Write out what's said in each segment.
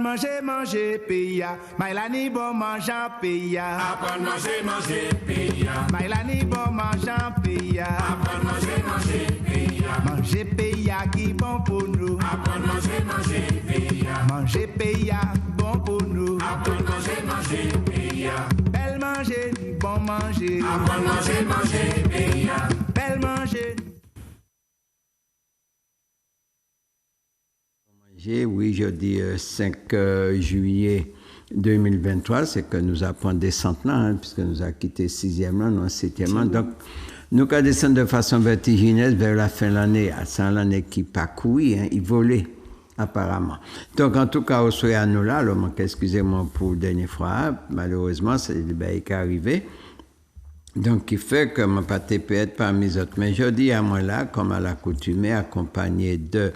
manger, manger, paya. Mailani bon mangeant, paya. Apprendre manger, manger, paya. Mailani bon mangeant, paya. Apprendre manger, manger, paya. Manger, paya qui bon pour nous. Apprendre manger, manger, paya. Manger, paya bon pour nous. Apprendre manger, manger, paya. Belle manger, bon manger. Apprendre manger, manger, paya. Belle manger. Oui, jeudi 5 juillet 2023, c'est que nous avons descendu là, puisque nous avons quitté 6e an, non 7e an. Donc, nous avons descendu de façon vertigineuse vers la fin de l'année. C'est l'année qui parcourit, il volait apparemment. Donc, en tout cas, au soir à nous là, alors, excusez-moi pour la dernière fois, malheureusement, c'est le bail qui est arrivé. Donc, qui fait que mon pâté peut être parmi les autres. Mais jeudi à moi là, comme à l'accoutumée, accompagné de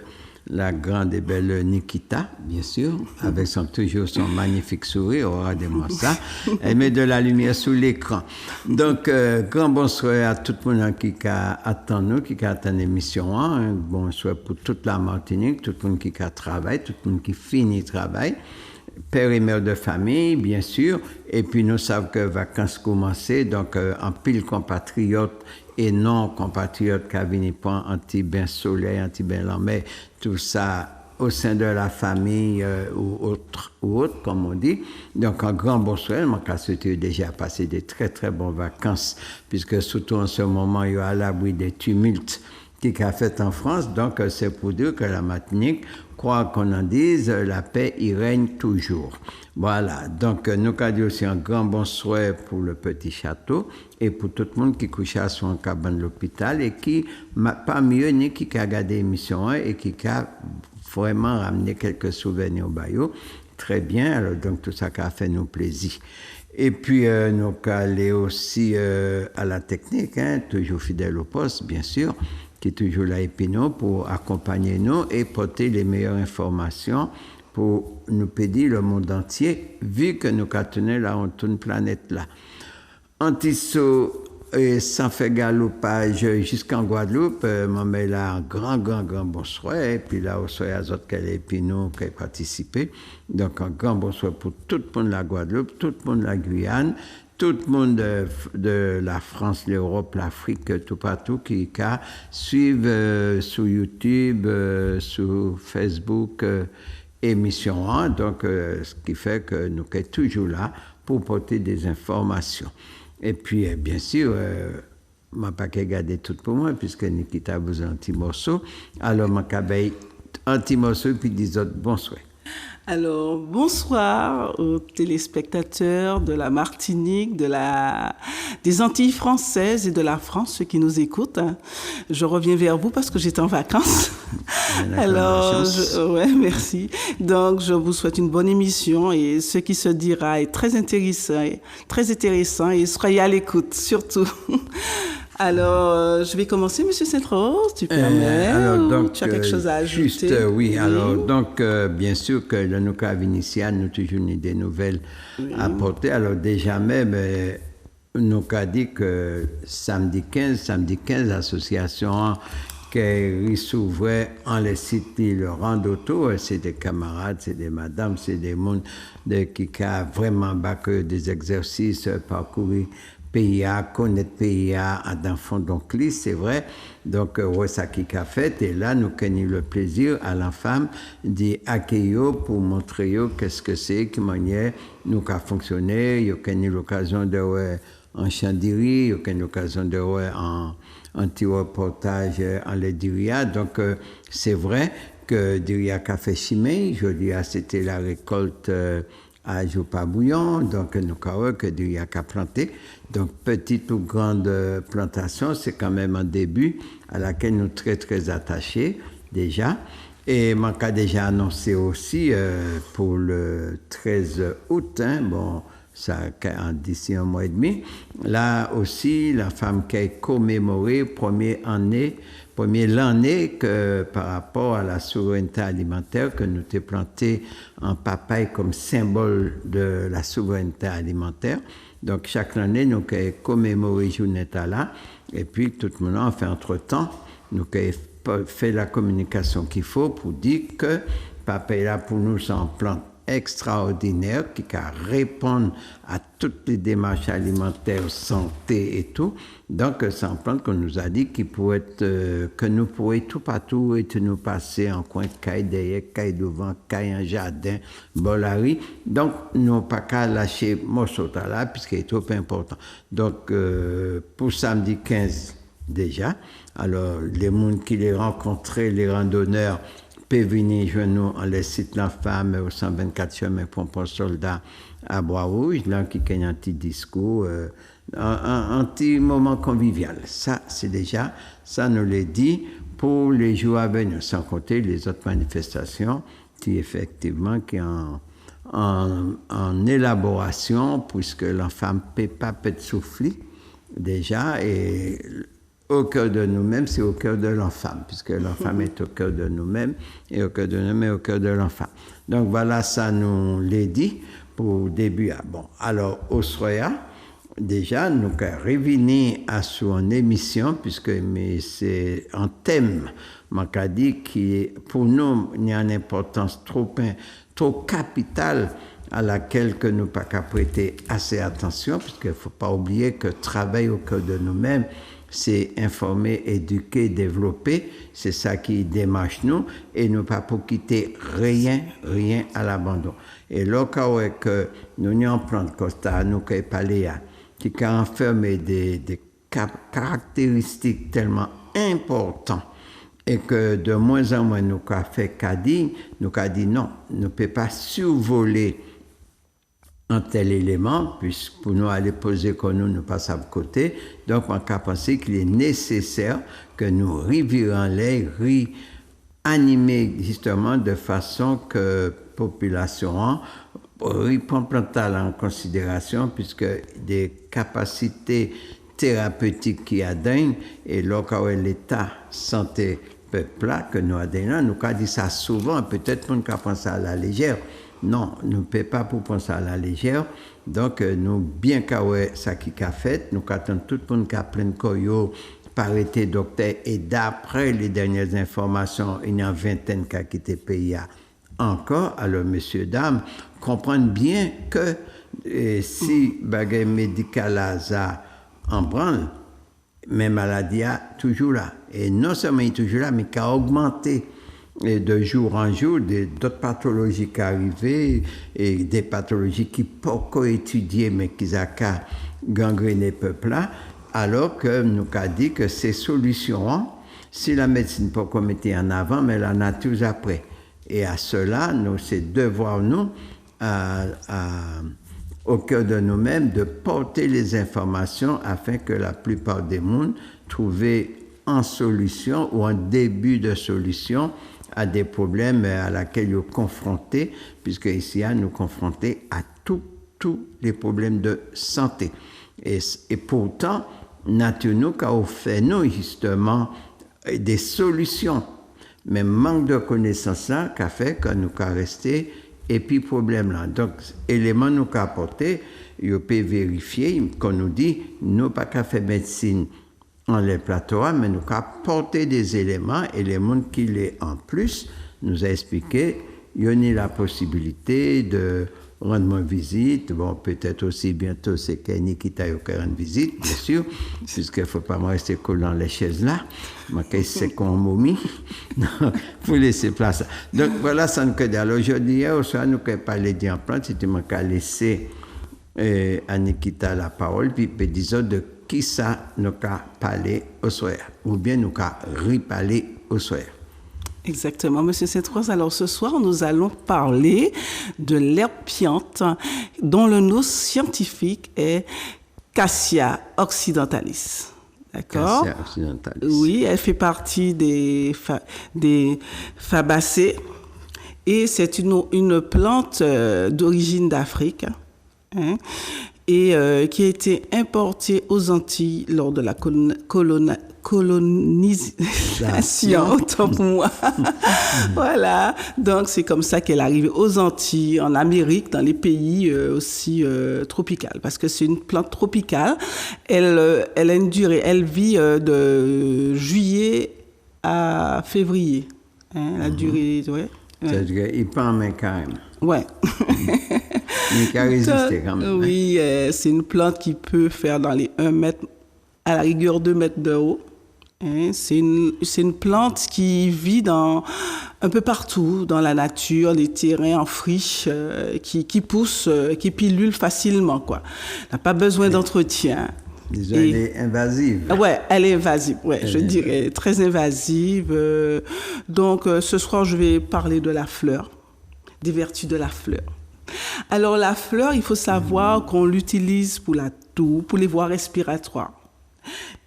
la grande et belle Nikita, bien sûr, avec toujours son magnifique sourire, regardez-moi ça, elle met de la lumière sous l'écran. Donc, grand bonsoir à tout le monde qui attend nous, qui attend l'émission. Bonsoir pour toute la Martinique, tout le monde qui travaille, tout le monde qui finit le travail. Père et mère de famille, bien sûr, et puis nous savons que les vacances commencent, donc en pile compatriotes et non compatriotes qui viennent prendre anti-bain soleil, anti-bain la mer, tout ça au sein de la famille ou autre, comme on dit. Donc, un grand bonsoir, mon cas, c'était déjà passé des très, très bonnes vacances, puisque surtout en ce moment, il y a à l'abri des tumultes qui a fait en France. Donc, c'est pour dire que la Martinique, quoi qu'on en dise, la paix y règne toujours. Voilà. Donc, nous avons aussi un grand bonsoir pour le petit château et pour tout le monde qui couche à son cabane de l'hôpital et qui, pas mieux, ni qui a regardé l'émission et qui a vraiment ramené quelques souvenirs au Bayou. Très bien. Alors, donc, tout ça qui a fait nous plaisir. Et puis, nous allons aussi à la technique, toujours fidèle au poste, bien sûr, qui est toujours là et nous pour accompagner nous et porter les meilleures informations pour nous pédir le monde entier, vu que nous tenons là, on tourne planète là. Antisso sans faire galopage jusqu'en Guadeloupe, maman là un grand bonsoir, et puis là aussi à autres qu'elle est puis nous qui a participé. Donc un grand bonsoir pour tout le monde de la Guadeloupe, tout le monde de la Guyane, tout le monde de la France, l'Europe, l'Afrique, tout partout, qui suivent sur YouTube, sur Facebook, émission 1. Donc, ce qui fait que nous sommes toujours là pour porter des informations. Et puis, bien sûr, je ne vais pas garder tout pour moi, puisque Nikita vous a un petit morceau. Alors, je vais un petit morceau, et puis dis autres bonsoir. Alors, bonsoir aux téléspectateurs de la Martinique, des Antilles françaises et de la France, ceux qui nous écoutent. Je reviens vers vous parce que j'étais en vacances. Alors, merci. Donc, je vous souhaite une bonne émission et ce qui se dira est très intéressant et soyez à l'écoute, surtout. Alors, je vais commencer, M. Sainte-Rose, tu permets, donc, tu as quelque chose à ajouter? Juste, oui. Alors, donc, bien sûr que le NUCAV initial, nous toujours des nouvelles à apporter. Alors, déjà même, nous avons dit que samedi 15, l'association qui s'ouvrait en les sites le rando-auto, c'est des camarades, c'est des madames, c'est des mondes qui ont vraiment battu des exercices, parcouru PIA, connaître PIA dans fond donc c'est vrai. Donc, ça qui a fait, et là, nous avons eu le plaisir à la femme d'accueillir pour montrer qu'est-ce que c'est, qui manière nous a fonctionné. Nous avons eu l'occasion de voir en Chandiri, nous avons eu l'occasion de voir un petit reportage en Diria. Donc, c'est vrai que Diria a fait chimé. Je dis, c'était la récolte à Jopa-Bouillon, donc nous avons que Diria a planté. Donc, petite ou grande plantation, c'est quand même un début à laquelle nous sommes très attachés déjà. Et on a déjà annoncé aussi pour le 13 août, ça d'ici un mois et demi, là aussi, la femme qui a commémoré l'année que par rapport à la souveraineté alimentaire, que nous avons planté en papaye comme symbole de la souveraineté alimentaire. Donc, chaque année, nous avons commémoré journée là, et puis tout le monde a fait entre-temps, nous avons fait la communication qu'il faut pour dire que papaye là pour nous, c'est une plante extraordinaire qui can répondre à toutes les démarches alimentaires, santé et tout. Donc, c'est une plante qu'on nous a dit qui pourrait être, que nous pourrions tout partout et nous passer en coin de caille derrière, caille devant, caille en jardin, bolari. Donc, nous n'avons pas qu'à lâcher morceau là, puisqu'il est trop important. Donc, pour samedi 15 déjà, alors, les gens qui les rencontrent, les randonneurs, peuvent venir joindre nous en les site la femme au 124 chemin Pompon Soldat à Bois-Rouge, là qui a un petit discours, un petit moment convivial. Ça, c'est déjà, ça nous l'a dit pour les jours à venir, sans compter les autres manifestations qui effectivement qui en élaboration, puisque l'enfant ne peut pas être soufflé déjà, et au cœur de nous-mêmes, c'est au cœur de l'enfant, puisque l'enfant est au cœur de nous-mêmes, et au cœur de nous-mêmes, et au cœur de l'enfant. Donc voilà, ça nous l'a dit pour début. Bon, alors, au Soya, déjà, nous avons revenu à son émission, puisque c'est un thème, je dit, qui, pour nous, il y a une importance trop capitale à laquelle que nous pas qu'à prêter assez attention, puisqu'il ne faut pas oublier que travail au cœur de nous-mêmes, c'est informer, éduquer, développer, c'est ça qui démarche nous, et nous pas pour quitter rien à l'abandon. Et là, quand que nous avons plan de Costa, nous qui parlé qui a enfermé des caractéristiques tellement importantes, et que de moins en moins nous avons fait Cadi, nous avons dit non, nous ne pouvons pas survoler un tel élément, puisque pour nous aller poser comme nous passons de côté. Donc, on a pensé qu'il est nécessaire que nous revirons l'air, animer justement de façon que la population prend en considération, puisque des capacités thérapeutiques qui atteignent, et là, quand l'état santé peuple là, que nous atteignons, nous avons dit ça souvent, peut-être qu'on a pensé à la légère. Non, nous ne pouvons pas pour penser à la légère. Donc, nous, bien qu'à ça qui a fait, nous attendons tout le monde qui a plein de coyo, par été docteur, et d'après les dernières informations, il y a une vingtaine qui a quitté le pays encore. Alors, messieurs, dames, comprennent bien que si bagay médical a en branle, mais maladie a toujours là. Et non seulement il est toujours là, mais qui a augmenté. Et de jour en jour, d'autres pathologies qui arrivent et des pathologies qui ne sont pas étudiées, mais qui ont gangréné le peuple là, alors que nous avons dit que ces solutions, si la médecine ne peut pas mettre en avant, mais la nature après. Et à cela, c'est devoir nous, au cœur de nous-mêmes, de porter les informations afin que la plupart des mondes trouvent en solution ou en début de solution à des problèmes à laquelle ils sont confrontés, puisque ici, nous confrontés à tous les problèmes de santé. Et pourtant, nature nous a offert nous justement des solutions. Mais manque de connaissances là qu'a fait que nous avons resté et puis problème là. Donc, élément nous a apporté, il peut vérifier qu'on nous dit, nous pas qu'à faire médecine en les plateaux, mais nous avons porté des éléments et les gens qui les en plus nous a expliqué il y a la possibilité de rendre une visite. Bon, peut-être aussi bientôt c'est Kenny qui t'a eu une visite, bien sûr, puisqu'il ne faut pas me rester collé dans les chaises là. Ma caisse c'est qu'on momie. Il faut laisser place. Donc voilà, ça nous dit. Alors aujourd'hui, au soir, nous avons parlé d'un plan, c'était moi qui ai laissé à Nikita la parole, puis disons de qui ça nous a parlé au soir, ou bien nous a reparlé au soir. Exactement, Monsieur Sainte-Rose. Alors ce soir, nous allons parler de l'herbe piante dont le nom scientifique est Cassia occidentalis. D'accord? Cassia occidentalis. Oui, elle fait partie des Fabacées et c'est une plante d'origine d'Afrique. Hein, et qui a été importée aux Antilles lors de la colonisation, autant pour moi. Voilà, donc c'est comme ça qu'elle est arrivée aux Antilles, en Amérique, dans les pays aussi tropicaux, parce que c'est une plante tropicale. Elle a une durée, elle vit de juillet à février. Hein, la durée, ouais. C'est-à-dire qu'il prend mes carrément. Ouais. Mais qui a résisté quand même. Oui, c'est une plante qui peut faire dans les 1 mètre, à la rigueur 2 mètres de haut. Hein, c'est une plante qui vit un peu partout dans la nature, les terrains en friche, qui pousse, qui pilule facilement, quoi. Elle n'a pas besoin d'entretien. Disons, elle est invasive. Ouais, elle est invasive, ouais, je dirais, très invasive. Donc, ce soir, je vais parler de la fleur, des vertus de la fleur. Alors, la fleur, il faut savoir qu'on l'utilise pour la toux, pour les voies respiratoires.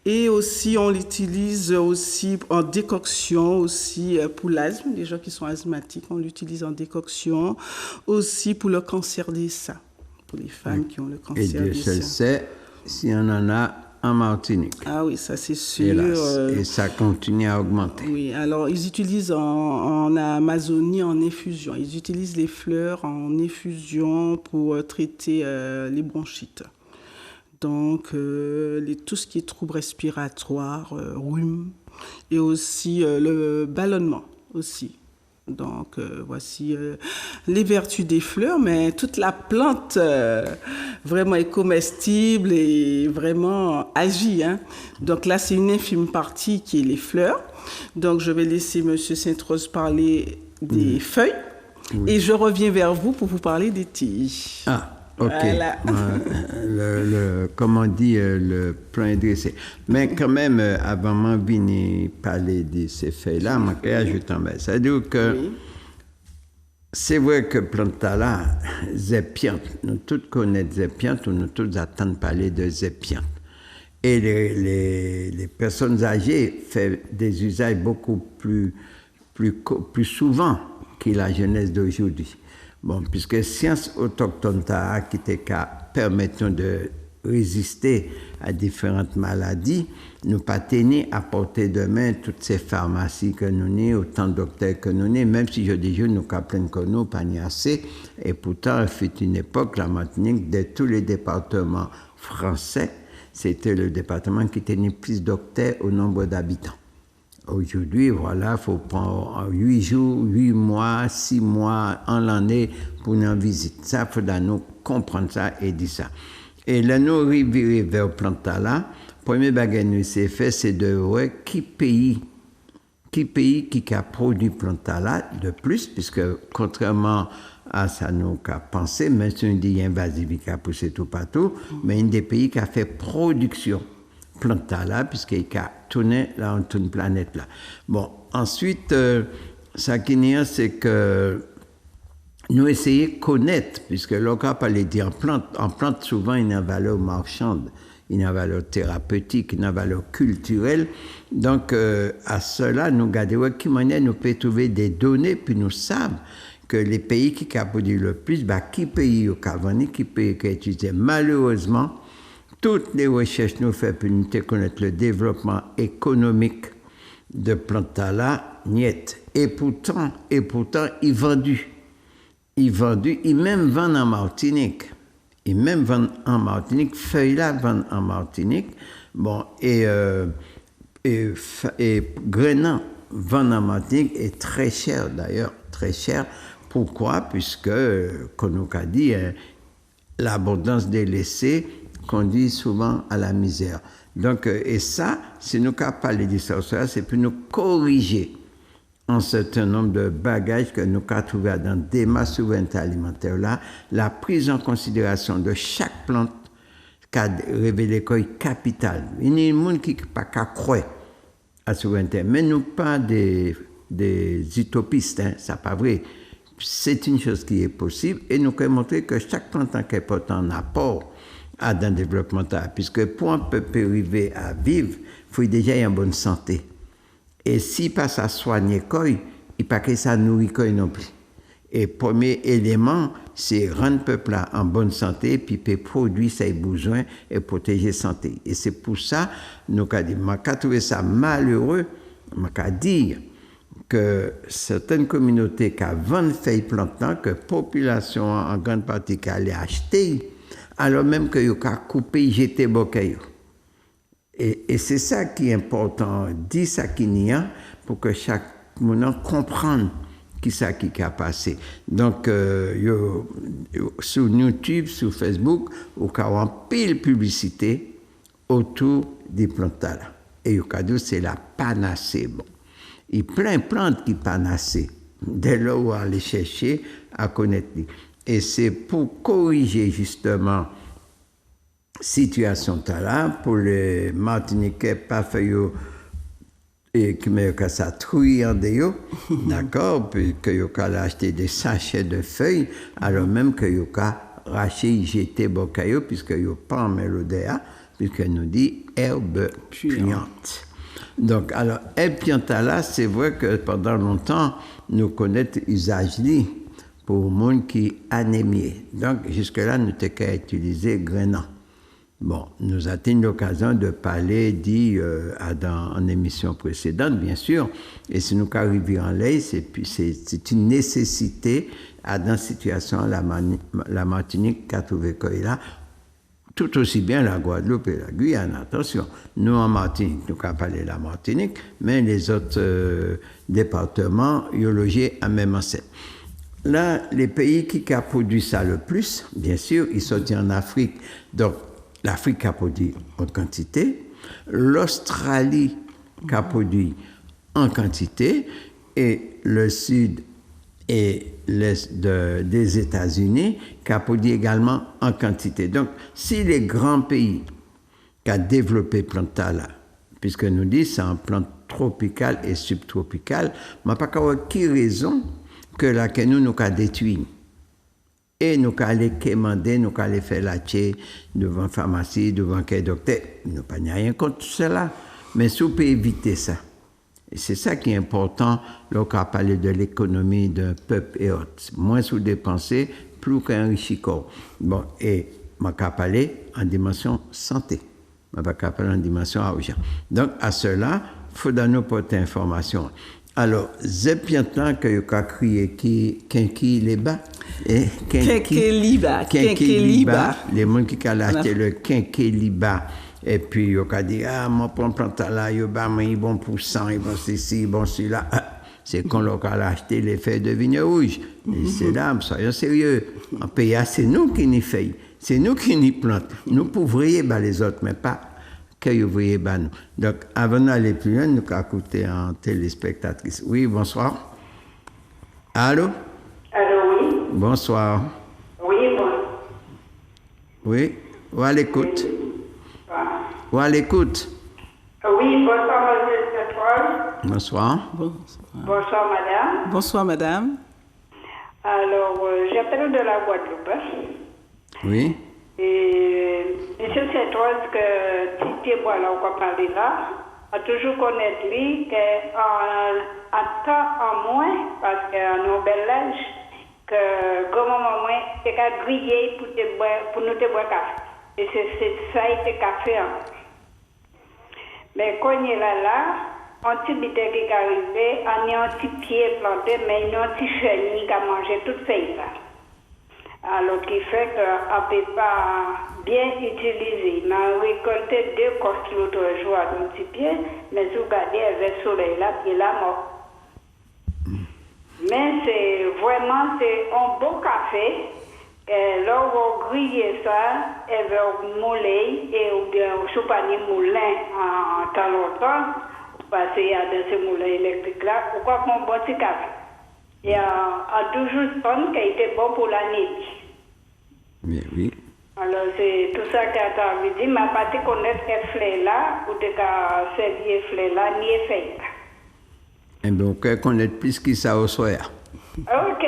Et aussi, on l'utilise aussi en décoction, aussi pour l'asthme, les gens qui sont asthmatiques, on l'utilise en décoction, aussi pour le cancer des seins, pour les femmes qui ont le cancer des seins. Et Dieu seul sait si on en a en Martinique. Ah oui, ça c'est sûr. Hélas. Et ça continue à augmenter. Oui, alors ils utilisent en Amazonie en effusion. Ils utilisent les fleurs en effusion pour traiter les bronchites. Donc, tout ce qui est troubles respiratoires, rhume, et aussi le ballonnement aussi. Donc, voici les vertus des fleurs, mais toute la plante vraiment est comestible et vraiment agit. Hein. Donc là, c'est une infime partie qui est les fleurs. Donc, je vais laisser M. Sainte-Rose parler des feuilles et je reviens vers vous pour vous parler des tiges. Ah. OK. Voilà. Comme on dit, le plan est dressé. Mais quand même, avant de venir parler de ces feuilles-là, je vais ajouter un peu. C'est-à-dire que c'est vrai que planta-là, zépiante, nous tous connaissons zépiante, ou nous tous attendons parler de zépiante. Et les personnes âgées font des usages beaucoup plus souvent que la jeunesse d'aujourd'hui. Bon, puisque science autochtone qui permettent de résister à différentes maladies, nous pas tenir à portée de main toutes ces pharmacies que nous avons, autant de docteurs que nous avons, même si je dis nous avons plein que nous, pas ni assez. Et pourtant, il fut une époque, la Martinique, de tous les départements français, c'était le département qui tenait plus de docteurs au nombre d'habitants. Aujourd'hui, voilà, il faut prendre 8 jours, 8 mois, 6 mois en l'année pour une visite. Ça, il faut nous comprendre ça et dire ça. Et là, nous arrivons vers le planta-là. Le premier bagage que nous s'est fait, c'est de voir qui pays qui a produit planta-là de plus, puisque contrairement à ça, nous avons pensé, même si on dit invasif qui a poussé tout partout, mais un des pays qui a fait production planta-là, puisqu'il a tourné là, toute une planète là. Bon, ensuite, ça qui n'y a, c'est que nous essayons de connaître, puisque l'on a parlé en plante, souvent, il y a une valeur marchande, il y a une valeur thérapeutique, il y a une valeur culturelle. Donc, à cela, nous regardons de quelle manière nous pouvons trouver des données, puis nous savons que les pays qui ont produit le plus, qui pays au Cavani, qui pays qui ont utilisé. Malheureusement, toutes les recherches nous font pour nous connaître le développement économique de planta-là, niet. Et pourtant, ils vendent. Ils même vendent en Martinique. Ils même vendent en Martinique. Feuilles-là vendent en Martinique. Bon, et Grenat vendent en Martinique est très cher d'ailleurs, très cher. Pourquoi? Puisque, comme on a dit, l'abondance des laissés conduit souvent à la misère. Donc, et ça, si nous avons parlé de ça, c'est pour nous corriger un certain nombre de bagages que nous avons trouvés dans des masses souveraineté alimentaire là, la prise en considération de chaque plante qui a révélé qu'il est capital. Il y a des gens qui ne peuvent pas croire à la souveraineté, mais nous pas des utopistes, hein, ça n'est pas vrai. C'est une chose qui est possible et nous avons montré que chaque plante qui porte un apport à dans le développement, puisque pour un peuple arriver à vivre, il faut déjà avoir une bonne santé. Et s'il passe à soigner quoi, il ne pas que ça nourrit quoi non plus. Et premier élément, c'est rendre le peuple en bonne santé, puis peut produire ses besoins et protéger sa santé. Et c'est pour ça, nous avons dit, je trouve ça malheureux, je dire que certaines communautés qui vendent feuilles plantant, que la population en grande partie qui allait acheter, alors même que vous avez coupé, jeté bokeh. Et c'est ça qui est important, dit ça qu'il y a, pour que chaque monde comprenne qui ça qui a passé. Donc, sur YouTube, sur Facebook, il y a une pile publicité autour des plantes là. Et au cas où c'est la panacée. Bon. Il y a plein de plantes qui panacées. Dès là où aller chercher à connaître. Et c'est pour corriger justement situation là, pour les Martiniquais pas fait et qui met ça trouille en déo, d'accord, puis que yo ka acheter des sachets de feuilles, alors même que yo ka racheter jeter bocayo puisque yo pas en mélodéa, puisque nous dit herbe puante. Donc alors herbe puante là, c'est vrai que pendant longtemps nous connaître usage li pour monde qui anémie. Donc jusque là nous t'ai qu'à utiliser grenat. Bon, nous avons eu l'occasion de parler dans une émission précédente, bien sûr, et si nous arrivons en l'air, c'est une nécessité dans la situation la Martinique qu'a trouvé là, tout aussi bien la Guadeloupe et la Guyane. Attention, nous en Martinique, nous avons parlé de la Martinique, mais les autres départements, ils ont logé à même enceinte. Là, les pays qui ont produit ça le plus, bien sûr, ils sont en Afrique. Donc, l'Afrique a produit en quantité, l'Australie a produit en quantité, et le sud et l'est des États-Unis qui a produit également en quantité. Donc, si les grands pays qui ont développé plantes là, puisque nous disons c'est en plante tropicale et subtropicale, mais pas qu'à raison que là que nous avons détruit. Et nous allons commander, nous allons faire la tché devant la pharmacie, devant quel docteur. Nous n'avons rien contre cela. Mais si on peut éviter ça. Et c'est ça qui est important lorsqu'on a parlé de l'économie d'un peuple et autres. Moins sous dépenser, plus qu'un riche corps. Bon, et je vais parler en dimension santé. Je vais parler en dimension argent. Donc, à cela, il faut nous porter information. Alors, Zépiantan que vous avez crié qui les bas et Quinqueliba. Les gens qui ont acheté le Quinqueliba et puis vous avez dit mon plantain là, il est bon pour sang, il bon ceci, bon celui-là. C'est quand on a acheté les feuilles de vigne rouge. Et c'est là, soyons sérieux. En pays, c'est nous qui n'y feuilles, c'est nous qui n'y plantons. Nous pouvrions les autres, mais pas que vous voyez nous. Donc, avant d'aller plus loin, nous allons écouter en téléspectatrice. Oui, bonsoir. Allô? Allô, oui. Bonsoir. Oui, bon. Oui, ou à l'écoute. Ou à l'écoute. Oui, bonsoir, monsieur. Bonsoir. Bonsoir, madame. Bonsoir, madame. Alors, j'appelle de la Guadeloupe. Oui. Et monsieur Saint-Rose, que Titi Bois-là, on va parler là, a toujours connaître lui qu'en temps en moins, parce qu'en bel âge, que comme moment c'est qu'à griller pour nous te boire café. Et c'est ça a été café. Mais quand il est là, un petit bité qui est arrivé, on a un petit pied planté, mais il y a un petit chenille qui a mangé toute feuille là. Alors, qui fait qu'on ne peut pas bien utiliser. On a récolté 2 costes l'autre jour à mon petit pied, mais vous regardez, il y avait le soleil là, puis là, mort. Mais c'est vraiment un beau café. Et là, on grille ça, et on moulin, et ou bien on soupe un moulin en temps longtemps, parce qu'il y a de ces moulins électriques là, ou quoi qu'on boit petit café. Il y a toujours tonnes qui a été bon pour la nuit. Bien, oui. Alors, c'est tout ça que tu as dit. Mais pas de connaître ces fleurs-là, ou de faire des fleurs-là, ni les feuilles. Eh bien, on peut connaître plus qui ça au soir. Ok,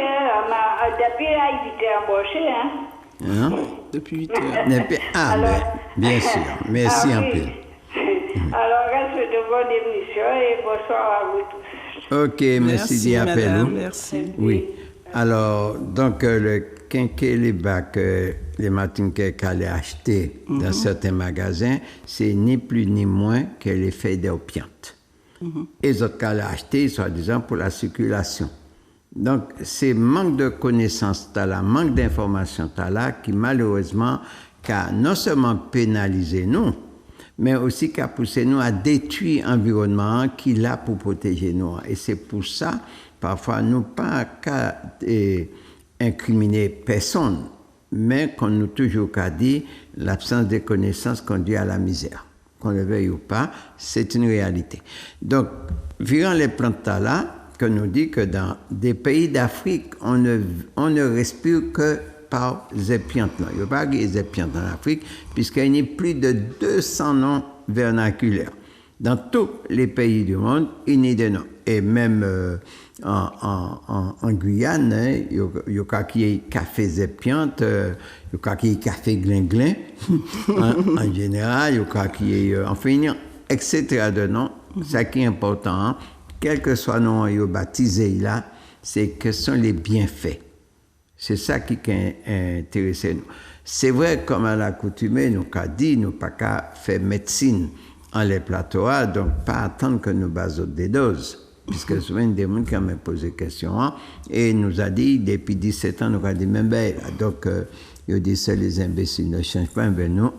depuis là, il était embauché, hein? Hein? Depuis 8 heures. Ah, Alors, bien sûr. Merci un oui. peu. Alors, reste de bonne émission et bonsoir à vous tous. Ok, merci d'y appeler. madame, merci. Oui. Alors, donc, le Quinqueliba que les Martiniquais allaient acheter dans certains magasins, c'est ni plus ni moins que les feuilles d'opiante. Et les autres allaient acheter, soi-disant, pour la circulation. Donc, c'est manque de connaissances, manque d'informations qui, malheureusement, a non seulement pénalisé nous, mais aussi qui a poussé nous à détruire l'environnement qui est là pour protéger nous. Et c'est pour ça parfois nous pas qu'à incriminer personne, mais qu'on nous toujours qu'à dire l'absence de connaissances conduit à la misère. Qu'on le veuille ou pas, c'est une réalité. Donc, virant les plantes là, que nous dit que dans des pays d'Afrique, on ne respire que par ces plantes-là. Il n'y a pas de plantes en Afrique, puisqu'il y a plus de 200 noms vernaculaires. Dans tous les pays du monde, il y a des noms. Et même en Guyane, il y a qui café zépiante, il y a qui café glin-glin, en général, il y a qui enfin, etc. de noms. Ce qui est important, quel que soit le nom qu'ils ont baptisé là, c'est que sont les bienfaits. C'est ça qui intéresse nous. C'est vrai, comme à l'accoutumée, nous avons dit, nous pas qu'à faire médecine en les plateaux, donc pas attendre que nous basions des doses. Puisque souvent, il y a des gens qui m'ont posé la question, et nous a dit, depuis 17 ans, nous avons dit, même ben, donc, ils dit, ça, les imbéciles ne changent pas, ben nous,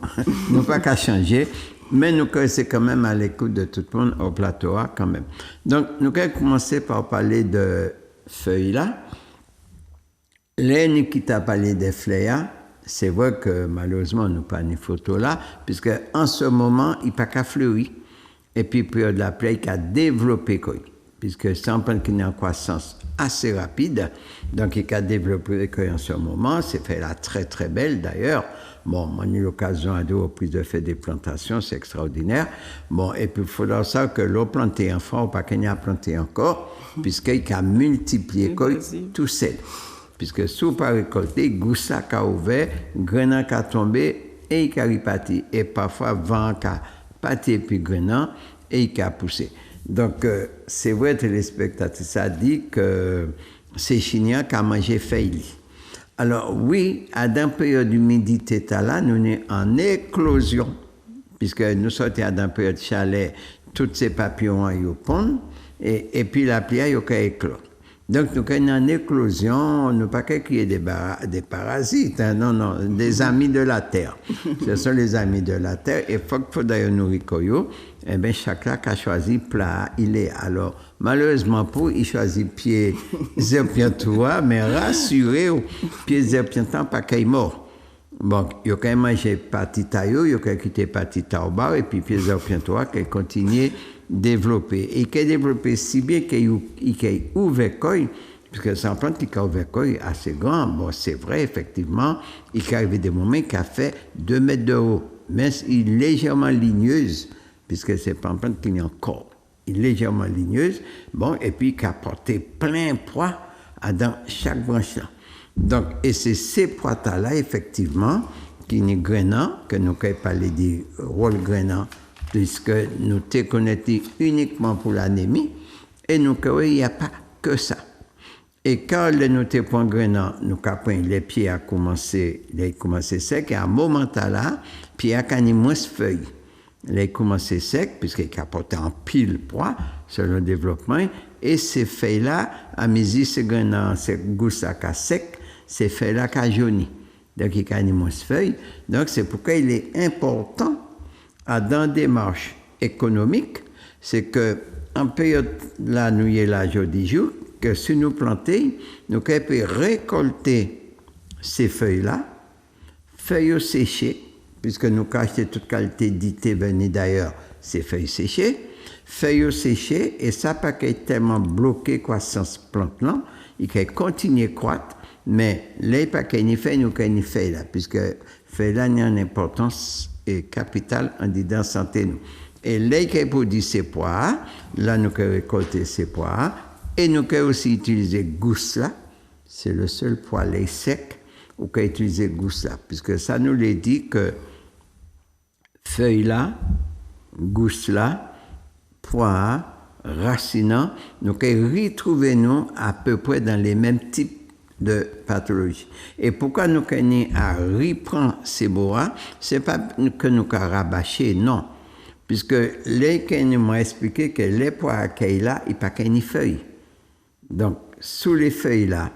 nous pas qu'à changer, mais nous c'est quand même à l'écoute de tout le monde au plateau, quand même. Donc, nous allons commencer par parler de feuilles là. L'année qui t'a parlé des fleurs, c'est vrai que malheureusement, nous pas une photo là, puisque en ce moment, il n'y a pas qu'à fleurir. Et puis, période de la pluie, il a développé quoi. Puisque c'est un point qui est en croissance assez rapide, donc il a développé quoi en ce moment. C'est fait là très très belle d'ailleurs. Bon, on a eu l'occasion à 2 reprises de faire des plantations, c'est extraordinaire. Bon, et puis il faudra savoir que l'eau plantée enfant, ou pas qu'il y a planté encore, puisqu'il a multiplié quoi tout seul. Puisque sous pas récolté, goussa a ouvert, grenan a tombé et il a reparti. Et parfois, vent a parti puis grenan et il a poussé. Donc, c'est vrai, téléspectateur, ça dit que c'est Chinois qui a mangé feuilles. Alors, oui, à dans période d'humidité, là, nous sommes en éclosion, puisque nous sommes dans une période de chaleur, tous ces papillons ils pondent, et puis la pluie, ils éclore. Donc, nous sommes en éclosion, nous pas qu'il y ait des parasites, hein, non, des amis de la terre. Ce sont les amis de la terre, et il faut d'ailleurs nourrir koyo. Eh bien, chacun a choisi plat, il est. Alors, malheureusement pour, il choisit pied zerpiantois, mais rassuré, pied zerpiantant, pas qu'il est mort. Bon, il a quand même mangé partie taillot, il a quand même quitté partie taobar, et puis pied zerpiantois qui continue développer. Et qui a développé si bien qu'il a ouvert coil, parce que c'est un plante qui a ouvert coil assez grand. Bon, c'est vrai, effectivement, il est arrivé des moments qui a fait 2 mètres de haut, mais il est légèrement ligneuse, puisque c'est pas un plante qui est encore. Il est légèrement ligneuse, bon, et puis qui a porté plein poids dans chaque branche là. Donc, et c'est ces poids-là, effectivement, qui nous grenant, que nous avons parlé du rôle grenant, puisque nous te connectés uniquement pour l'anémie, et nous, il n'y a pas que ça. Et quand nous te point grenant, nous avons les pieds à commencer secs, et à un moment là, puis à quand moins feuilles. Les commencé sec, puisqu'il a porté en pile poids sur le développement, et ces feuilles-là, à midi, c'est grenant, c'est goussaka sec, ces feuilles-là qui jauni. Donc, il y a moins de feuilles. Donc, c'est pourquoi il est important, dans des démarches économiques, c'est que en période là, nous y est là, jeudi jour, que si nous plantons, nous pouvons récolter ces feuilles-là, feuilles séchées, puisque nous cachetons toute qualité d'été venue d'ailleurs, ces feuilles séchées, et ça pas qu'être tellement bloqué croissance plante là, il peut continuer à croître, mais les pas qu'il fait, nous qu'il fait là, puisque fait là, il y a une importance et capitale en disant santé nous. Et les qui produit ces pois, là nous pouvons récolter ces pois, et nous pouvons aussi utiliser gousse là, c'est le seul pois lait sec, ou qu'on utiliser gousse là, puisque ça nous l'a dit que feuilles là, gousse là, pois, racines, nous pouvons retrouver nous à peu près dans les mêmes types de pathologies. Et pourquoi nous pouvons reprendre ces bois, c'est pas que nous pouvons rabâcher, non. Puisque les qui m'ont expliqué que les pois qu'il là, il n'y a pas qu'une feuille. Donc, sous les feuilles là,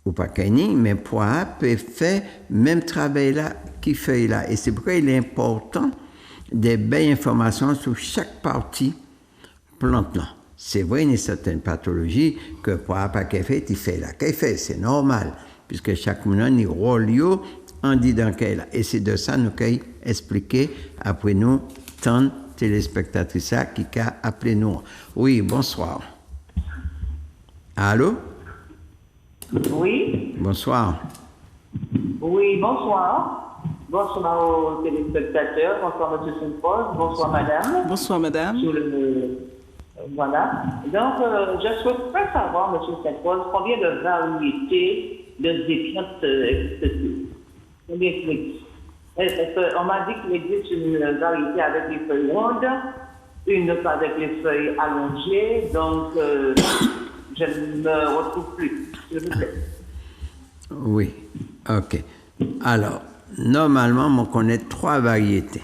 ou pas qu'une, mais pois peut faire même travail là qui feuille là. Et c'est pourquoi il est important des belles informations sur chaque partie plante là. C'est vrai, il y a certaines pathologies que pour un pas qu'il fait, il fait là qu'il fait, c'est normal, puisque chaque monde a rôle on dit dans quel et c'est de ça nous qu'à expliquer après nous tant téléspectatrices qui a appelé nous. Oui, bonsoir. Allô? Oui. Bonsoir. Oui, bonsoir. Bonsoir aux téléspectateurs, bonsoir M. Saint-Paul, bonsoir Madame. Bonsoir, madame. Voilà. Donc, je souhaiterais savoir, M. Saint-Paul, combien de variétés de zépiantes existent-il? Combien existe? On m'a dit qu'il existe une variété avec les feuilles rondes, une autre avec les feuilles allongées, donc je ne me retrouve plus, s'il vous plaît. Oui, ok. Alors, normalement, on connaît 3 variétés.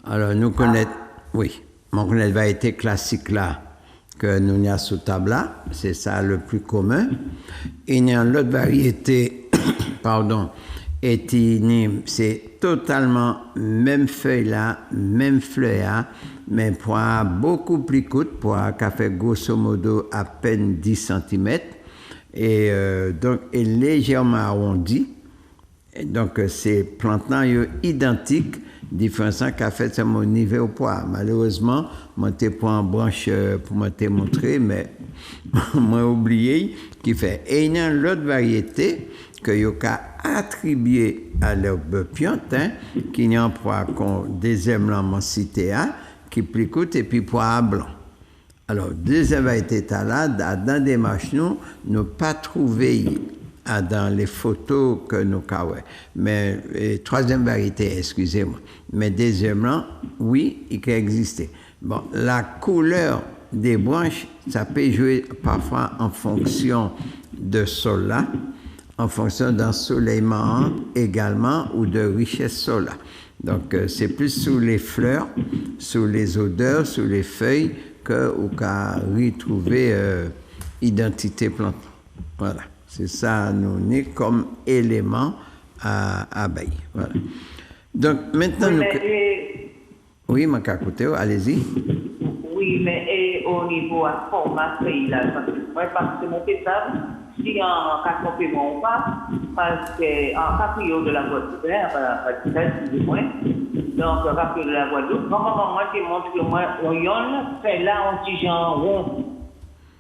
Alors, nous connaissons, oui, on connaît la variété classique là, que nous avons sous table là, c'est ça le plus commun. Il y a une autre variété, pardon, c'est totalement même feuille là, même fleur là, mais pour beaucoup plus courte, pour un fait grosso modo à peine 10 cm, et donc est légèrement arrondi. Et donc ces plantes-là sont identiques, différence qu'a fait c'est mon niveau au poids. Malheureusement, moi t'ai pas en branche pour me te montrer, mais moi oublié qui fait. Et il y a une autre variété que yo ka attribué à l'herbe piante, qui n'y a pas qu'on deuxième langue cité qui plus coûte et puis poids blanc. Alors deuxième variété là, dans des marches nous pas trouvé dans les photos que nous avons. Mais troisième variété, excusez-moi. Mais deuxièmement, oui, il peut exister. Bon, la couleur des branches, ça peut jouer parfois en fonction de cela, en fonction d'ensoleillement également ou de richesse solaire. Donc, c'est plus sous les fleurs, sous les odeurs, sous les feuilles que vous pouvez retrouver identité plante. Voilà. C'est ça, nous, est comme élément à bailler. Voilà. Donc, maintenant, oui, ma cacoté, allez-y. Oui, mais et au niveau à format feuille, là, parce que mon pétable, si en cas de complément ou pas, parce qu'en caprio de la Guadeloupe, excusez-moi, donc caprio de la Guadeloupe, moi, qui montre que moi, on fait là un petit genre rond.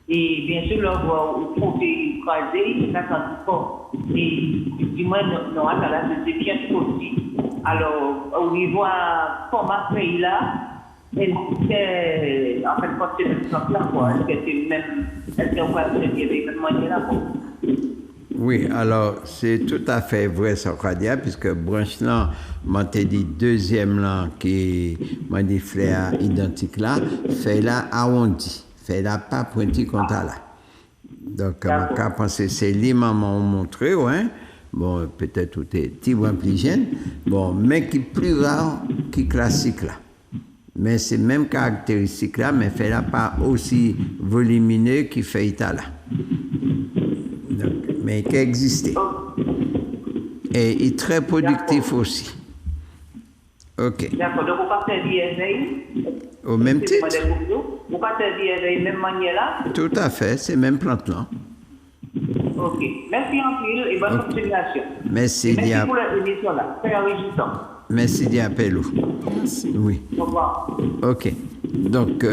Et bien sûr, là, vous pouvez croiser, ça sent fort. Et du moins, non, là, c'est bien aussi. Alors, au niveau à format feuille là, c'est en fait, quand c'est le stock là, quoi. Est-ce qu'on va se dire événement là, quoi? Oui, alors c'est tout à fait vrai ce qu'on dit, puisque branche là, m'a dit deuxième là qui m'a dit fleur identique là, fait là arrondi, fait là pas pointu comme ça là. Donc on a pensé c'est les mamans ont montré, ouais. Bon, peut-être tout est petit ou plus jeune, bon, mais qui plus rare qui classique là. Mais c'est même caractéristique là, mais fait là pas aussi volumineux qui fait là. Donc, mais qui existe. Et il est très productif aussi. Ok. D'accord, donc vous partez d'ISA. Au même titre. Vous partez d'ISA de même manière là. Tout à fait, c'est même plante là. Ok. Merci en pile et bonne continuation. Merci, merci pour l'émission là. C'est enrichissant. Merci, Diapello. Merci. Oui. Au revoir. Ok. Donc,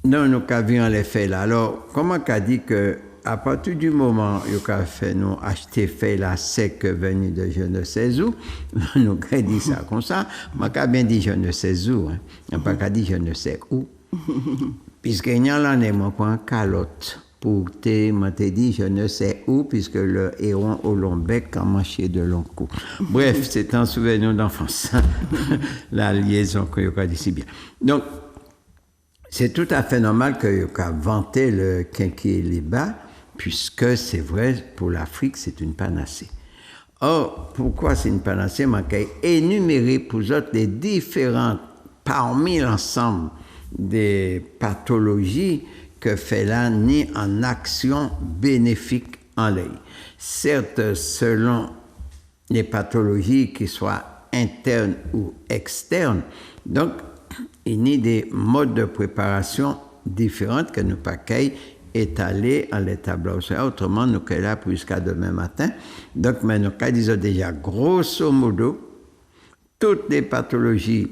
non, nous avions les faits là. Alors, comment qu'a dit que à partir du moment où nous fait nous acheter fait la sec venu de je ne sais où, nous avons dit ça comme ça, moi qu'a bien dit je ne sais où, hein. On pas qu'à dit je ne sais où. Puisqu'il y a l'année, moi pour un calotte. Pour te, m'a dit, je ne sais où, puisque le héron au long bec a mâché de long cou. Bref, c'est un souvenir d'enfance. La liaison que vous avez dit si bien. Donc, c'est tout à fait normal que vous avez vanté le quinquilibre, puisque c'est vrai, pour l'Afrique, c'est une panacée. Or, pourquoi c'est une panacée? Je vais énumérer pour vous les différentes, parmi l'ensemble des pathologies que fait là ni en action bénéfique en l'œil. Certes, selon les pathologies qui soient internes ou externes, donc il y a des modes de préparation différentes que nous pas étalées en les tableaux. Autrement, nous sommes là jusqu'à demain matin. Donc, mais nous disons déjà, grosso modo, toutes les pathologies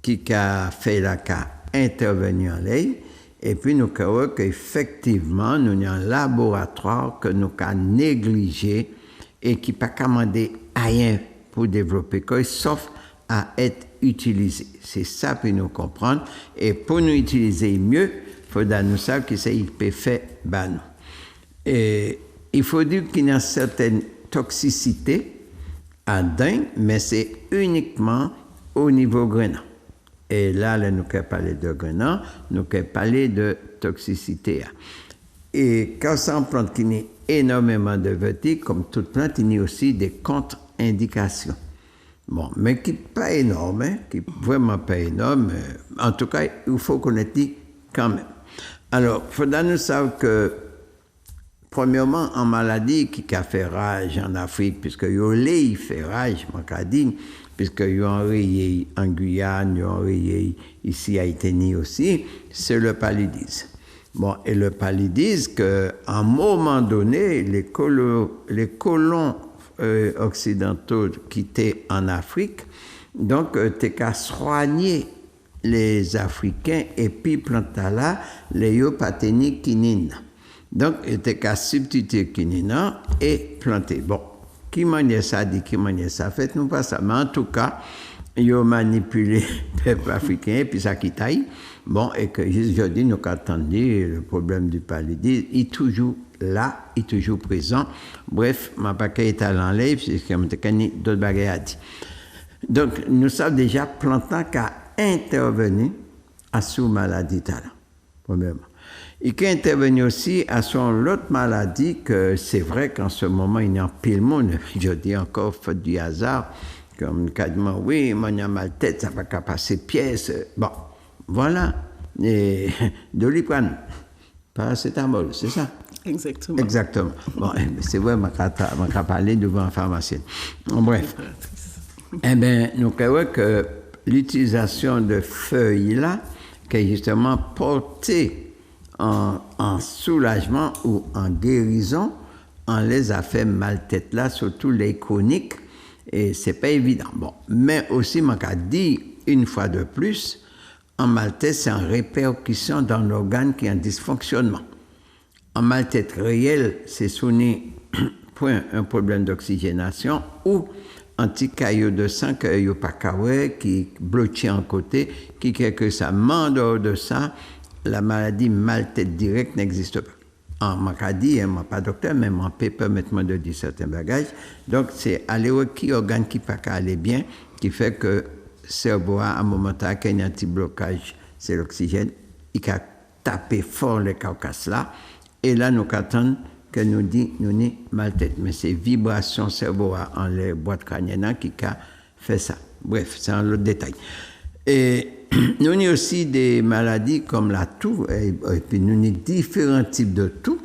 qui a fait la cas intervenir en l'air, et puis nous avons qu'effectivement, nous avons un laboratoire que nous avons négligé et qui n'a pas commandé rien pour développer, sauf à être utilisé. C'est ça pour nous comprendre. Et pour nous utiliser mieux, il faut nous savoir que c'est peut faire nous. Et il faut dire qu'il y a une certaine toxicité à dingue, mais c'est uniquement au niveau grenat. Et là, nous avons parlé de grenat, nous avons parlé de toxicité. Et quand c'est une plante qui a énormément de vertige, comme toute plante, il y a aussi des contre-indications. Bon, mais qui n'est pas énorme, hein, qui n'est vraiment pas énorme. En tout cas, il faut qu'on ait dit quand même. Alors, il faut nous savoir que, premièrement, en maladie qui a fait rage en Afrique, puisque il fait rage, puisque il y a enrayé en Guyane, il y a enrayé ici à Italie aussi, c'est le paludisme. Bon, et le paludisme, qu'à un moment donné, les colons occidentaux qui étaient en Afrique, donc t'es qu'à soigner les Africains et puis planter là les yopathéniques quinine. Donc t'es qu'à substituer quinine et planter. Bon, qui manie ça dit qui manie ça fait nous pas ça, mais en tout cas ils ont manipulé le peuple africain et puis ça qui taille. Bon, et que aujourd'hui nous attendu le problème du paludisme est toujours là, est toujours présent. Bref, ma paquet est à l'enlève, c'est ce que je d'autres bagages à dire. Donc, nous sommes déjà plantant qu'à intervenir à sous maladie talent, premièrement. Et qui intervenu aussi à son l'autre maladie que c'est vrai qu'en ce moment il y a un pile monde, je dis encore faute du hasard, comme quasiment oui, moi j'ai mal tête, ça va qu'à passer pièce. Bon, voilà, et Doliprane, paracétamol, c'est ça? Exactement. Exactement. Bon, c'est vrai, je vais parler devant un pharmacien. Bref. Eh bien, nous croyons que l'utilisation de feuilles-là, qui est justement portée en soulagement ou en guérison, on les a fait mal tête là, surtout les chroniques, et c'est pas évident. Bon, mais aussi, je dis une fois de plus, en mal tête, c'est une répercussion dans l'organe qui est en dysfonctionnement. En mal tête réel, c'est sonné point un problème d'oxygénation ou un petit caillot de sang que yo pas qui bloqué en côté, qui quelque ça mandor de ça, la maladie mal tête directe n'existe pas. En maladie, je ne suis pas docteur, mais je peux permettre de dire certains bagages. Donc c'est aller qui organe qui pas aller bien, qui fait que le cerveau à un moment donné, il y a un petit blocage, c'est l'oxygène, il a tapé fort les carcasses là. Et là, nous attendons que nous dit nous ni mal tête. Mais c'est vibration cerveau en les boîtes crâniennes qui a fait ça. Bref, c'est un autre détail. Et nous avons aussi des maladies comme la toux, et puis nous avons différents types de toux.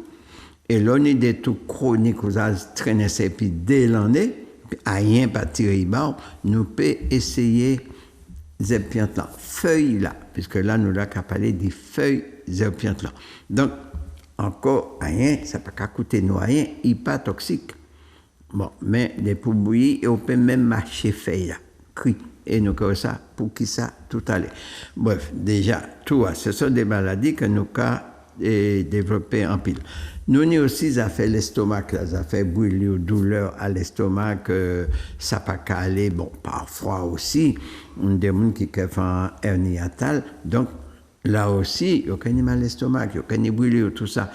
Et là, on a des toux chroniques, vous avez traîné ça, et puis dès l'année, rien pas tiré bas, nous pouvons essayer ces plantes-là, feuilles-là, puisque là, nous avons parlé des feuilles des plantes-là. Donc, encore rien, ça ne peut pas coûter nous rien, il n'est pas toxique. Bon, mais les pour bouillir, et on peut même mâcher feuilles là, cuit. Et nous avons ça, pour qui ça, tout aller. Bref, déjà, tout, ce sont des maladies que nous avons développées en pile. Nous avons aussi ça fait l'estomac, ça fait brûler, douleur à l'estomac, ça peut pas aller, bon, parfois aussi, on a des gens qui font un hernie hiatale, donc, là aussi, il y a un mal l'estomac, il y a un brûlure, tout ça.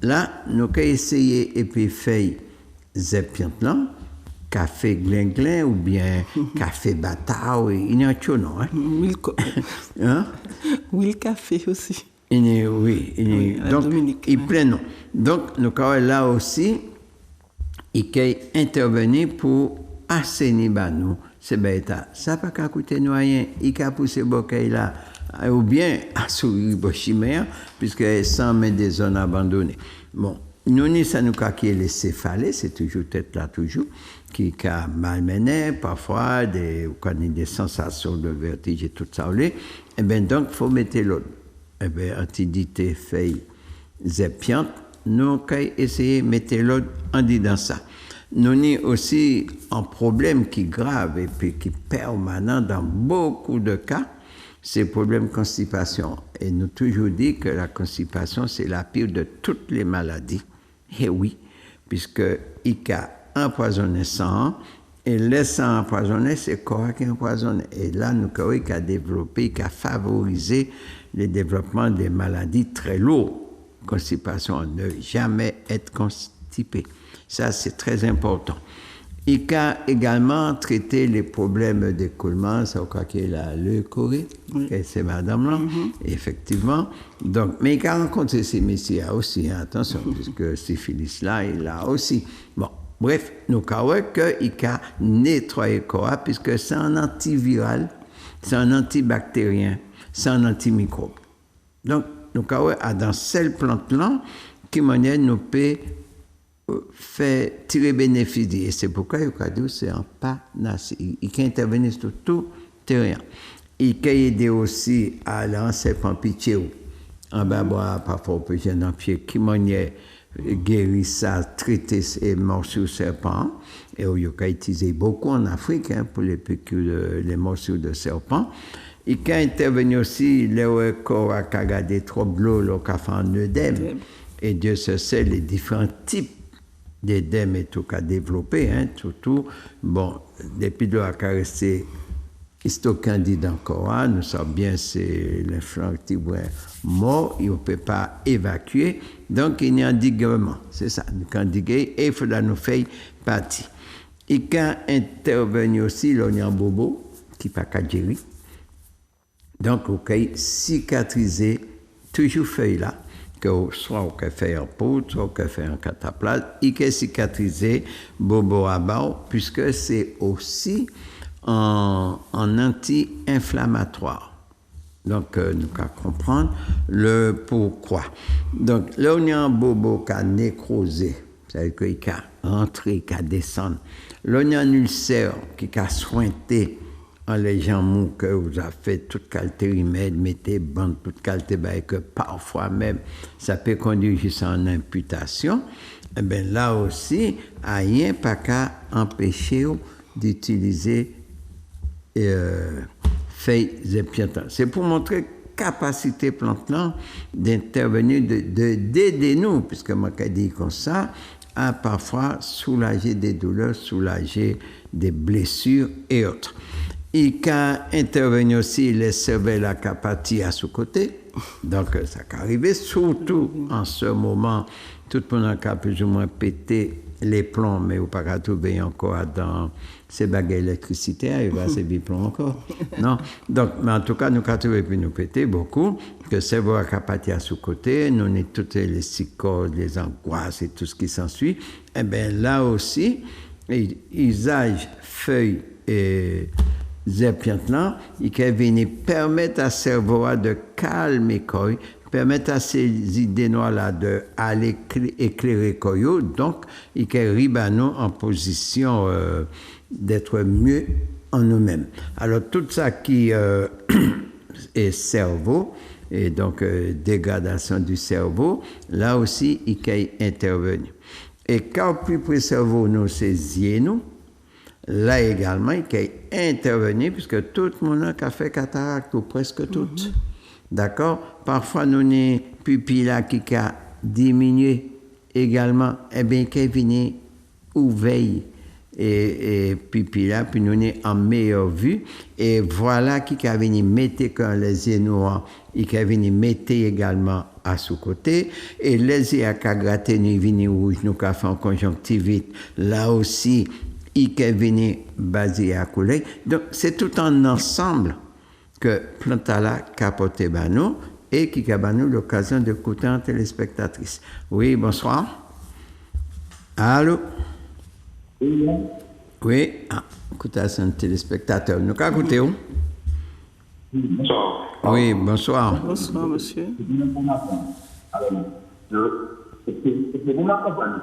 Là, nous avons essayé et puis fait ces plantes-là, café glinglin ou bien café bâtard, il y a un tout, non? Hein? Oui, le café aussi. Oui, donc, il plein non. Donc, nous avons là aussi, il peut intervenir pour assainir nous. C'est bête. Ça n'a pas coûter nous rien. Il peut pousser le là. Ou bien à sourire chimère, puisque sans mettre des zones abandonnées. Bon, nous, ça nous a qui est les céphalées, c'est toujours tête là, toujours, qui a malmené, parfois, des sensations de vertige et tout ça. Et bien, donc, il faut mettre l'autre. eh bien, antidité feuille zépiante, nous avons essayé de mettre l'autre en dedans ça. Nous avons aussi un problème qui est grave et puis qui est permanent dans beaucoup de cas, c'est le problème de constipation. Et nous avons toujours dit que la constipation, c'est la pire de toutes les maladies. Et oui, puisque il a empoisonné sang, et le sang empoisonné, c'est le corps qui est empoisonné. Et là, nous avons développé, qui a favorisé le développement des maladies très lourdes. Constipation, ne jamais être constipé. Ça, c'est très important. Il a également traité les problèmes d'écoulement, ça, je crois qu'il est la leucorrhée, c'est madame-là, effectivement. Donc, mais il a rencontré ces messieurs aussi, hein, attention, puisque syphilis-là, il a aussi. Bon, bref, nous avons qu'il a nettoyé le corps, puisque c'est un antiviral, c'est un antibactérien, c'est un antimicrobe. Donc, nous avons dans cette plante-là, qui manière nous peut fait tirer bénéfice. Et c'est pourquoi il a dit c'est un panacée. Il peut intervenir sur tout terrain. Il peut aider aussi à lancer en pitié. En bas, parfois, on peut gêner un pied qui manière guérir ça, traiter ces morsures serpents. Et il a utilisé beaucoup en Afrique pour les piqûres, les morsures de serpents. Il peut intervenir aussi, le corps a gardé trop de l'eau, qui a fait un œdème. Et Dieu se sait les différents types d'édème et tout qu'à développer, surtout, bon, depuis l'eau a resté histocandide encore, nous savons bien c'est l'inflammation mort, il ne peut pas évacuer, donc il y a un endiguement, c'est ça, nous can endiguer et il faudra nous faire partie. Il can intervenir aussi l'oignon bobo, qui n'est pas qu'à gérer, donc il faut cicatriser toujours feuille là, que soit on peut faire en poudre, soit on peut faire en cataplasme, il peut cicatriser bobo à bas, puisque c'est aussi en anti-inflammatoire. Donc, nous allons comprendre le pourquoi. Donc, l'oignon bobo qui a nécrosé, c'est-à-dire qu'il a rentré, qui a descendu. L'oignon ulcère qui a sointé en les gens mous que vous avez fait toute qualité remède, mettez bande, toute qualité, ben, que parfois même, ça peut conduire jusqu'à une imputation, et bien là aussi, rien pas qu'à empêcher d'utiliser feuilles épiantantes. C'est pour montrer capacité plante-là d'intervenir, d'aider nous, puisque moi, je dis comme ça, à parfois soulager des douleurs, soulager des blessures et autres. Il can intervenir aussi les cervelles à capatie à ce côté. Donc, ça peut arriver, surtout en ce moment, tout le monde a plus ou moins pété les plombs, mais vous ne pouvez pas trouver encore dans ces baguettes d'électricité, il va ces biplombs encore. Non. Donc, mais en tout cas, nous avons trouvé puis nous péter beaucoup, que cerveau à capatie à ce côté, nous avons toutes les psychoses, les angoisses et tout ce qui s'ensuit. Eh bien, là aussi, usage feuilles et zépiantes, il peut venir permettre à cerveau de calmer quoi, permettre à ces idées noires-là d'aller éclairer quoi, donc il peut arriver en position d'être mieux en nous-mêmes. Alors tout ça qui est cerveau, et donc dégradation du cerveau, là aussi il peut intervenir. Et quand plus près cerveau nous saisit nous, là également, il peut intervenir, puisque tout le monde a fait cataracte, ou presque tout. D'accord? Parfois, nous avons une pupille qui a diminué également. Eh bien, il peut venir ou veille et pupille là, puis nous avons en meilleure vue. Et voilà qui a venu mettre quand les yeux noirs, il peut venir mettre également à ce côté. Et les yeux à gratter, nous venir rouge, nous avons fait en conjonctivite. Là aussi, il peut venir basé à couler. Donc, c'est tout un ensemble que Plantala capote nous et qui a nous l'occasion d'écouter une téléspectatrice. Oui, bonsoir. Allô? Oui, écoutez, c'est un téléspectateur. Nous avons écouté où? Bonsoir. Oui, bonsoir. Bonsoir, monsieur. C'est vous m'accompagnez.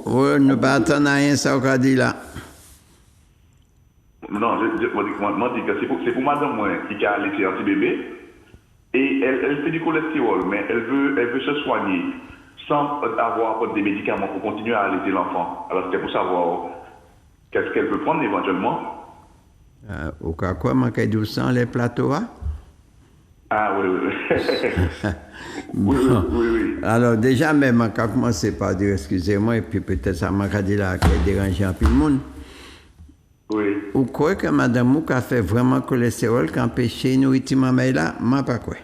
Oui, nous ne attendons rien, ça qu'on dit là. Non, je dis que c'est pour madame qui a laissé un petit bébé. Et elle fait du cholestérol, mais elle veut se soigner sans avoir des médicaments pour continuer à allaiter l'enfant. Alors c'était pour savoir qu'est-ce qu'elle peut prendre éventuellement. Au cas quoi, manquer du sang, les plateaux, hein? Ah oui, Bon. oui. Alors déjà, même, on va commencer par dire excusez-moi, et puis peut-être ça m'a dit là qui a dérangé un peu le monde. Oui. Vous croyez que Madame Mouk a fait vraiment cholestérol qui empêche nourriture maman là? Moi, pas quoi.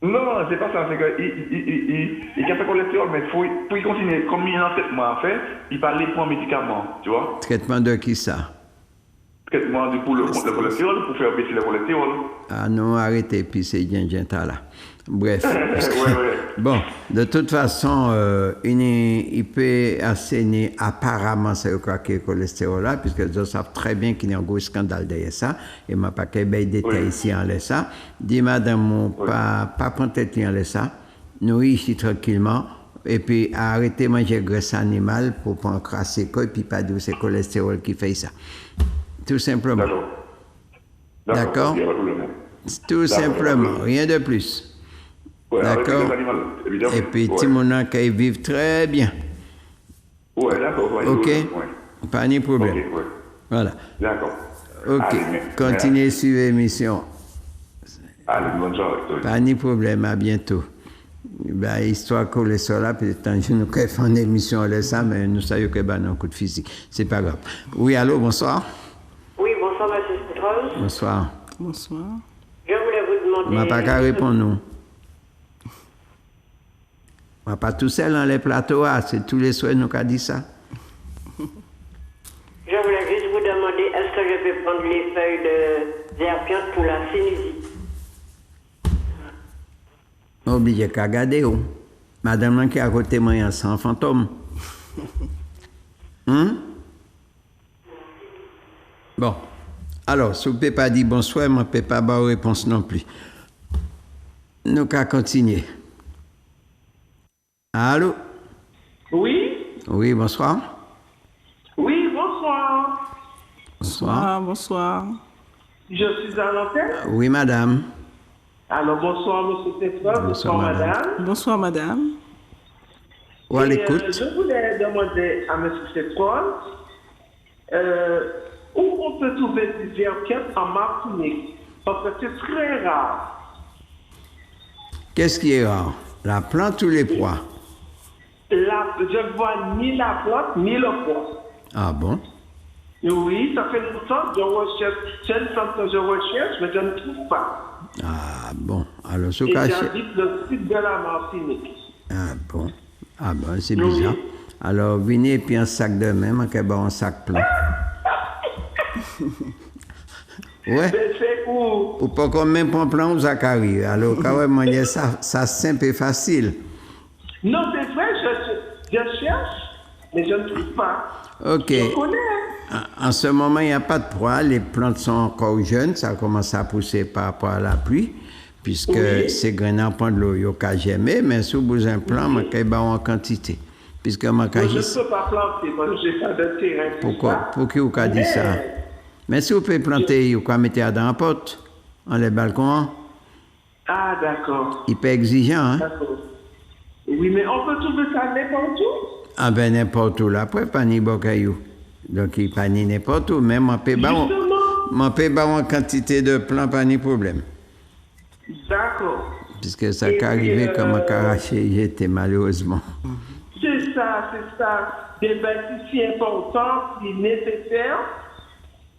Non, c'est pas ça, c'est qu'il a fait cholestérol, mais pour y continuer, comme il y a un traitement à faire, il parlait pour un médicament, tu vois. Traitement de qui ça? Traitement pour le cholestérol, pour faire baisser le cholestérol. Ah non, arrêtez, puis c'est bien là. Bref. Ouais. Bon, de toute façon, il peut assainir apparemment ça que le cholestérol là, puisque ils savent très bien qu'il y a un gros scandale derrière ça, et je ne vais pas qu'il y ait des détails ici en laisse ça. Dis madame, pas prendre tête en laisse ça, nourrir ici tranquillement, et puis arrêter de manger graisse animale pour ne pas crasser quoi, et puis pas dire c'est le cholestérol qui fait ça. Tout simplement. D'accord? Tout simplement, rien de plus. Ouais, d'accord? Et puis, Timonan qui vivent très bien. Ouais, d'accord. Ok? Pas de problème. Okay, ouais. Voilà. D'accord. Ok. Allez, continuez sur l'émission. Allez, bonne soirée. Pas de problème, à bientôt. Ben, histoire qu'on les soit là, peut-être un jour nous faisons une émission à ça, mais nous savons que ben, un coup de physique. C'est pas grave. Oui, allô, bonsoir. Oui, bonsoir, monsieur Strauss. Bonsoir. Bonsoir. Je voulais vous demander... On n'a pas qu'à répondre, nous. On n'a pas tout seul dans les plateaux, c'est tous les soirs nous qui dit ça. Je voulais juste vous demander, est-ce que je peux prendre les feuilles de verpiante pour la sinusite? Obligé qu'à garder, oh. Madame qui est à côté de moi, il y a un fantôme. Bon. Alors, si vous ne pouvez pas dire bonsoir, je ne peux pas avoir réponse non plus. Nous allons continuer. Allô? Oui? Oui, bonsoir. Oui, bonsoir. Bonsoir. Bonsoir. Je suis à l'antenne. Oui, madame. Alors, bonsoir, monsieur Tesla. Bonsoir, madame. Bonsoir, madame. Ou à l'écoute. Je voulais demander à monsieur Tesla où on peut trouver des verpiètes en Martinique. Parce que c'est très rare. Qu'est-ce qui est rare? La plante ou les pois? Je ne vois ni la plante, ni le pois. Ah bon? Oui, ça fait longtemps que je recherche. C'est une plante que je recherche, mais je ne trouve pas. Ah bon. Alors, ce Et cas j'habite le sud de la Martinique. Ah bon. Ah bon, c'est bizarre. Oui. Alors, venez et puis un sac de même, un sac plein. Ouais. C'est où? Ou pas comme même pour plan, vous avez alors, quand même, manger ça, ça simple et facile. Non, c'est vrai, je cherche, mais je ne trouve pas. Ok. Je connais. En ce moment, il n'y a pas de poids. Les plantes sont encore jeunes. Ça commence à pousser par rapport à la pluie, puisque ces graines en prendre l'eau, il n'y a qu'à germer, mais si vous avez un plant, je vais en quantité. Puisque je ne peux pas planter parce que je n'ai pas de terrain. Pourquoi? Pour qui vous avez dit ça? Mais si vous pouvez planter, vous pouvez mettre dans la porte, dans les balcons. Ah, d'accord. Hyper exigeant, hein? D'accord. Oui, mais on peut trouver ça n'importe où? Ah ben n'importe où là, après pas ni bocaillou. Donc il pas ni n'importe où, même on peut pas en quantité de plants, pas ni problème. D'accord. Puisque ça peut arriver comme un caraché, j'étais malheureusement. C'est ça. Des bâtiments importants, si nécessaire.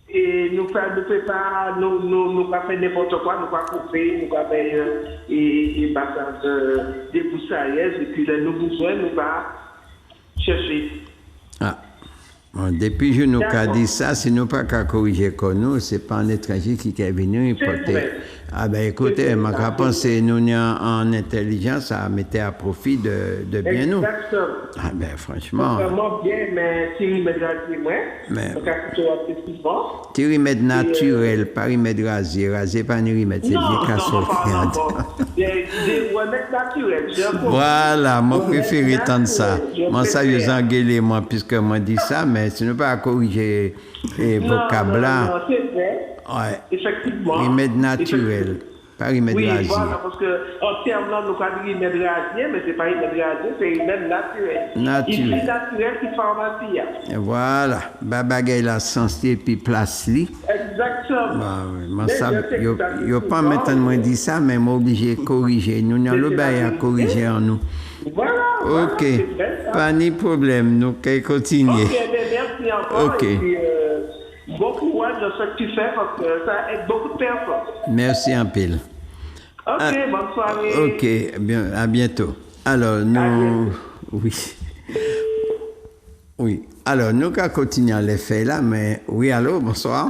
Et nous pas faire n'importe quoi, nous pas couper, nous pas faire et des poussailleuses, et puis là, nous besoin, nous pas chercher. Ah. Bon, depuis que je nous ai dit ça, si nous pas qu'à corriger comme nous, c'est pas un étranger qui est venu porter. Ah ben écoutez, ma pensée, nous en intelligence, ça mettait à profit de bien nous. Exactement. Ah ben franchement. Vraiment bien, mais si il me dit moi, tu remèdes naturel, pas remède rasé. Rasé, pas un remède, c'est bien qu'à sortir. Des remèdes naturels. Voilà, moi préfère entendre ça. Moi, ça, vous engueulez, moi, puisque moi dis ça, mais si nous pas corriger les vocabulaires. Non, c'est vrai. Ouais. Effectivement. Remède naturel. Pas remède Oui, rasier. voilà, parce que en termes là, nous avons dit remède rasier, mais ce n'est pas remède rasier, c'est remède naturel. Naturel. Il est naturel qui pharmacie. Voilà. Babagay la sensé puis place li. Exactement. Bah, oui. Moi, ça, yo pas maintenant moi dit ça, mais moi obligé de corriger. Nous n'avons le bail à corriger en nous. Voilà. Ok. Pas de problème. Nous allons continuer. Ok, merci encore. Ok. Et puis, bon courage dans ce que tu fais parce que ça aide beaucoup de personnes. Merci un pile. Ok, bonne soirée. Ok, bien, à bientôt. Alors, nous... Oui. Oui. Alors, nous allons continuer à les faire là, mais... Oui, allô, bonsoir.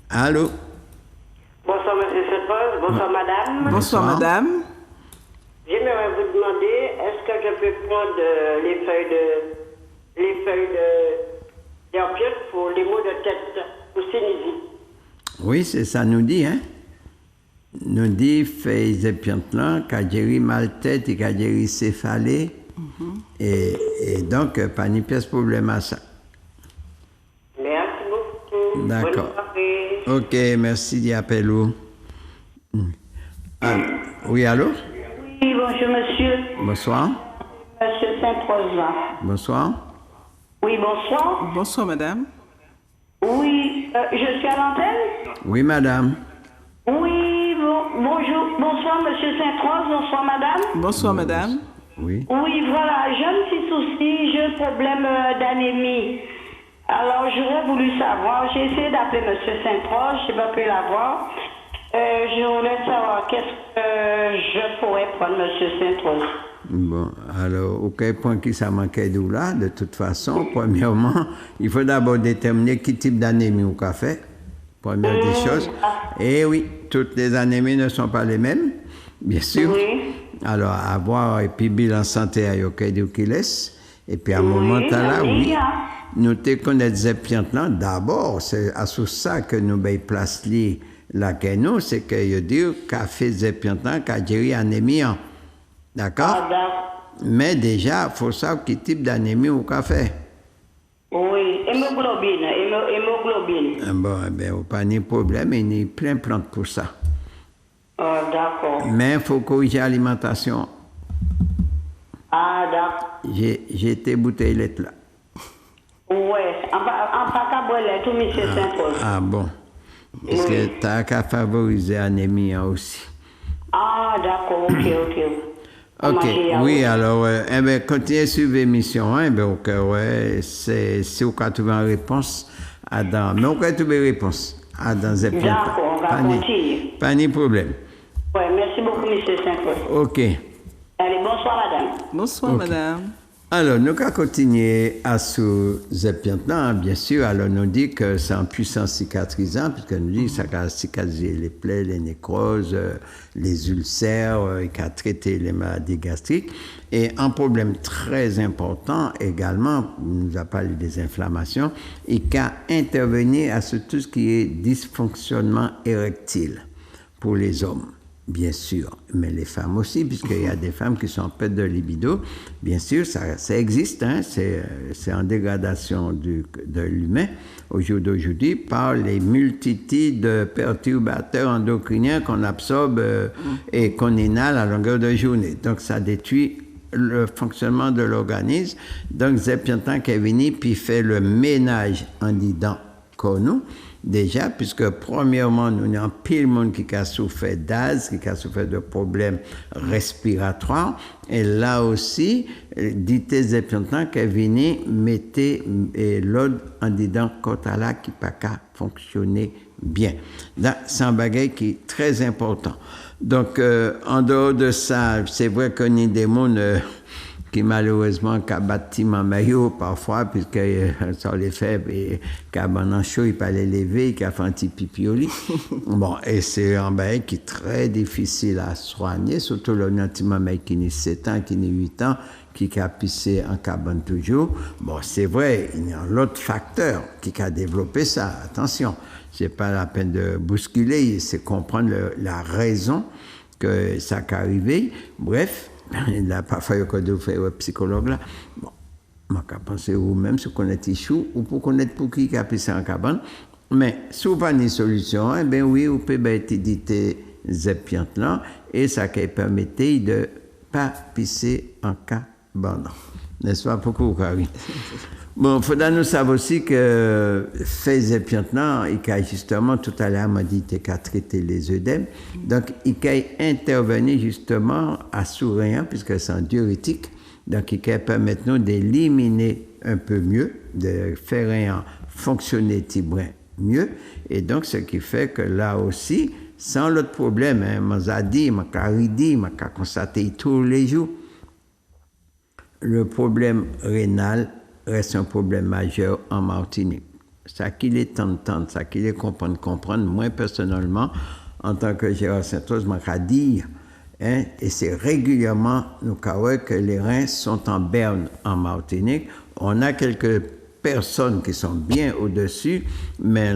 Allô. Bonsoir, monsieur Sepol. Bonsoir, madame. Bonsoir, madame. J'aimerais vous demander, est-ce que je peux prendre les feuilles d'herbier pour les maux de tête ou sinusite? Oui, c'est ça, nous dit, hein. Nous dit, fait des plantes là, qu'a géré mal tête et qu'a géré céphalée. Et donc, pas ni pièce problème à ça. Merci beaucoup. D'accord. Bonne soirée. Ok, merci d'y appeler. Oui, allô? Oui, bonjour monsieur. Bonsoir. Monsieur Saint-Rosa. Bonsoir. Oui, bonsoir. Bonsoir, madame. Oui, je suis à l'antenne. Oui, madame. Oui, bonjour. Bonsoir monsieur Saint-Rosa. Bonsoir madame. Bonsoir, madame. Oui. Oui, voilà, j'ai un petit souci, j'ai un problème d'anémie. Alors, j'aurais voulu savoir, j'ai essayé d'appeler monsieur Saint-Rosa, je n'ai pas pu l'avoir. Je voulais savoir qu'est-ce que je pourrais prendre monsieur Saint-Rosa. Bon, alors, au quel point qui ça manquait d'où là, de toute façon, premièrement, il faut d'abord déterminer quel type d'anémie au café. Première des choses. Et oui, toutes les anémies ne sont pas les mêmes, bien sûr. Oui. Alors, avoir et puis bilan santé à yokai qui laisse. Et puis à un moment là, oui, nous te connaître des plantes là. D'abord, c'est à sous ça que nous bay place li la que nous, c'est que je dis qu'a fait des plantes là, qu'a géré anémie. D'accord? Mais déjà, il faut savoir quel type d'anémie au café. Oui, hémoglobine. Bon, eh bien, pas de problème, il y a plein de plantes pour ça. D'accord. Mais il faut corriger l'alimentation. Ah, d'accord. J'ai tes bouteilles là. Ouais, en pas qu'à boire tout, monsieur Saint-Paul. Ah bon. Parce que tu as qu'à favoriser l'anémie aussi. Ah, d'accord, ok. Ok, oui, alors, continuez sur l'émission, hein, c'est si vous avez trouvé une réponse, mais vous avez trouvé une réponse dans les plantes. D'accord, on va continuer. Pas de problème. Oui, merci beaucoup, monsieur Saint-Paul. Ok. Allez, bonsoir, madame. Bonsoir, madame. Alors, nous allons continuer à sous ces plantes, bien sûr. Alors, nous dit que c'est en puissance cicatrisante, puisque nous dit que ça va cicatriser les plaies, les nécroses, les ulcères, et qu'à traiter les maladies gastriques. Et un problème très important également, nous a parlé des inflammations, et qu'à intervenir à tout ce qui est dysfonctionnement érectile pour les hommes. Bien sûr, mais les femmes aussi, puisqu'il y a des femmes qui sont en perte de libido. Bien sûr, ça existe, hein, c'est en dégradation de l'humain au jour d'aujourd'hui par les multitudes de perturbateurs endocriniens qu'on absorbe et qu'on inhale à longueur de journée. Donc, ça détruit le fonctionnement de l'organisme. Donc, c'est bien temps qu'elle vient puis fait le ménage en dedans qu'on nous. Déjà, puisque premièrement, nous avons pile monde qui a souffert d'asthme, qui a souffert de problèmes respiratoires. Et là aussi, dites des plantes qui viennent mettre l'ordre en dedans côté là qui pas qu'à fonctionner bien. C'est un bagage qui est très important. Donc, en dehors de ça, c'est vrai qu'on y a des mondes qui malheureusement qu'a bâti ma maillot parfois, puisque ça les fait, et qu'a ban chaud, il peut les lever, qu'a fait un petit pipi au lit. Bon, et c'est un bail qui est très difficile à soigner, surtout le petit maman qui n'a 7 ans, qui n'a 8 ans, qui a pissé en cabane toujours. Bon, c'est vrai, il y a l'autre facteur qui a développé ça. Attention, c'est pas la peine de bousculer, c'est comprendre la raison que ça a arrivé. Bref, là, parfois, il y a de faire un psychologue là. Bon, je vais penser vous-même si vous connaissez chou ou pour connaître pour qui a pissé en cabane. Mais si vous n'avez pas de solution, eh bien oui, vous pouvez éditer épiantes là, et ça qui permettait de pas pisser en cabane. N'est-ce pas beaucoup, Karine? Bon, il faudra nous savoir aussi que ces épiantes là, il y a justement, tout à l'heure, m'a dit qu'à traiter les œdèmes. Donc, il y a intervenu justement à sourire, puisque c'est un diurétique. Donc, il permet nous d'éliminer un peu mieux, de faire fonctionner tibrin mieux. Et donc, ce qui fait que là aussi, sans l'autre problème, m'a dit, m'a constaté tous les jours, le problème rénal reste un problème majeur en Martinique. Ça qu'il est tentant, ça qu'il est comprendre. Moi, personnellement, en tant que Gérard Saint-Rose, je peux dire, et c'est régulièrement, nous savons que les reins sont en berne en Martinique. On a quelques personnes qui sont bien au-dessus, mais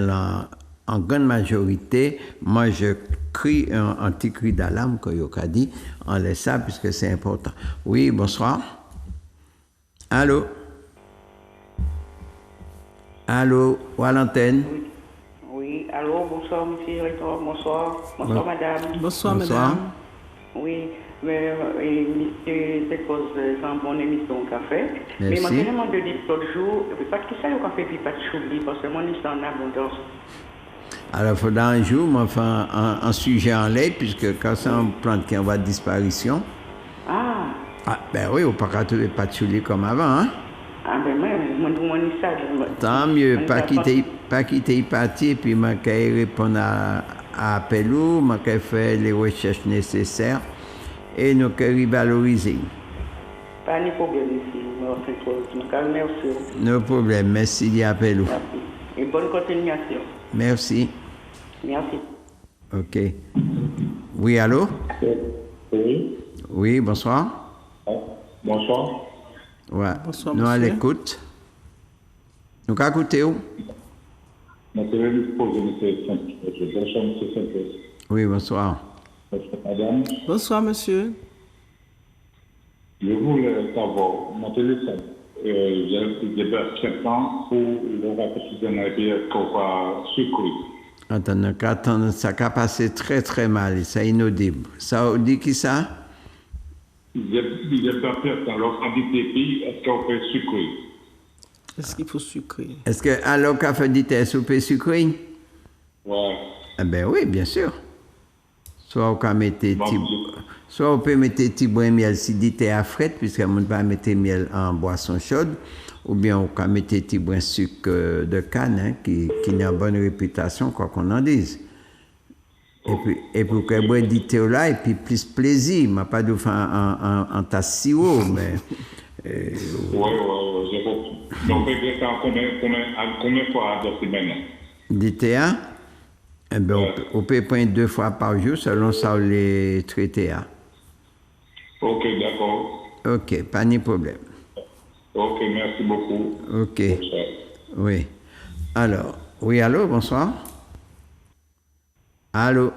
en grande majorité, moi, je crie un petit cri d'alarme, comme il a dit, on laisse ça, puisque c'est important. Oui, bonsoir. Allô? Allô, ou à l'antenne? Oui, allô, bonsoir, monsieur Rector, bonsoir. Bonsoir, madame. Bonsoir, madame. Oui, monsieur dépose une bonne émission au café. Merci. Mais moi, je demande l'autre jour, parce que ça, le café, puis pas de chouli, parce que moi, je suis en abondance. Alors, il faudra un jour, moi, faire un sujet en lait, puisque quand c'est une plante qui est en voie de disparition. Ah. Ah, ben oui, on ne peut pas trouver pas de chouli comme avant, hein? Ah, ben moi, ça. Tant mieux, pas quitter parti, puis je vais répondre à appel ou, je vais faire les recherches nécessaires et nous allons valoriser. Pas de problème ici, merci. No problème, merci d'appel ou. Merci. Et bonne continuation. Merci. Merci. OK. Oui, allô? Oui. Oui, bonsoir. Bonsoir. Ouais. Bonsoir, nous à monsieur. l'écoute. Nous qu'à écouter où? Bonsoir, monsieur Saint-Rose. Oui, bonsoir. Bonsoir, madame. Bonsoir, monsieur. Je voulais savoir, mon téléphone, j'ai des traitements pour le rapprochement qu'on va sucrer. Attends, ça a passé très très mal, c'est inaudible. Ça dit qui ça? J'ai pas traitement, alors on dit des pays, est-ce qu'on peut sucrer? Est-ce qu'il faut sucrer? Est-ce que alors qu'on fait des souper sucré? Ouais. Eh bien oui, bien sûr. Soit on peut mettre petit brin miel si dit à fret, puisqu'on ne peut pas mettre miel en boisson chaude, ou bien on peut mettre petit brin sucre de canne, qui a une bonne réputation, quoi qu'on en dise. Et puis que boire du thé là, et puis plus plaisir, m'a pas de faire en tasse sirop, mais. Oui, j'ai compris. Donc, on peut faire ça combien de fois dans la semaine? Du thé, eh bien, on peut prendre 2 fois par jour, selon ça, les traités. Ok, d'accord. Ok, pas de problème. Ok, merci beaucoup. Ok. Oui. Alors, oui, allô, bonsoir. Allô.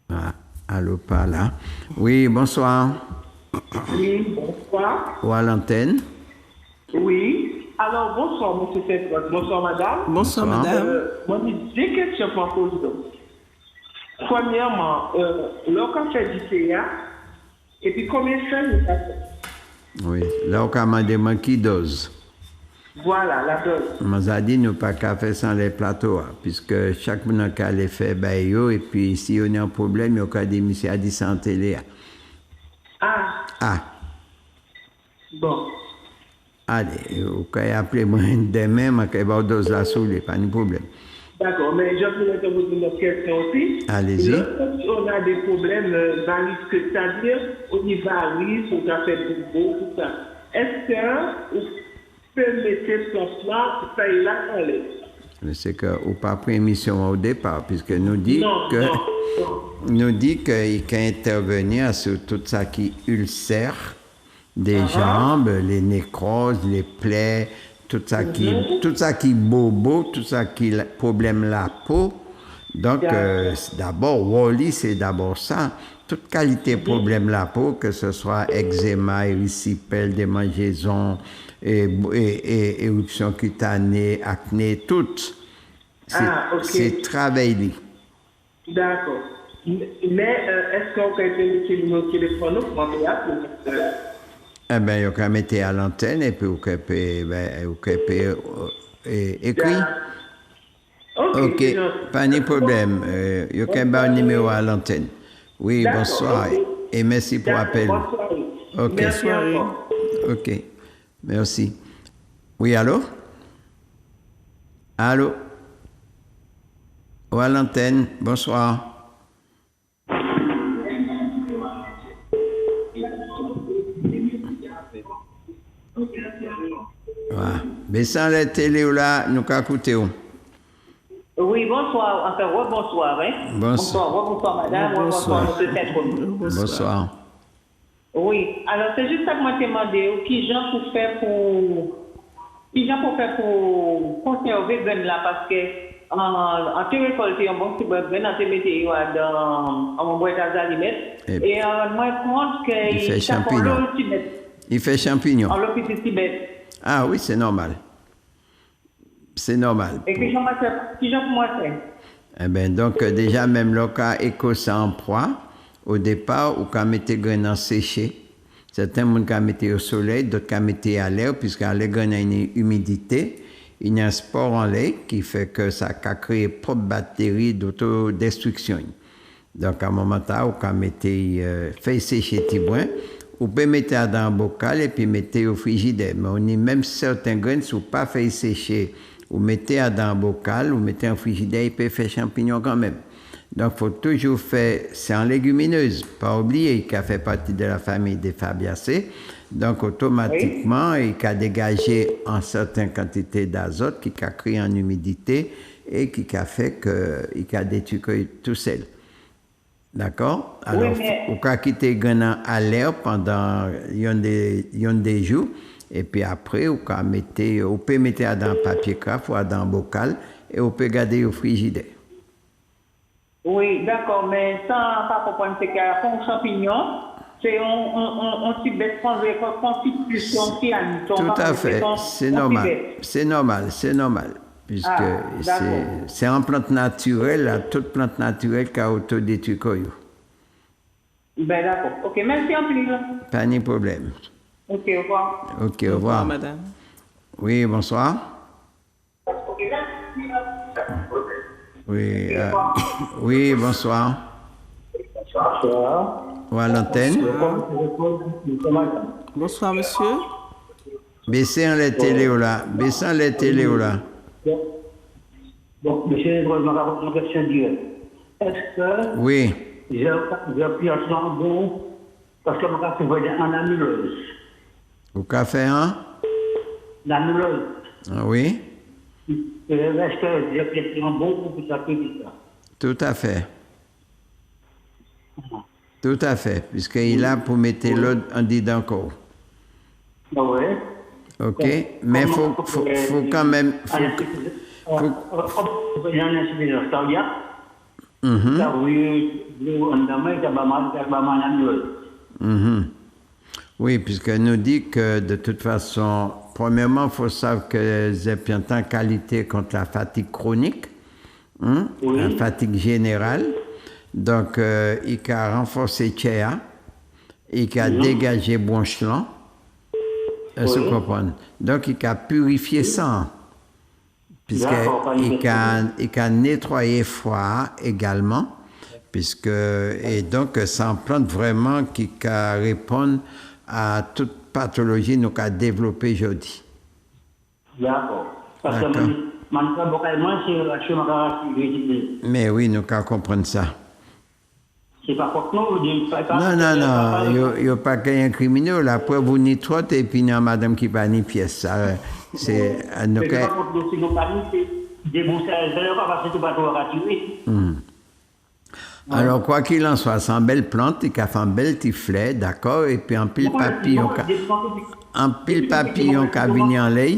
Ah, allô, pas là. Oui, bonsoir. Oui, bonsoir. Ou à l'antenne. Oui. Alors, bonsoir, monsieur Saint-Rose. Bonsoir, madame. Bonsoir, madame. Moi, j'ai des questions pour poser. Premièrement, le café du CA, et puis combien ça nous a fait? Oui, là, on a demandé qui dose. Voilà, la dose. On a dit nous pas qu'à faire sans les plateaux, puisque chaque monde a les fait, et puis si on a un problème, il y a des missions à dire sans télé. Ah. Bon. Allez, vous pouvez appeler moi demain, je vais vous dose la soule, pas de problème. D'accord, mais je voulais te poser une question aussi. Allez-y. Lorsque on a des problèmes varices, c'est-à-dire on y varie, on a fait bobo, tout ça. Est-ce que vous pouvez mettre ce là, ça y est là, on l'air? Mais c'est que vous pas pris émission au départ, puisque nous dit qu'il faut intervenir sur tout ça qui ulcère des jambes, les nécroses, les plaies, tout ça qui bobo, tout ça qui problème la peau. Donc, d'abord, Wally, c'est d'abord ça. Toute qualité problème la peau, que ce soit eczéma, érysipèle, démangeaisons, éruption cutanée, acné, toutes. C'est travaillé. D'accord. Mais est-ce qu'on peut utiliser nos téléphones pour m'appeler? Eh bien, vous pouvez mettre à l'antenne et puis vous pouvez écrire. Ok, pas de problème. Vous pouvez mettre un numéro à l'antenne. Oui, bonsoir. Et merci pour l'appel. Ok. Merci encore. Ok, merci. Oui, allô? Allô? Ou à l'antenne, bonsoir. Voilà. Mais sans la télé ou là, nous qu'à écouter. Oui, bonsoir. Enfin, bonsoir. Hein? Bonsoir, madame. Bonsoir, monsieur Saint-Romy. Bonsoir. Oui, alors c'est juste ça que moi demandé, qui gens pour faire pour conserver graines là, parce que en te récolter un bon petit grain, en te mettre dans un boîte à aliments, et moi compte qu'il fait champignon. Il fait champignon. En l'eau petit Tibet. Ah oui, c'est normal. C'est normal. Et qui j'en pour moi faire? Eh bien, donc déjà, même le cas écossais en proie, au départ, ou quand mettre les graines séchées. Certains gens qui mettent au soleil, d'autres qui mettent à l'air, puisqu'à l'air, il y a une humidité. Il y a un spore en l'air qui fait que ça crée propre bactéries d'autodestruction. Donc, à un moment là, vous pouvez mettre, faire sécher les brins, vous pouvez mettre dans un bocal et puis mettre au frigidaire. Mais on est même certains graines, si vous ne pas fait sécher, vous mettez dans un bocal, vous mettez en frigidaire, il peut faire champignons quand même. Donc, il faut toujours faire, c'est en légumineuse, pas oublier qu'il fait partie de la famille des Fabiacées. Donc, automatiquement, il a dégagé en certaines quantités d'azote qui a créé en humidité et qui a fait qu'il a détruit tout seul. D'accord? Alors, vous pouvez quitter les graines à l'air pendant des jours. Et puis après, vous pouvez mettre dans un papier craft ou dans un bocal et vous pouvez garder au frigidaire. Oui, d'accord, mais sans pas comprendre, c'est qu'un champignon, c'est un petit bête constitution qui a tout à fait, c'est normal. C'est normal. Puisque c'est en plante naturelle, toute plante naturelle qui a autodétruit. Ben d'accord. Ok, merci en plus. Pas de problème. Ok, au revoir. Ok, au revoir. Madame. Oui, bonsoir. Oui, oui, bonsoir. Bonsoir. Ou à l'antenne. Bonsoir, monsieur. Baissez les télé là. Baissez les télé là. Donc, monsieur, je vais vous une question directe. Est-ce que oui. j'ai pris un bon parce que je vais faire en amuleuse. Au café, hein? L'amuleuse. Ah oui. Est-ce que j'ai pris un bon pour ça peut dire ça? Tout à fait. Tout à fait, puisqu'il est là pour mettre l'autre en dedans encore. Ah oui. Ok, mais il faut quand même. Oui, puisqu'elle nous dit que de toute façon, premièrement, il faut savoir que Zépiantan a qualité contre la fatigue chronique, la fatigue générale. Donc, il a renforcé Tchéa, il a dégagé Bronchelan. Est-ce que vous comprenez? Donc, il a purifié sang. Puisqu'il a nettoyé foie également. Et donc, c'est une plante vraiment qui répond à toute pathologie nous a développée aujourd'hui. D'accord. Parce que mais oui, nous allons comprendre ça. C'est pas pour nous. Non, il n'y a pas qu'un criminel. La preuve, vous n'y trop, et puis il y a madame qui va ni pièce. C'est pas pour nous, si nous parlons, c'est débourser parce que tout va tuer. Alors, quoi qu'il en soit, c'est une belle plante, il a fait un bel tiflet, d'accord, et puis un pile papillon qui a venu en lait.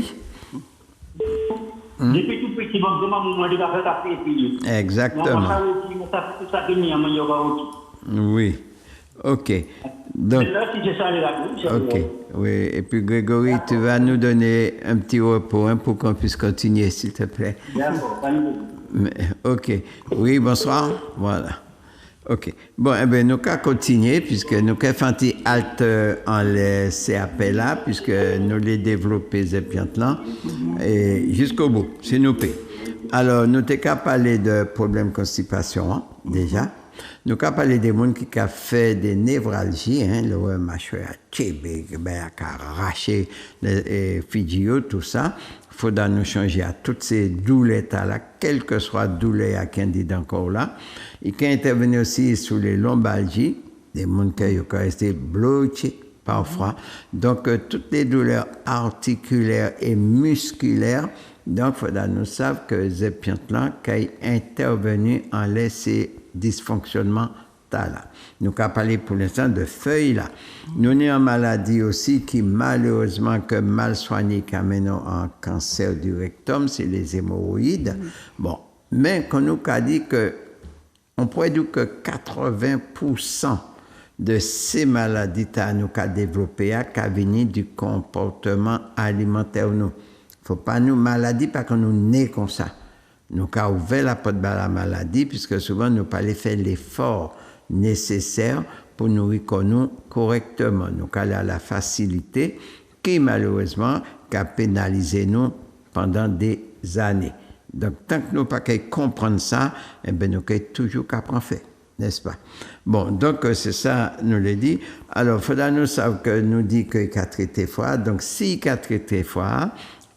Depuis tout petit, on dit faire café et exactement. Oui. OK. Donc, OK. Oui. Et puis, Grégory, tu vas nous donner un petit repos pour qu'on puisse continuer, s'il te plaît. D'accord. OK. Oui, bonsoir. Voilà. OK. Bon, eh bien, nous allons continuer, puisque nous allons faire un petit halte en les CAP là, puisque nous les développons ces plantes là, et jusqu'au bout, c'est nous paye. Alors, nous avons parlé de problèmes de constipation, hein, déjà. Nous avons parlé des gens qui ont fait des névralgies, hein, le mâchoire à tchébé, à arracher, les fidjio, tout ça. Il faudra nous changer à toutes ces douleurs-là, quelle que soit la douleur qui dit encore là. Et qui intervenir aussi sur les lombalgies, des gens qui ont resté bloqués parfois. Donc, toutes les douleurs articulaires et musculaires. Donc, il faudra nous savoir que ces plantes-là qui ont intervenu en laisser dysfonctionnement là. Nous avons parlé pour l'instant de feuilles là. Nous avons une maladie aussi qui malheureusement que mal soignée qui amène un cancer du rectum, c'est les hémorroïdes. Bon, mais qu'on nous a dit que on pourrait dire que 80% de ces maladies que nous avons développées qui viennent du comportement alimentaire. Il ne faut pas nous maladie parce que nous nés comme ça. Nous avons ouvert la porte de la maladie puisque souvent nous pas faire l'effort nécessaire pour nous reconnaître correctement. Nous avons la facilité qui malheureusement a pénalisé nous pendant des années. Donc tant que nous pas comprendre ça, eh bien nous sommes toujours qu'apprendre faire, n'est-ce pas? Bon, donc c'est ça, nous le dit. Alors, il faudra nous savoir que nous dit qu'il a traité foie. Donc, s'il a traité foie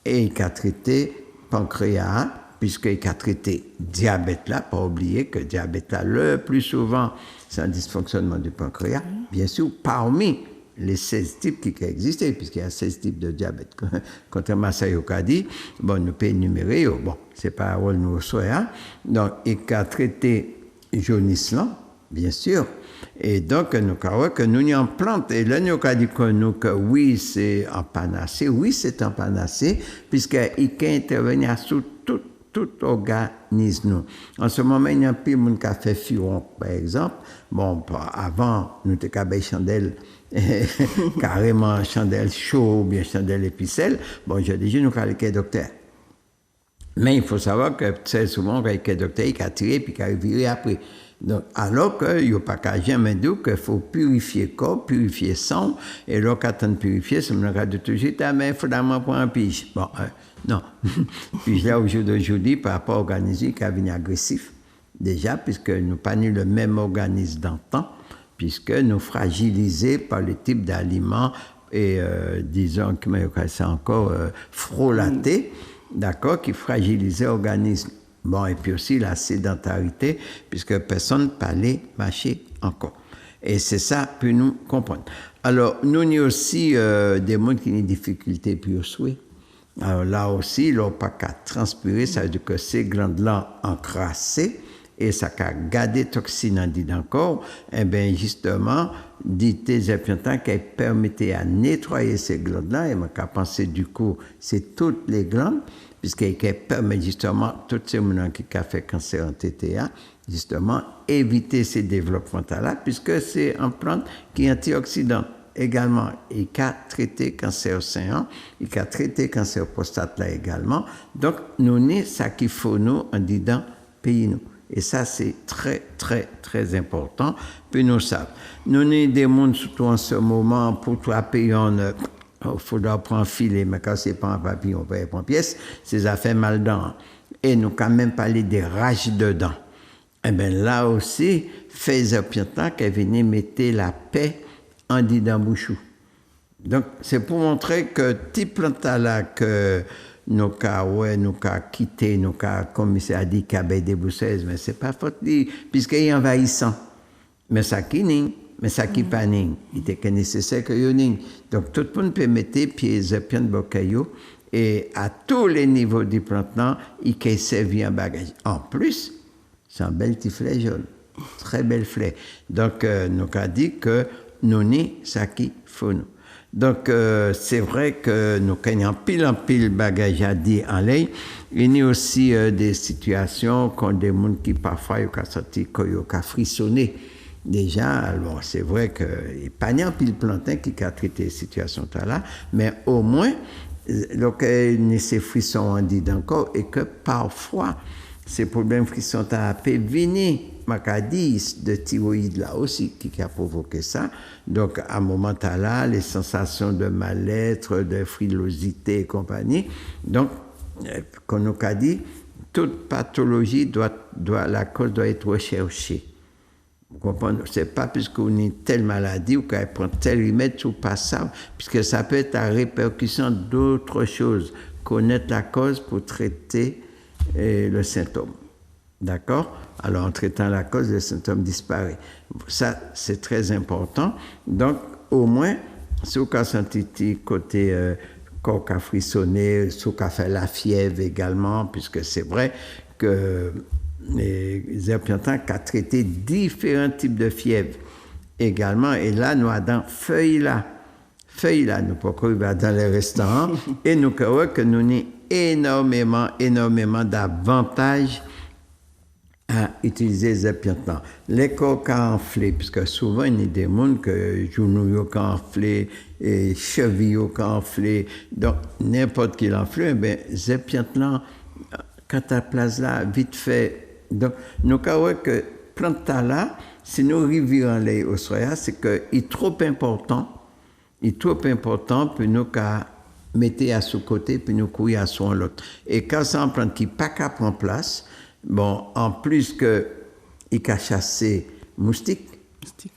et il a traité pancréas, puisqu'il a traité diabète là, pas oublier que diabète là, le plus souvent, c'est un dysfonctionnement du pancréas, bien sûr, parmi les 16 types qui existent, puisqu'il y a 16 types de diabète. Contrairement à ça, il a dit, bon, nous pouvons énumérer, bon, c'est pas un rôle nous hein. Donc, il a traité jaunissement, bien sûr, et donc, nous avons que nous avons plante, et là, nous avons dit que oui, c'est un panacée, oui, c'est un panacée, puisqu'il peut intervenir sur tout organisme. En ce moment, il y a un peu de monde qui a fait furon, par exemple. Bon, avant, nous avons des chandelles, carrément chandelle chaud, bien chandelle épicelle. Bon, je dis, nous avons le docteur. Mais il faut savoir que très souvent, quand il y a docteur, il a tiré puis il a viré après. Donc, alors qu'il n'y a pas qu'à jamais dire qu'il faut purifier le corps, purifier le sang, et là, quand on purifie, c'est le cas de tout de suite, mais il faut d'abord prendre un pige. Bon, non. Puis là, au jour d'aujourd'hui, par rapport à l'organisme qui a devenu agressif, déjà, puisque nous n'avons pas eu le même organisme d'antan, puisque nous fragilisés par le type d'aliments, et disons que c'est encore frôlaté, d'accord, qui fragilisait l'organisme. Bon, et puis aussi la sédentarité, puisque personne ne parlait marcher encore. Et c'est ça pour nous comprendre. Alors, nous avons aussi des gens qui ont des difficultés pour souhait. Alors là aussi, ils n'ont pas qu'à transpirer, ça veut dire que ces glandes-là encrassées, et ça a gardé toxines dans le corps, et bien justement, dit des implantats qui permettaient à nettoyer ces glandes-là, et on a pensé du coup, c'est toutes les glandes, puisqu'elles permettent justement, toutes ces gens qui ont fait cancer en TTA, justement, éviter ces développements-là, puisque c'est une plante qui est antioxydante. Également, il a traité cancer sein, il a traité cancer prostate là également. Donc, nous avons ça qu'il faut nous en disant pays nous. Et ça, c'est très, très, très important. Puis nous savons. Nous avons des gens, surtout en ce moment, pour toi, payons, il faudra prendre un filet, mais quand ce n'est pas un papier, on peut prendre pièce, ça fait mal dents. Et nous quand même parlé des rages de dents. Eh bien là aussi, faisait bien qu'elle venait mettre la paix en dit dans bouchou. Donc, c'est pour montrer que type planta-là que nous avons quitté, nous avons commissaire a dit qu'il y avait des bousseuses, mais ce n'est pas faute, puisqu'il est envahissant. Mais ça qui n'est, mais ça qui pas n'est. Il était nécessaire que il n'y. Donc, tout le monde peut mettre pieds et pieds de bocaillot, et à tous les niveaux du plantant, il peut servir un bagage. En plus, c'est un bel petit fleur jaune. Très belle fleur. Donc, nous avons dit que nous n'y ça qui faut nous. Donc, c'est vrai que nous avons en pile bagage à dire en l'air. Il y a aussi des situations quand des gens qui parfois ont sorti, qui ont frissonné. Déjà, alors c'est vrai qu'il n'y a pas en pile plantain qui a traité ces situations-là, mais au moins, ce frissons on dit encore, et que parfois, ces problèmes frisson peuvent venir, de thyroïde là aussi, qui a provoqué ça. Donc, à un moment là, les sensations de mal-être, de frilosité et compagnie. Donc, comme on a dit, toute pathologie la cause doit être recherchée. Vous comprenez? C'est pas puisqu'on a telle maladie ou qu'on prend tel remède ou pas ça, puisque ça peut être la répercussion d'autres choses. Connaître la cause pour traiter le symptôme. D'accord? Alors, en traitant la cause, le symptôme disparaît. Ça, c'est très important. Donc, au moins, si vous avez senti côté corps qui a frissonné, si vous avez fait la fièvre également, puisque c'est vrai que les Epiantans ont traité différents types de fièvre également. Et là, nous avons dans feuilles là, nous pouvons aller dans les restaurants et nous croyons que nous avons énormément d'avantages à utiliser les Epiantans. Les corps qui ont enflé, puisque souvent il y a des gens que genoux qui ont enflé, et chevilles qui ont enflé, donc n'importe qui enflé, ben les Epiantans, quand à la place là, vite fait. Donc nous croyons que plante là, si nous arrivons au soya, c'est qu'il est trop important pour nous mettre à ce côté puis nous courir à son l'autre. Et quand c'est un plante qui pas qu'à prendre place, bon, en plus que il a chassé moustiques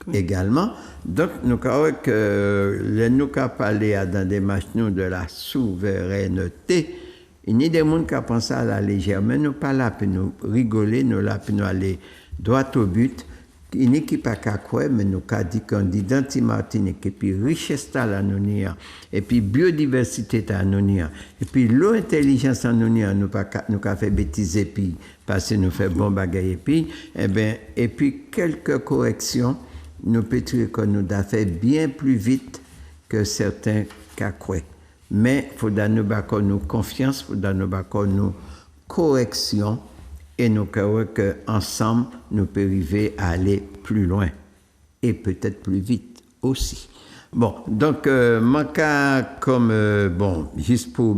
oui. Également, donc nous croyons que nous avons parlé dans des machines de la souveraineté. Il y a des gens qui pensent à la légère, mais nous pas là pour nous rigoler, nous là pour nous aller droit au but. Il n'y a pas qu'à quoi, mais nous avons dit qu'on dit d'anti-Martinique, et puis richesse à nous, et puis biodiversité à nous, et puis l'intelligence à nous, nous avons fait bêtiser, puis parce que nous fait bon bagaille, et puis quelques corrections, nous peut dire que nous avons fait bien plus vite que certains qu'à quoi. Mais il faut nous nous confiance, il faut nous correction, et nous croyons qu'ensemble, nous pouvons arriver à aller plus loin et peut-être plus vite aussi. Bon, donc, juste pour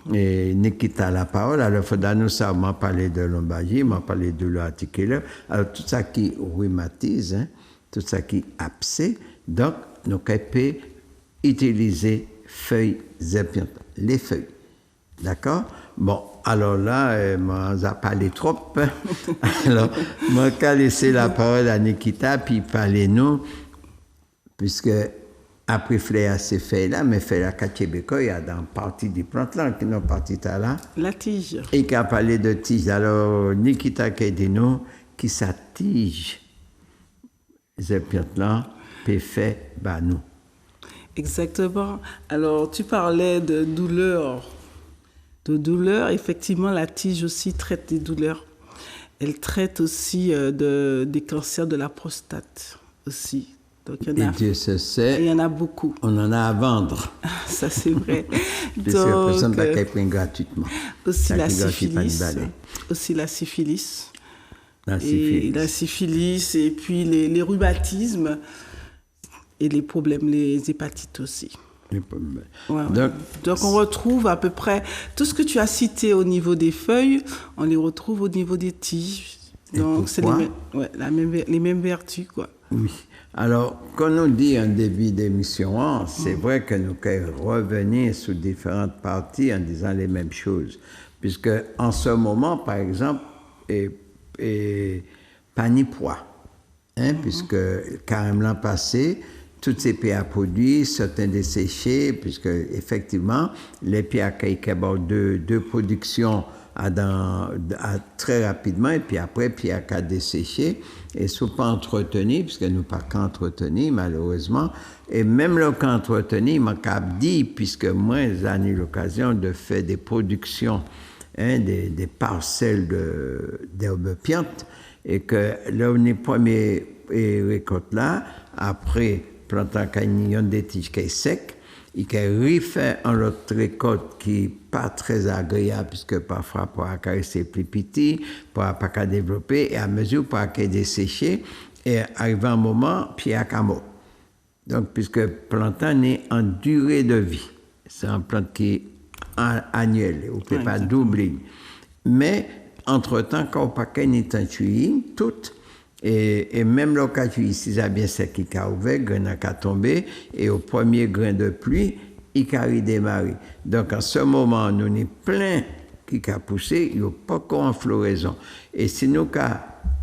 Nikita la parole, alors il faudra nous savoir parler de lombalgie, parler de l'articulaire, alors tout ça qui rhumatise, tout ça qui abcès, donc nous pouvons utiliser feuilles Epiantans, les feuilles. D'accord? Bon, alors là, on a parlé trop. Alors, je vais laisser la parole à Nikita, puis parlez-nous, puisque après faire ces feuilles-là, mais faire la Kachebeko, il y a dans la partie des plantes là, qui n'ont partie là. La tige. Et qui a parlé de tige. Alors, Nikita, qui dit nous, qui sa tige, les Epiantans, peut faire, nous. Exactement. Alors, tu parlais de douleur. Effectivement, la tige aussi traite des douleurs. Elle traite aussi des cancers de la prostate aussi. Donc, il y en a beaucoup. On en a à vendre. Ça, c'est vrai. Donc, personne ne peut prendre gratuitement. Aussi la syphilis. La syphilis et puis les rhumatismes et les problèmes, les hépatites aussi. Ouais. Donc on retrouve à peu près tout ce que tu as cité au niveau des feuilles, on les retrouve au niveau des tiges. Donc c'est les mêmes vertus, quoi. Oui. Alors, quand on dit en début d'émission, c'est vrai que nous pouvons revenir sur différentes parties en disant les mêmes choses. Puisque en ce moment, par exemple, panipois, puisque carrément l'an passé, toutes ces pierres produits, certains desséchés, puisque effectivement, les pierres qui ont deux productions très rapidement, et puis après, pierres qui ont desséché, et souvent entretenues, puisque nous pas qu'entretenues, malheureusement, et même le qu'entretenues, m'a dit, puisque moi, j'ai eu l'occasion de faire des productions, des parcelles d'herbes piantes, et que là, on est premier récolte là, après, plantant qu'il y a des tiges qui sont secs, et qui refait en autre récolte qui n'est pas très agréable, puisque parfois pour caresser plus petit, pour pas qu'à développer, et à mesure pour qu'à dessécher, et arrivé un moment, puis à camo. Donc, puisque plantant est en durée de vie, c'est un plante qui est annuel, on ne peut pas doubler. Mais entre-temps, quand on pas qu'un étantouille, tout, et même le cas tu si ça bien sec qui a ouvert, grain a tombé, et au premier grain de pluie, il a redémarré. Donc, en ce moment, nous avons plein qui a poussé, il n'y a pas qu'en floraison. Et si nous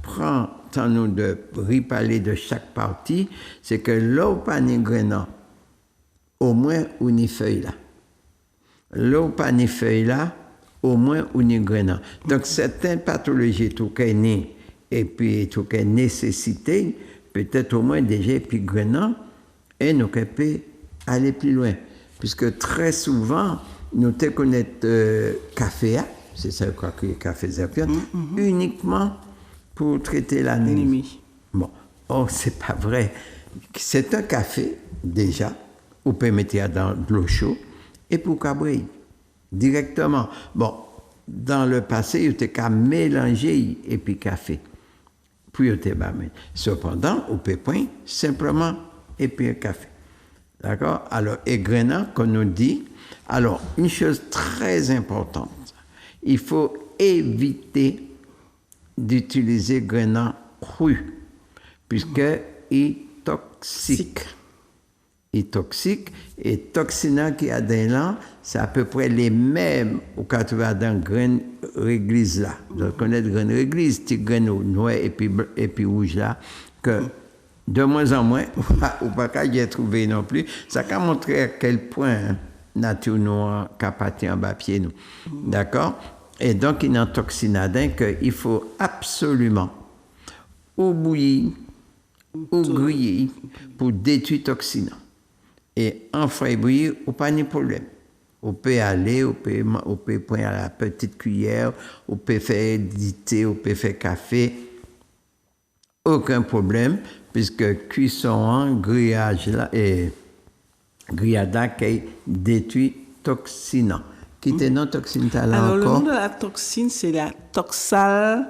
prenons temps nous de reparler de chaque partie, c'est que là où pas ni grain, au moins on y feuille là. Là où pas ni feuille là, au moins on y grain. Donc, certaines pathologies, tout cas né, et puis tout cas nécessité, peut-être au moins déjà, puis grain, et nous pouvons aller plus loin. Puisque très souvent, nous te connaissons café, c'est ça, je crois que le café Zerpion, uniquement pour traiter l'anémie. Bon, oh, c'est pas vrai. C'est un café, déjà, vous pouvez mettre dans de l'eau chaude, et pour cabrer, directement. Bon, dans le passé, vous avez qu'à mélanger et puis café. Puis vous avez cependant, vous pouvez prendre simplement et puis un café. D'accord? Alors, et grainant, qu'on nous dit, alors, une chose très importante, il faut éviter d'utiliser grainant cru, puisqu'il est toxique. Il est toxique, et toxinant qui a dans l'an, c'est à peu près les mêmes au cas où tu vas dans grain réglisse là. Vous connaissez grain réglisse, petit grain noir et puis rouge là, que de moins en moins, ou pas qu'à y trouver non plus, ça a montré à quel point nature nous capacité en bas pied nous. D'accord? Et donc, il y a un toxinadin qu'il faut absolument ou bouillir ou griller pour détruire toxinant. Et enfin, bouillir, ou pas de problème. On peut aller, on peut prendre à la petite cuillère, on peut faire du thé, on peut faire café. Aucun problème, puisque cuisson, grillage là, et grillada qui détruit toxinant. Qui était non toxine là alors, encore? Le nom de la toxine, c'est la toxalbumine.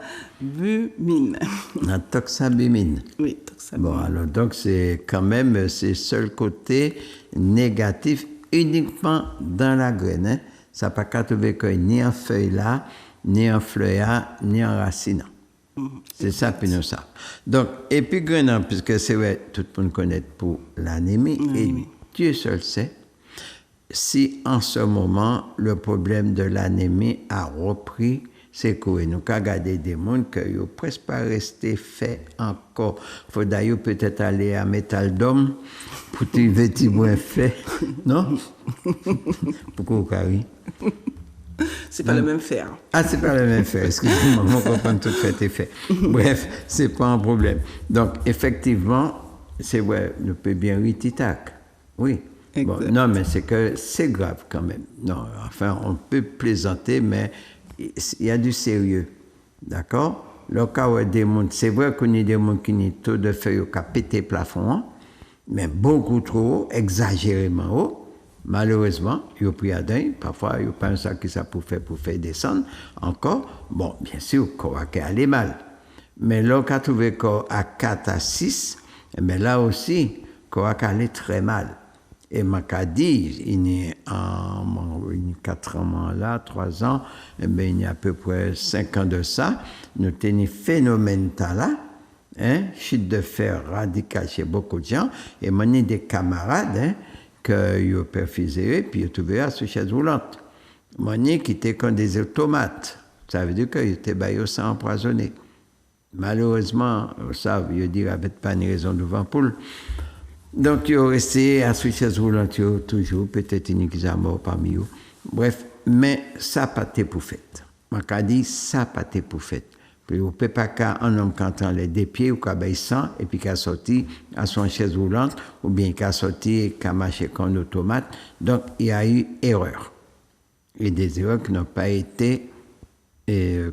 La toxalbumine. Oui, toxalbumine. Bon, alors, donc, c'est quand même, c'est seul côté négatif uniquement dans la graine. Hein. Ça n'a pas qu'à trouver que ni en feuille là, ni en fleur, ni en racine. C'est ça, puis nous ça. Donc, et puis graine, puisque c'est vrai, tout le monde connaît pour l'anémie, et Dieu seul sait, si en ce moment, le problème de l'anémie a repris, c'est quoi? Nous avons regardé des mondes qui n'ont presque pas resté fait encore. Il faut d'ailleurs peut-être aller à Métal d'Homme pour trouver des moins fait. Non? Pourquoi, Carrie? C'est pas le même fer. Ah, c'est pas le même fer. Excusez-moi, on comprend tout fait est fait. Bref, c'est pas un problème. Donc, effectivement, c'est vrai, nous peut bien oui, titac. Oui. Bon, non, mais c'est que c'est grave quand même. Non, enfin, on peut plaisanter, mais il y a du sérieux. D'accord? Le cas où des mondes, c'est vrai qu'on a des mondes qui ont taux de feuilles qui ont pété le plafond, mais beaucoup trop haut, exagérément haut. Malheureusement, il y a pris à dingue. Parfois, il y a pas un sac qui ça pour faire descendre. Encore, bon, bien sûr, qu'on va aller mal. Mais là, quand on trouve qu'à 4 à 6, mais là aussi, qu'on va aller très mal. Et Macadi, il y a 4 ans là, 3 ans, et bien, il y a à peu près 5 ans de ça, nous avons un phénomène là, hein, chute de fer radical chez beaucoup de gens, et moi, j'ai des camarades, hein, qu'ils ont perfusé, puis ils ont trouvé à sous chaise roulante. Moi, qui était comme des automates, ça veut dire qu'ils étaient baillés sans empoisonné. Malheureusement, ça, je veux dire, avec pas une raison de vent poule. Donc, ils ont resté à sous chaise roulante, toujours, peut-être une qui est mort parmi eux. Bref, mais ça n'a pas été pour fait. Je dis, ça n'a pas été pour fait. Puis, on ne peut pas qu'un homme qui a des pieds ou qui a sang, et puis qui a sorti à son chaise roulante, ou bien qui a sorti et qui a marché comme un automate. Donc, il y a eu erreur. Et des erreurs qui n'ont pas été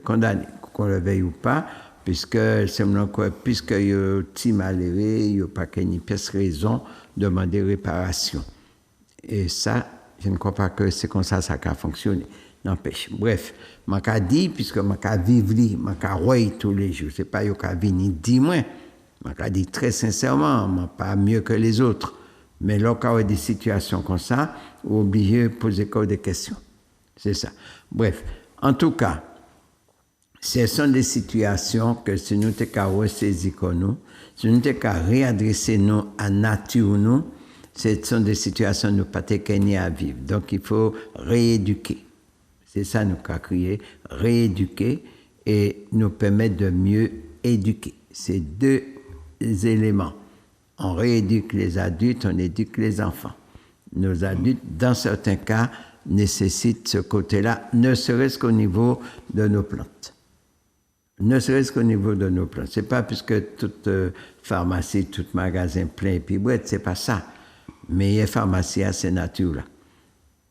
condamnées, qu'on le veuille ou pas, puisque c'est maintenant puisque il y a petit malheureux, il n'y a pas qu'une pièce raison de demander réparation. Et ça, je ne crois pas que c'est comme ça a fonctionné. N'empêche. Bref, je vais dire, puisque je vais vivre, je vais voir tous les jours. Ce n'est pas que je vais venir 10 mois. Je vais dire très sincèrement, je ne suis pas mieux que les autres. Mais là, quand il y a des situations comme ça, on est obligé de poser des questions. C'est ça. Bref, en tout cas, Ce sont des situations que si nous avons ressaisi comme nous, si nous avons réadressé nous à nature nous, ce sont des situations que nous n'avons pas gagné à vivre. Donc il faut rééduquer. C'est ça nous avons crié, rééduquer et nous permettre de mieux éduquer. C'est deux éléments. On rééduque les adultes, on éduque les enfants. Nos adultes, dans certains cas, nécessitent ce côté-là, ne serait-ce qu'au niveau de nos plantes. Ne serait-ce qu'au niveau de nos plantes. Ce n'est pas puisque toute pharmacie, tout magasin plein et puis boîte, ce n'est pas ça. Mais il y a pharmacie à ces natures-là.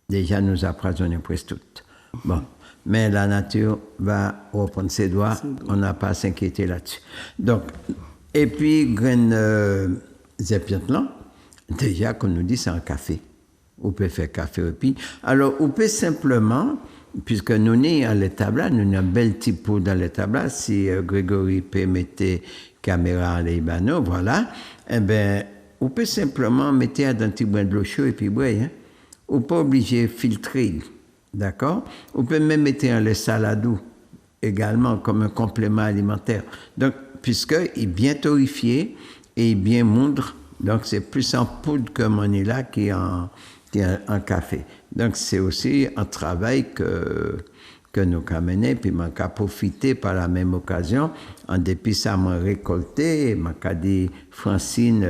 Déjà, nous empoisonnons presque toutes. Bon. Mais la nature va reprendre ses doigts, on n'a pas à s'inquiéter là-dessus. Donc, et puis, graines zépiantes, déjà, qu'on nous dit, c'est un café. On peut faire café au pied. Alors, on peut simplement, puisque nous sommes dans l'étable là, nous avons un bel typo dans l'étable là, si Grégory peut mettre caméra à l'Ibano, voilà, eh bien, on peut simplement mettre un petit brin de l'eau chaude et puis boire. Hein. On n'est pas obligé de filtrer, d'accord? On peut même mettre un lait saladou également comme un complément alimentaire. Donc, puisqu'il est bien torréfié et bien moudre, donc c'est plus en poudre comme on est là qu'en café. Donc, c'est aussi un travail que nous avons mené, puis nous avons profité par la même occasion. En dépit, ça m'a récolté, m'a dit Francine,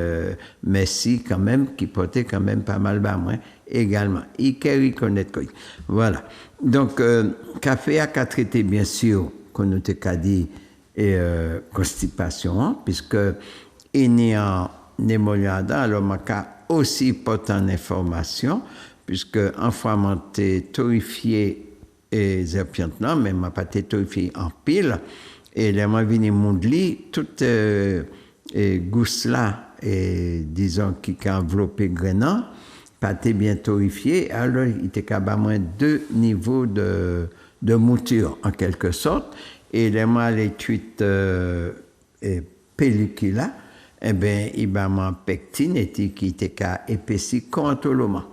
merci quand même, qui portait quand même pas mal bas moi également. Il faut reconnaître. Voilà. Donc, café a qu'à traiter, bien sûr, qu'on nous a dit, constipation, puisque il y a un émollient, alors m'a aussi porté en information, puisque en fermenté, torréfié, et zépiantes, mais m'a pas été torréfié en pile, et les moi venu moudli, toute gousse là, et disons qui a enveloppé grenat, pas été bien torréfié, alors il était qu'à moins 2 niveaux de mouture, en quelque sorte, et les moi les tuites pellicula, eh bien, il m'a mis pectine, et qui était qu'à épaissi contoloment.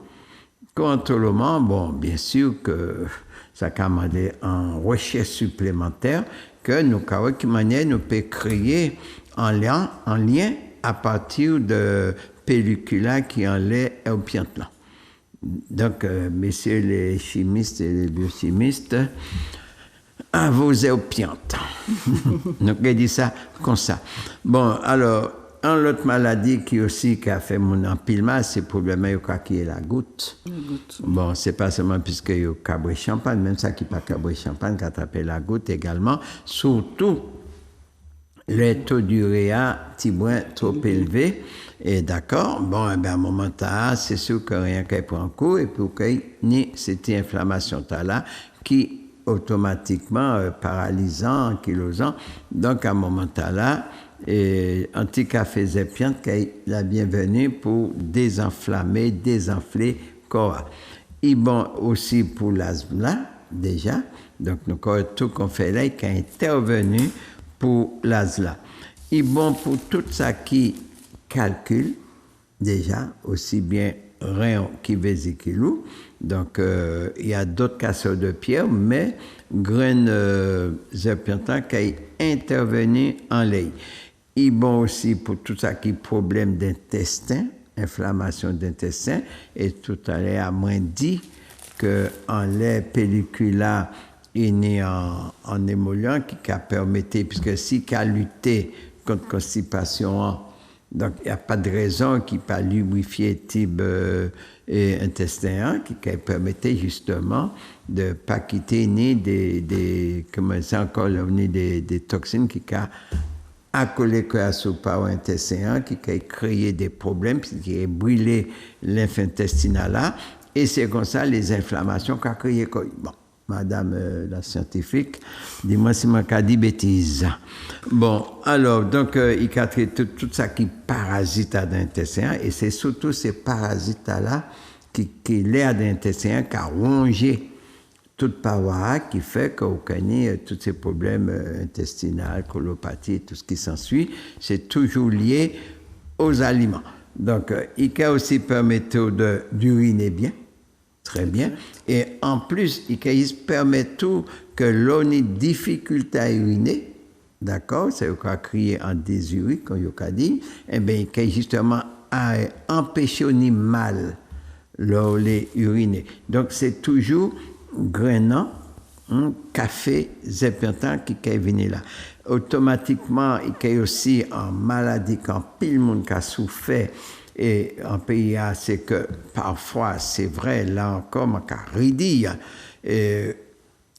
Contoloment, bon, bien sûr que ça a commandé en recherche supplémentaire que nous, nous pouvons créer en lien à partir de pellicula qui en lait au piantlan. Donc, messieurs les chimistes et les biochimistes, à vos éopiantes. Donc, on dit ça comme ça. Bon, alors, une autre maladie qui a fait mon empilement, c'est le problème qui est la goutte. Bon, c'est pas seulement puisque il y a cabré champagne, même ça qui n'est pas cabré champagne, qui attrape la goutte également. Surtout, le taux d'uréa, trop élevé. Et d'accord, bon, eh bien, à un moment là, c'est sûr que rien qui prend coup, et pour qu'il y ait cette inflammation là qui automatiquement paralysant, ankylosant. Donc, à un moment là, et anti-café zépiante qui est la bienvenue pour désenflammer, désenfler corps. Il bon aussi pour l'asthme déjà. Donc, nous avons tout qu'on fait là qui est intervenu pour l'asthme. Il bon pour tout ça qui calcule déjà, aussi bien rein qui vésicule. Donc, il y a d'autres casseurs de pierre, mais graines zépiantes qui est intervenu en lait. Il est bon aussi pour tout ça qui est problème d'intestin, inflammation d'intestin, et tout à l'heure, à moins dit qu'en lait pellicula, il y a un émollient qui a permis, puisque si il a lutté contre constipation, donc il n'y a pas de raison qu'il n'ait pas lubrifié type intestin, qui permettait justement de ne pas quitter ni des toxines qui a accolé à ce par intestin, qui a créé des problèmes, qui a brûlé lymphe intestinale là, et c'est comme ça les inflammations qu'a créé. Bon, madame la scientifique, dis-moi si je dit bêtise. Bon, alors, donc, il a traité tout ça qui parasite à l'intestin, et c'est surtout ces parasites-là qui l'air à l'intestin, qui a rongé toute paroi, qui fait qu'on connaît tous ces problèmes intestinaux, colopathie, tout ce qui s'ensuit, c'est toujours lié aux aliments. Donc, il a aussi permis d'uriner bien. Très bien. Et en plus, il permet tout que l'on ait difficulté à uriner, d'accord, c'est le cas crier en désuri, comme il a dit, eh bien, il peut justement empêcher ni mal l'on les uriner. Donc, c'est toujours grainant, café, zépiantan qui peut venir là. Automatiquement, il y a aussi en maladie, quand pile monde qui a souffert, et en pays, c'est que parfois, c'est vrai, là encore, ma redire,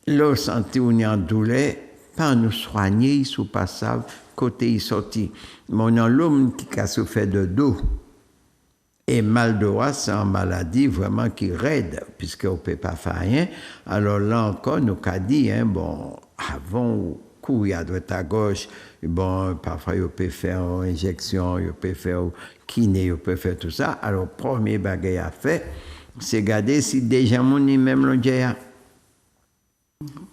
l'eau santé ou en douleur, pas nous soigner, sous passage, côté y sorti. Mais on a l'homme qui a souffert de dos. Et mal de roi, c'est une maladie vraiment qui raide, puisqu'on ne peut pas faire rien. Alors là encore, nous avons dit, bon, avant, courir à droite à gauche, bon, parfois, on peut faire une injection, on peut faire kiné, on peut faire tout ça. Alors, premier bagage à faire, c'est regarder si déjà mon même l'on déjà.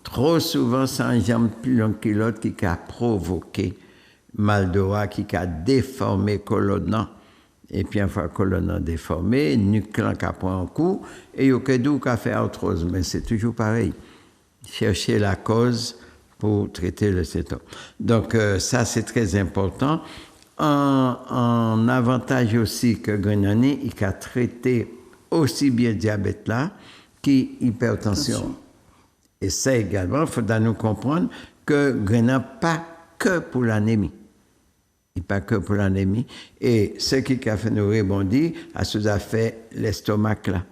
Trop souvent, c'est un jambe plus long que l'autre qui a provoqué mal de roi, qui a déformé colonne. Et puis, une fois que colonne déformé, nucléaire qui prend un coup, et il y a que d'où qui fait autre chose. Mais c'est toujours pareil. Chercher la cause pour traiter le symptôme. Donc, ça, c'est très important. Un avantage aussi que Grenani, il a traité aussi bien diabète là qu'hypertension. Et ça également, il faudra nous comprendre que Grenani pas que pour l'anémie. Il pas que pour l'anémie. Et ce qui a fait nous rebondir à ce qu'a fait l'estomac là.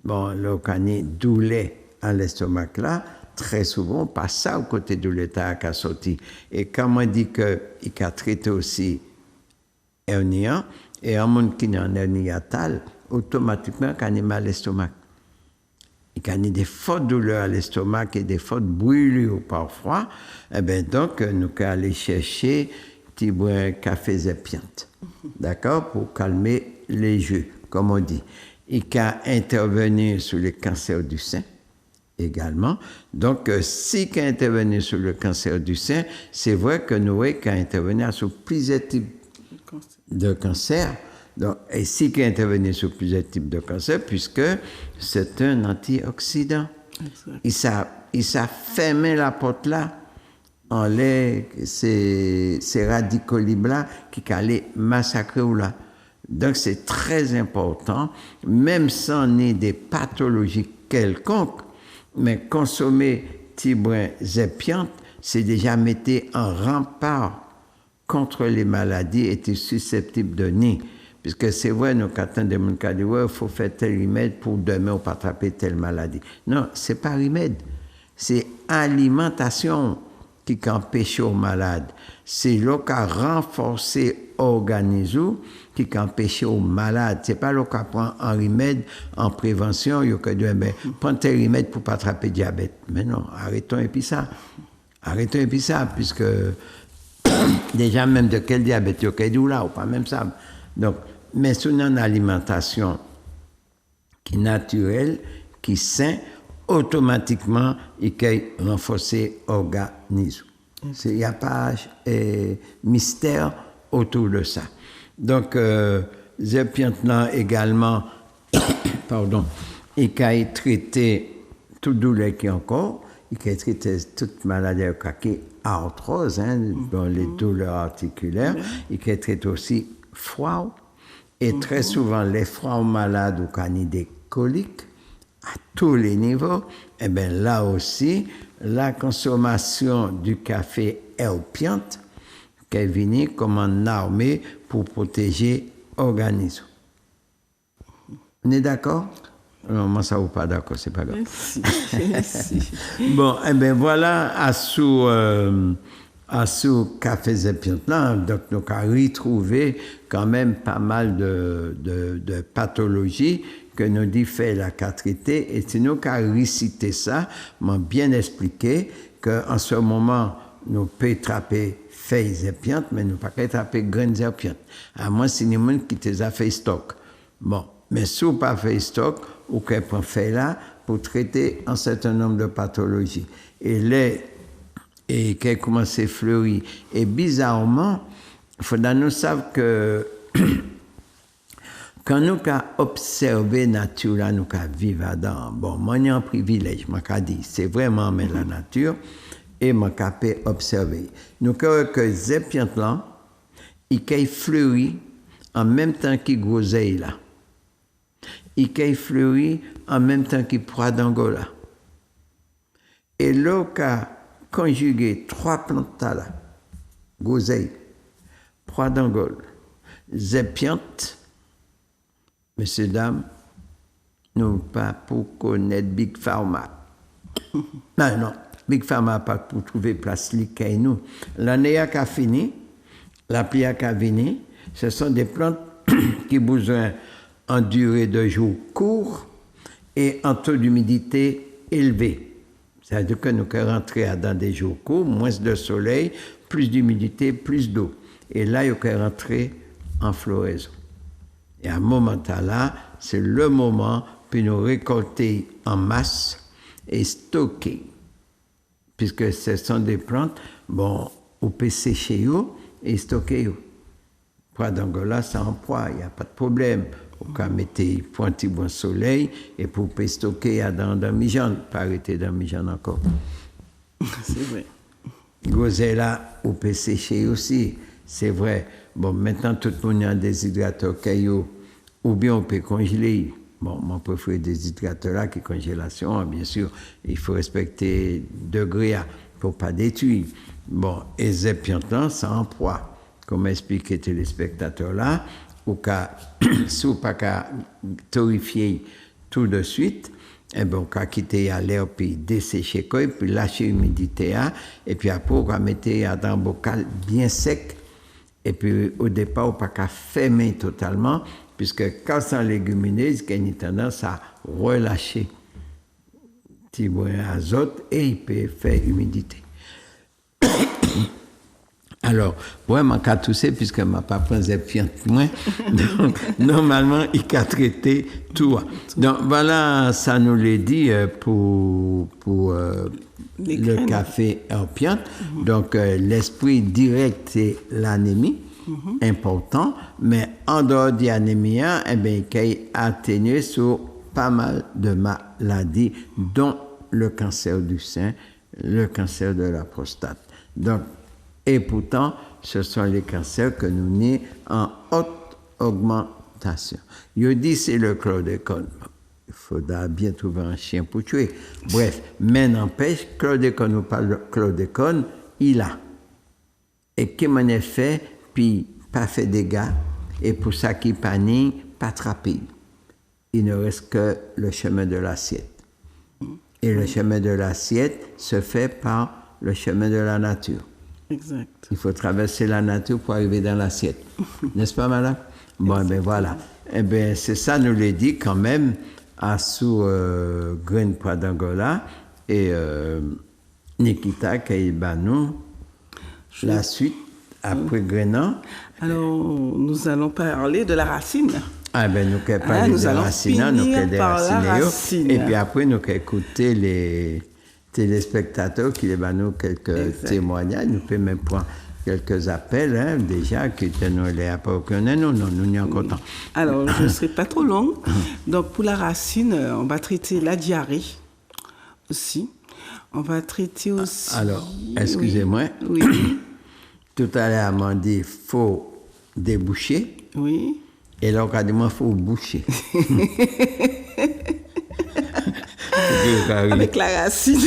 Bon, le cani douleur à l'estomac là, très souvent, pas ça au côté de l'état qui a sorti. Et quand on dit qu'il a traité aussi hernia, et un monde qui est en hernie totale, automatiquement, il a mal à l'estomac. Il a des fortes douleurs à l'estomac et des fortes brûlures parfois. Eh bien, donc, nous allons aller chercher petit bois café zépiante, d'accord, pour calmer les jeux, comme on dit. Il a intervenu sur le cancer du sein également. Donc, si il a intervenu sur le cancer du sein, c'est vrai que nous avons intervenu sur plusieurs types de cancer. Donc, et si il a intervenu sur plusieurs types de cancer, puisque c'est un antioxydant. Il s'est fermé la porte là. En l'air, ces radicaux libres-là qui allaient massacrer ou là. Donc, c'est très important, même sans ni des pathologies quelconques, mais consommer tibrin zépiante, c'est déjà mettre en rempart contre les maladies et susceptibles de nid. Puisque c'est vrai, nous, quand on dit, il faut faire tel remède pour demain ou pas attraper telle maladie. Non, c'est pas remède, c'est alimentation qui empêche aux malades. C'est là qui a renforcé l'organisme qui empêche aux malades. Ce n'est pas là qui prend un remède en prévention, il y a que dire, prends tel remède pour ne pas attraper le diabète. Mais non, arrêtons et puis ça. Arrêtons et puis ça, puisque déjà même de quel diabète, il y a que dire là, ou pas même ça. Donc, mais c'est une alimentation qui est naturelle, qui est saine, automatiquement, il peut renforcer l'organisme. Il n'y a pas de mystère autour de ça. Donc, zépiantan également, pardon, il peut traiter toute douleur qui est encore, il peut traiter toute maladie qui est arthrose, dans les douleurs articulaires, il peut traiter aussi froid, et très souvent, les froids malades ou qui ont des coliques, à tous les niveaux, et bien là aussi, la consommation du café herpiante qui est venue comme une armée pour protéger l'organisme. On est d'accord? Non, moi, ça vous pas d'accord, c'est pas grave. Merci. Bon, et bien voilà, à sous café zépiantan, donc nous avons retrouvé quand même pas mal de pathologies que nous dit fait la traiter, et c'est nous qui avons récité ça, m'ont bien expliqué qu'en ce moment, nous pouvons attraper feuilles zépiantes, mais nous ne pouvons pas attraper graines zépiantes. À moins si nous avons qui les a fait stock. Bon, mais si vous n'avez pas fait stock, vous pouvez prendre feuilles là pour traiter un certain nombre de pathologies. Et qui a commencé à fleurir. Et bizarrement, il faut nous savoir que Quand nous avons observé la nature, là, nous avons vécu dedans. Bon, moi, j'ai un privilège, je dit, c'est vraiment mais la nature, et je peux observer. Nous avons que ces plantes-là, ils ont fleuri en même temps qu'ils groseillent là. Ils ont fleuri en même temps qu'ils proient d'Angola. Et là, on a conjugué 3 plantes là, groseille, proie d'Angola, zépiante. Messieurs, dames, nous pas pour connaître Big Pharma. Non, Big Pharma pas pour trouver place liquide nous. L'année a fini, la pluie a fini. Ce sont des plantes qui ont besoin en durée de jours courts et en taux d'humidité élevé. C'est-à-dire que nous pouvons rentrer dans des jours courts, moins de soleil, plus d'humidité, plus d'eau. Et là, nous pouvons rentrer en floraison. Et à ce moment-là, c'est le moment pour nous récolter en masse et stocker. Puisque ce sont des plantes, bon, on peut sécher et stocker. Poids d'Angola, c'est en poids, il n'y a pas de problème. On peut mettre un petit bon soleil et pour stocker dans mi-jeune, pas arrêter dans mi-jeune encore. C'est vrai. Gozella, on peut sécher aussi, c'est vrai. Bon, maintenant, tout le monde a un déshydrateur caillou, ou bien on peut congeler. Bon, moi, je préfère des déshydrateur là qui congélation, bien sûr. Il faut respecter degrés pour ne pas détruire. Bon, et ces plantes, c'est en poids. Comme expliqué téléspectateurs là, ou qu'à, si vous pas qu'à torréfier tout de suite, et bien, on peut quitter à l'air, puis dessécher, puis lâcher l'humidité, et puis après, on va mettre dans un bocal bien sec, et puis au départ, on ne peut pas fermer totalement, puisque quand c'est en légumineuse, il y a une tendance à relâcher petit brin d'azote, et il peut faire humidité. Alors, vraiment, qu'à tousser, puisque ma papa ne pris moins, donc normalement, il a traité tout. Donc voilà, ça nous l'a dit pour le café en piante. Donc l'esprit direct, c'est l'anémie, important, mais en dehors de l'anémie, eh bien, il est atténué sur pas mal de maladies, dont le cancer du sein, le cancer de la prostate. Donc, et pourtant, ce sont les cancers que nous nés en haute augmentation. Je dis c'est le chlordécone. Il faudra bien trouver un chien pour tuer. Bref, mais n'empêche, chlordécone ou pas le chlordécone, il a. Et qui m'en est fait, puis pas fait dégâts, et pour ça qui panique, pas rapide. Il ne reste que le chemin de l'assiette. Et le chemin de l'assiette se fait par le chemin de la nature. Exact. Il faut traverser la nature pour arriver dans l'assiette. N'est-ce pas, madame? Bon, ben voilà. Eh bien, c'est ça, nous l'a dit quand même, à sous Grain Poids d'Angola et Nikita Kaibanou. La suite, après Grenan. Alors, nous allons parler de la racine. Ah ben, nous allons parler de la racine, nous allons des racines. Et puis après, nous allons écouter les téléspectateurs qui les nous quelques témoignages, nous pouvons même prendre quelques appels déjà qui nous les apportent. Nous n'y en comptons. Alors, je ne serai pas trop longue. Donc, pour la racine, on va traiter la diarrhée aussi. On va traiter aussi... Alors, excusez-moi. Oui. Tout à l'heure, on m'a dit qu'il faut déboucher. Oui. Et là, on a dit qu'il faut boucher. Avec la racine.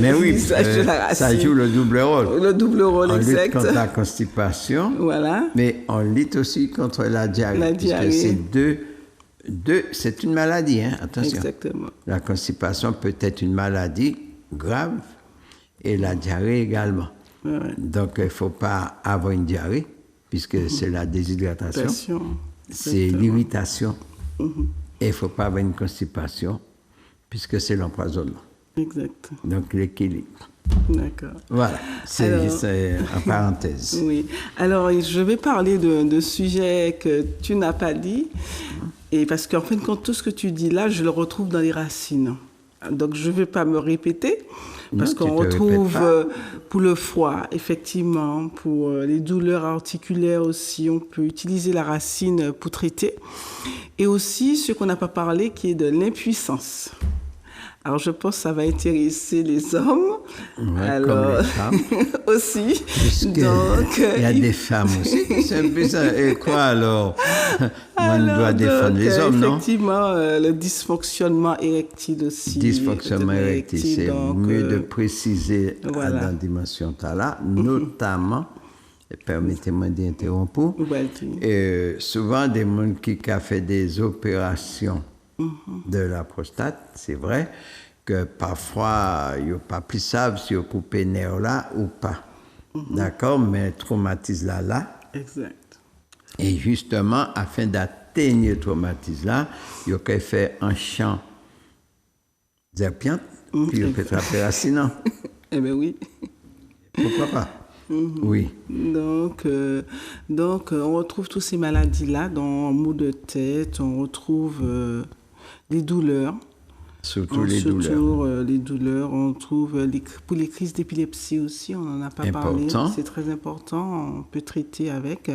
Mais oui, ça joue le double rôle. Le double rôle, exact. On lutte contre la constipation, voilà. Mais on lutte aussi contre la diarrhée. La diarrhée. Parce que c'est une maladie, attention. Exactement. La constipation peut être une maladie grave et la diarrhée également. Ouais. Donc, il ne faut pas avoir une diarrhée, puisque c'est la déshydratation, c'est l'irritation. Et il ne faut pas avoir une constipation, puisque c'est l'empoisonnement. Exact. Donc, l'équilibre. D'accord. Voilà, c'est en parenthèse. Oui. Alors, je vais parler de sujets que tu n'as pas dit, et parce qu'en fin de compte, tout ce que tu dis là, je le retrouve dans les racines. Donc, je ne vais pas me répéter, parce Non, qu'on tu te retrouve répètes pas. pour le foie, effectivement, pour les douleurs articulaires aussi, on peut utiliser la racine pour traiter. Et aussi, ce qu'on n'a pas parlé, qui est de l'impuissance. Alors, je pense que ça va intéresser les hommes. Ouais, Alors, comme les femmes. aussi. Puisque Donc, il y a des femmes aussi. C'est un peu ça. Et quoi alors? On doit défendre les hommes, non? Effectivement, le dysfonctionnement érectile aussi. Dysfonctionnement érectile, c'est donc, mieux de préciser voilà. dans la dimension là, notamment, et permettez-moi d'interrompre, souvent des gens qui ont fait des opérations de la prostate, c'est vrai que parfois, ils n'ont pas plus savent si ils ont coupé le nerf là ou pas. D'accord? Mais traumatisme là. Exact. Et justement, afin d'atteindre le traumatisme là, il faut faire un champ serpent, puis il peut attraper racine. Eh bien oui. Pourquoi pas? Oui. Donc, on retrouve toutes ces maladies-là dans maux de tête, on retrouve les douleurs. Surtout les douleurs. Les douleurs, on trouve pour les crises d'épilepsie aussi, on n'en a pas parlé. C'est très important, on peut traiter avec.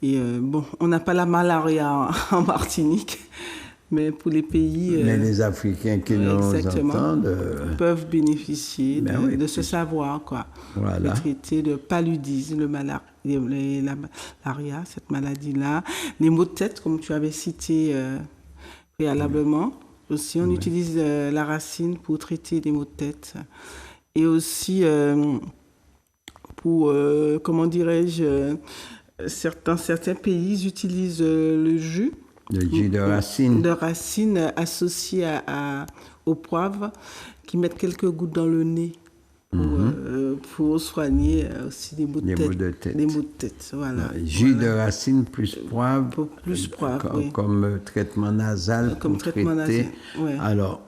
Et bon, on n'a pas la malaria en Martinique, mais pour les pays... mais les Africains qui nous entendent... peuvent bénéficier de ce savoir, quoi. Voilà. De traiter le paludisme, la malaria, cette maladie-là. Les maux de tête, comme tu avais cité préalablement. Aussi, on utilise la racine pour traiter les maux de tête. Et aussi, pour, comment dirais-je, certains pays utilisent le jus. Le jus de racine. De racine associé au poivre, qui mettent quelques gouttes dans le nez pour soigner aussi des maux de tête. Les maux de tête, voilà. Jus de racine plus poivre. Plus poivre, comme traitement nasal comme pour traitement traiter. Nasal, ouais. Alors,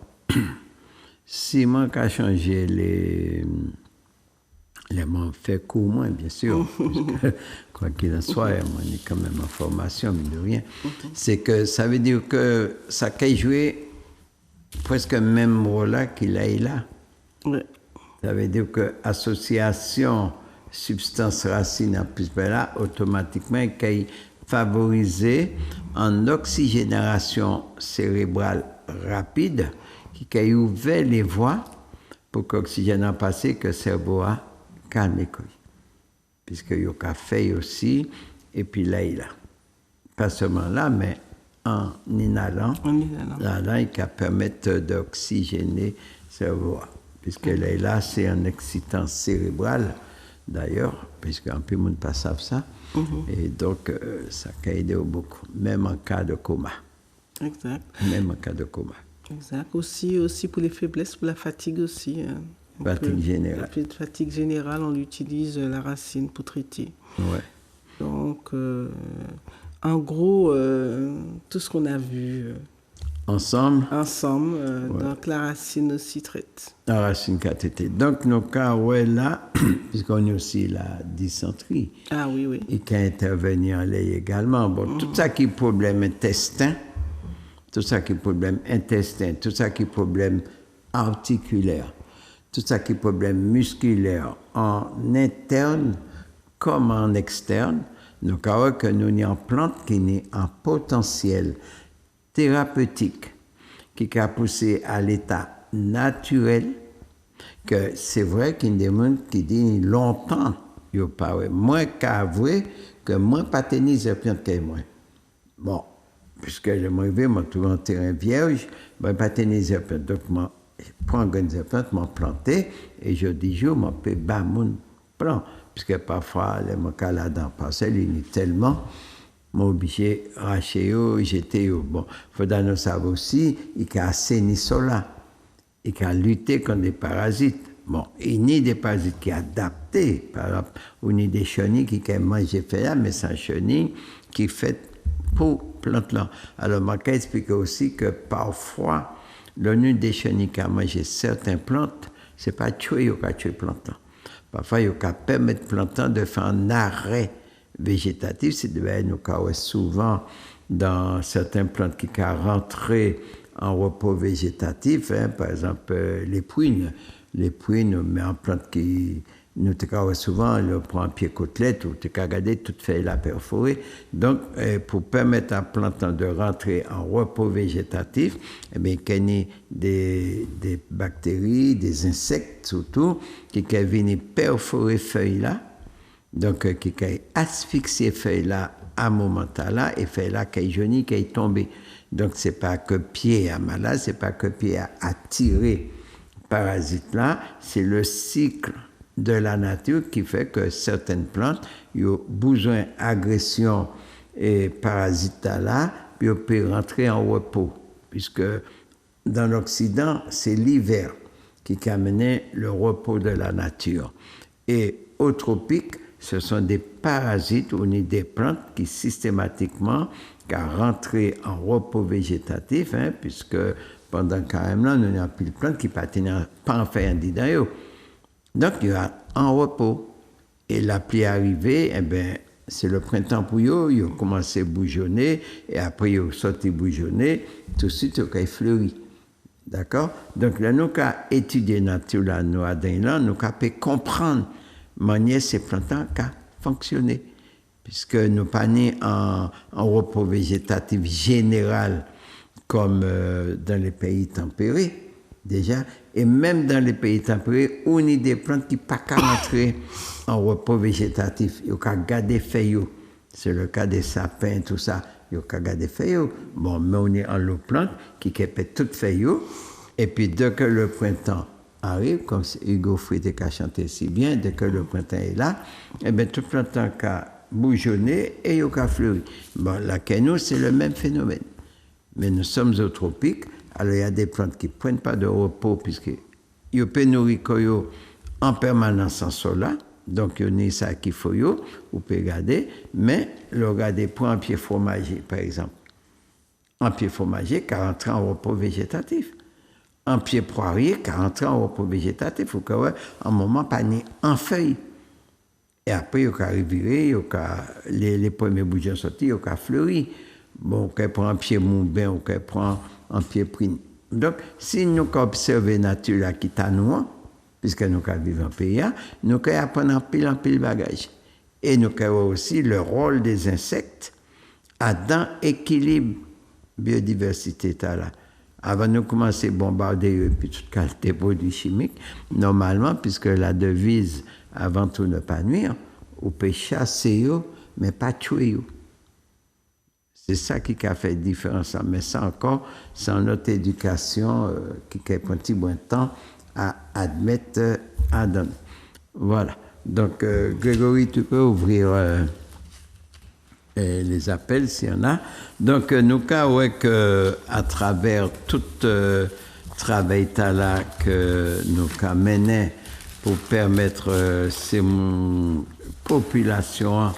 si moi qui a changé les mots fait court moins, bien sûr, parce que, quoi qu'il en soit, moi, j'ai quand même en formation, mais de rien. C'est que ça veut dire que ça peut jouer presque le même rôle qu'il a là. Ouais. Ça veut dire que association substance racine en plus là, automatiquement, qui favorise en oxygénation cérébrale rapide, qui a ouvert les voies pour que l'oxygène a passé, que le cerveau a calmé. Puisque il y a fait aussi, et puis là, il a. Pas seulement là, mais en inhalant, là, il va permettre d'oxygéner le cerveau. Puisque là, c'est un excitant cérébral, d'ailleurs, puisque un peu de monde ne savent ça. Et donc, ça a aidé beaucoup, même en cas de coma. Exact. Même en cas de coma. Exact. Aussi pour les faiblesses, pour la fatigue aussi. Fatigue générale. La fatigue générale, on utilise la racine pour traiter. Ouais. Donc, en gros, tout ce qu'on a vu... Ensemble, donc la racine aussi traite. La racine qui a été. Donc, nos cas, là, puisqu'on a aussi la dysenterie. Ah oui, oui. Et qui a intervenu en lait également. Bon, tout ça qui est problème intestin, tout ça qui est problème articulaire, tout ça qui est problème musculaire, en interne comme en externe, nous avons que nous avons une plante qui est en potentiel thérapeutique, qui a poussé à l'état naturel, que c'est vrai qu'il y a des gens qui disent longtemps, il n'y a pas moins qu'à vrai que moins pas tenir serpent que moi. Bon, puisque je m'arrive, je trouve un terrain vierge, je ne pas tenir serpent. Donc, je prends un serpent, je m'en planté, et je dis, je m'en peux bas mon plan, puisque parfois, les cas là-dedans, parcelle, il est tellement. Moi, obligé de racher, jeter. Bon, il faut nous savoir aussi, il a assaini cela. Il a lutté contre des parasites. Bon, il n'y a des parasites qui sont adaptés. Par exemple, il y a des chenilles qui ont mangé fait là, mais c'est un chenille qui fait pour plante là. Alors, je vais expliquer aussi que parfois, l'une des chenilles qui a mangé certaines plantes, ce n'est pas tuer ou tuer plantes. Parfois, il faut permettre plantes de faire un arrêt végétatif, c'est de nous souvent dans certaines plantes qui sont rentrées en repos végétatif, hein, par exemple les prunes. Les prunes, mais en plante qui nous te souvent, on prend un pied côtelette ou tu as regardé toute feuille la perforée. Donc, pour permettre à la plante de rentrer en repos végétatif, eh bien, il y a des bactéries, des insectes surtout, qui viennent perforer feuille là, donc qui asphyxier feuille là à un moment là, et feuille là qui est jaunie, qui est tombée. Donc, ce n'est pas que pied à malade, ce n'est pas que pied à attirer parasite là, c'est le cycle de la nature qui fait que certaines plantes ont besoin d'agression et parasites là, puis on peut rentrer en repos, puisque dans l'Occident, c'est l'hiver qui amène le repos de la nature. Et au tropique, ce sont des parasites ou des plantes qui systématiquement rentrent en repos végétatif, hein, puisque pendant carrément là, nous n'avons plus de plantes qui ne pas en faire un didaïo. Donc, il y a en repos. Et la pluie arrivée, eh bien, c'est le printemps pour eux, ils ont commencé à bougeonner, et après, ils ont sorti bougeonner, tout de suite, ils ont fleuri. D'accord? Donc, là, nous avons étudié la nature, nous avons pu comprendre comment ces plantes ont fonctionné. Puisque nous n'avons pas né en repos végétatif général comme dans les pays tempérés, déjà, et même dans les pays tempérés, on a des plantes qui ne peuvent pas rentrer en repos végétatif. Ils peuvent garder feuilles. C'est le cas des sapins, tout ça. Ils peuvent garder feuilles. Bon, mais on est en l'eau plante qui peut toutes feuilles. Et puis, dès que le printemps arrive, comme Hugo Fried a chanté si bien, dès que le printemps est là, eh bien, tout le printemps a bougeonné et il a fleuri. Bon, là, chez nous, c'est le même phénomène. Mais nous sommes au tropique. Alors, il y a des plantes qui ne prennent pas de repos, puisqu'ils peuvent nourrir en permanence en sola. Donc, il y a ça qu'il faut, vous pouvez garder. Mais, le regarder pour un pied fromager, par exemple. Un pied fromager, 40 ans en repos végétatif. Un pied poirier, 40 ans en repos végétatif. Il faut qu'à un moment, pas né en feuille. Et après, il y a revirer, les premiers bourgeons sortis, il y a fleuri. Bon, on prend un pied moubin, on prend un pied prune. Donc, si nous observons la nature là, qui est à nous, puisque nous vivons en pays, nous apprenons en pile bagage. Et nous avons aussi le rôle des insectes dans l'équilibre biodiversité. Là. Avant de commencer à bombarder puis toute qualité de produits chimiques, normalement, puisque la devise, avant tout, ne pas nuire, on peut chasser, mais pas tuer. C'est ça qui a fait la différence. Mais ça encore, c'est notre éducation qui a pris un petit bon temps à admettre à donner. Voilà. Donc, Grégory, tu peux ouvrir les appels s'il y en a. Donc, nous avons à travers tout travail là que nous avons mené pour permettre ces populations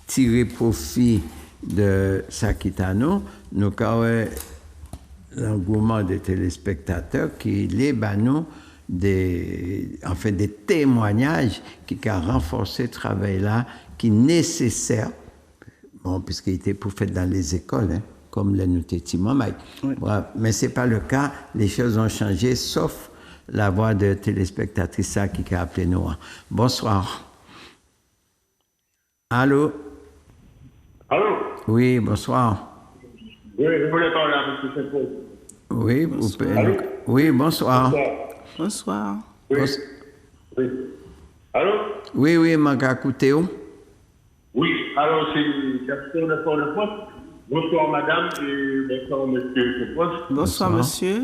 tirer profit de Sakitano, nous avons l'engouement des téléspectateurs qui les nous des témoignages qui ont renforcé ce travail-là, qui est nécessaire, bon, puisqu'il était pour faire dans les écoles, hein, comme le Noutétima. Oui. Voilà. Mais ce n'est pas le cas, les choses ont changé, sauf la voix de téléspectatrice qui a appelé nous. Bonsoir. Allô? Allô? Oui, bonsoir. Oui, je voulais parler à M. Saint-Paul. Oui, vous pouvez. Oui, bonsoir. Bonsoir. Oui. Oui. Allô? Oui, Manga Kouteo. Oui, alors c'est une question de Port-de-France. Bonsoir, madame, et bonsoir, monsieur Saint-Paul. Bonsoir, monsieur.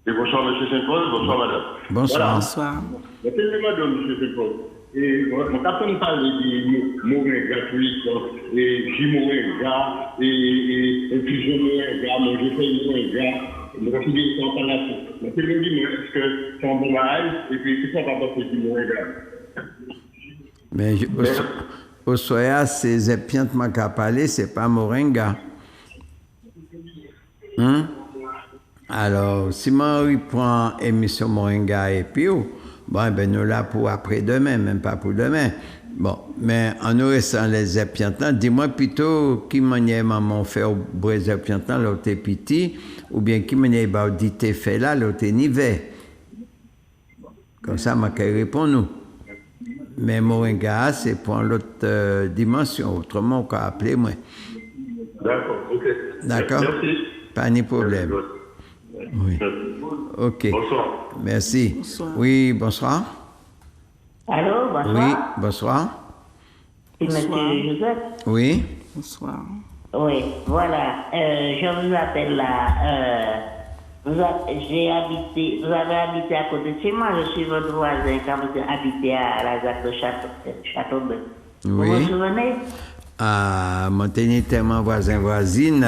Et bonsoir, monsieur Saint-Paul. Bonsoir, madame. Bonsoir. Voilà. Bonsoir. Je de monsieur Saint-Paul. Et mon capitaine parle de moringa tuico, et jimoringa, et infusion moringa, manger feuille moringa, je vais finir sans parler là-dessus. Mais c'est le dis, est-ce que c'est un bon mariage, et puis c'est ça qu'on va faire du moringa. Mais au soya, ces épiantes m'a parlé, c'est pas moringa. Alors, si Marie prend émission moringa et puis, bon, ben nous là pour après-demain, même pas pour demain. Bon, mais en nous restant les épiantants, dis-moi plutôt qui manière maman fait au bois des épiantants, l'autre est petit, ou bien qui manière bah dit t'es fait là, l'autre est nivé. Comme ça, ma qu'elle répond nous. Mais Moringa, c'est pour l'autre dimension, autrement on peut appeler moi. D'accord, ok. D'accord. Merci. Pas de problème. Oui. Ok. Bonsoir. Merci. Bonsoir. Oui, bonsoir. Allô, bonsoir. Oui, bonsoir. C'est M. Joseph. Oui. Bonsoir. Oui, voilà. Je vous appelle là. Vous avez habité à côté de chez moi. Je suis votre voisin quand vous habitez à la ZAC de Châteauneuf. Oui. Vous vous souvenez? Ah, mon tenez tellement voisin-voisine.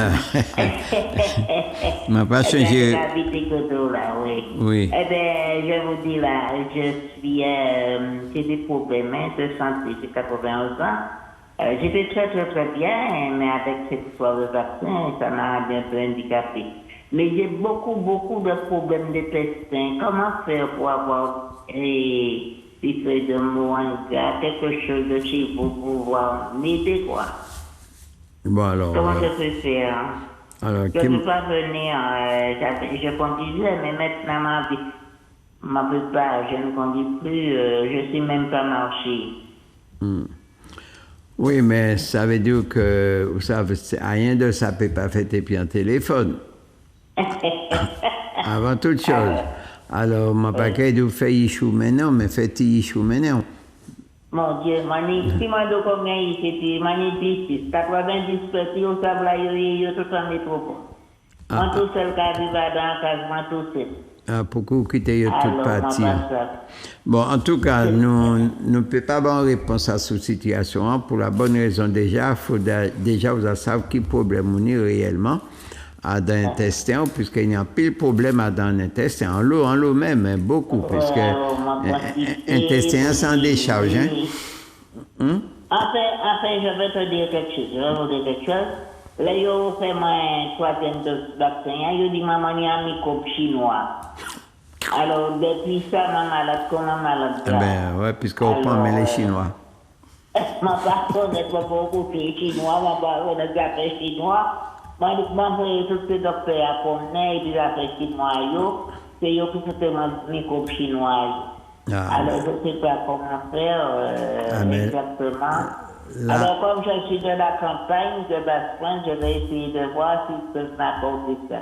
M'a pas changé. Habité côté là, oui. Oui. Eh bien, je vous dis là, je suis. J'ai des problèmes de santé, j'ai 91 ans. J'étais très bien, mais avec cette histoire de vaccin, ça m'a bien peu handicapé. Mais j'ai beaucoup de problèmes d'intestin. Comment faire pour avoir des feuilles de moringa, quelque chose de chez vous pour pouvoir m'aider, quoi? Bon, alors. Comment je peux faire? Alors, Je ne peux pas venir, je conduisais, mais maintenant ma plupart, je ne conduis plus, je ne sais même pas marcher. Oui, mais ça veut dire que, vous savez, rien de ça ne peut pas faire et puis un téléphone. Avant toute chose. Alors, ma paquet de faire Yishou maintenant, mais fait Yishou maintenant. Mon Dieu, si moi de combien ici, mani 90 petits, au sabla, yo tout en métropole. Moi tout seul qui arrive dans la case, moi tout seul. Ah, pourquoi quitter toute partie? Bon, en tout cas, nous ne pouvons pas avoir réponse à cette situation pour la bonne raison déjà. Il faut déjà vous savoir quel problème on a réellement dans l'intestin, puisqu'il y a un pile problème dans l'intestin, en l'eau même, hein, beaucoup, puisque l'intestin s'en décharge. Hein? Enfin, je vais te dire quelque chose. Là, ils ont fait un troisième vaccin. Ils ont dit, maman, il y a un microbe chinois. Alors, depuis ça, ma malade, comment malade? Ben, ouais, puisqu'on prend les Chinois. Ma personne n'est pas beaucoup les Chinois, ma personne est affaires chinois. Moi, je tous ces docteurs à Pomnay et puis affaires chinois, c'est eux qui sont un microbe chinois. Alors, je ne sais pas comment faire exactement. Là. Alors, comme je suis de la campagne de Basse-Pointe, je vais essayer de voir si je peux m'apporter ça.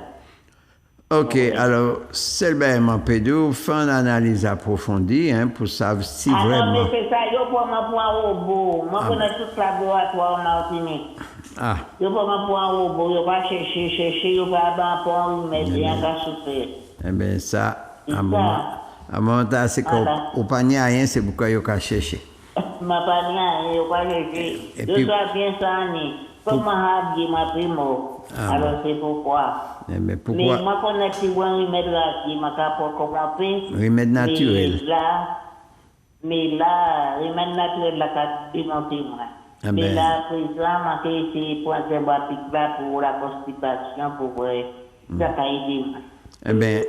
Ok, alors, c'est bien mon pédo, fait une analyse approfondie pour savoir si vraiment... non, mais c'est ça, je prends un robot. Moi, je connais tout le laboratoire en Martinique. Ah. Je prends un robot, je vais chercher, je vais avoir un remède, et un gars souper. Eh bien, ça, à un moment, c'est qu'au panier rien, c'est pourquoi il faut chercher. Ma panier, je vais chercher. Je dois bien s'en comme ma habillé ma primo. Alors, c'est pourquoi. Mais pourquoi? Mais moi, je connais si un remède là, qui m'a pas commencé. Remède naturel. Mais là, remède naturel, là, qui m'a monté, moi. Mais là, présent, je vais essayer pour un là pour la constipation, pour ça va aider. Eh bien,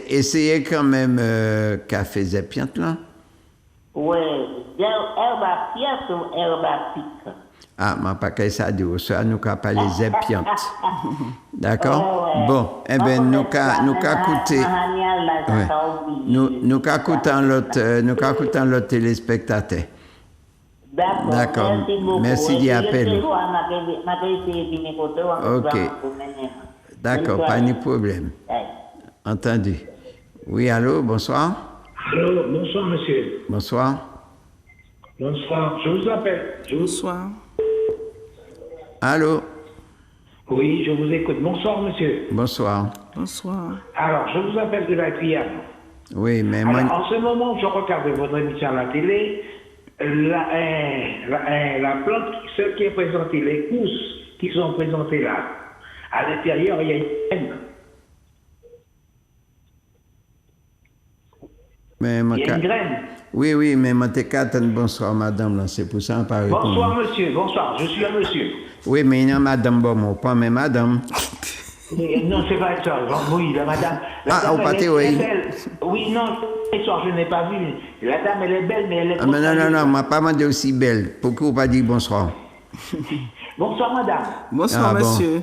essayez quand même café Zépiante, là. Oui, herbe à pièce ou herbe à pique. Ah, ma paquet ça dit, ça nous qu'à pas les Zépiantes. D'accord? Bon, eh bien, nous qu'à coûter. Nous qu'à coûter l'autre téléspectateur. D'accord. Merci d'y appeler. Ok. D'accord, pas de problème. Entendu. Oui, allô, bonsoir. Allô, bonsoir, monsieur. Bonsoir. Bonsoir, je vous appelle. Bonsoir. Allô. Oui, je vous écoute. Bonsoir, monsieur. Bonsoir. Bonsoir. Alors, je vous appelle de la Guyane. Oui, mais alors, en ce moment, je regarde votre émission à la télé. La plante, celle qui est présentée, les pousses qui sont présentées là, à l'intérieur, il y a une graine. Mais il y a une graine. Oui, mais bonsoir, madame, là, c'est pour ça qu'on parle. Bonsoir, monsieur, bonsoir, je suis un monsieur. Oui, mais il y a madame, bon, pas mais madame. Non, c'est pas ça. Oui, la madame. Au pâté, oui. Oui, non, soir, je n'ai pas vu. La dame, elle est belle, mais elle est... Ah, mais non, on m'a pas demandé aussi belle. Pourquoi vous pas dit bonsoir? Bonsoir, madame. Bonsoir, Ah, bon. monsieur.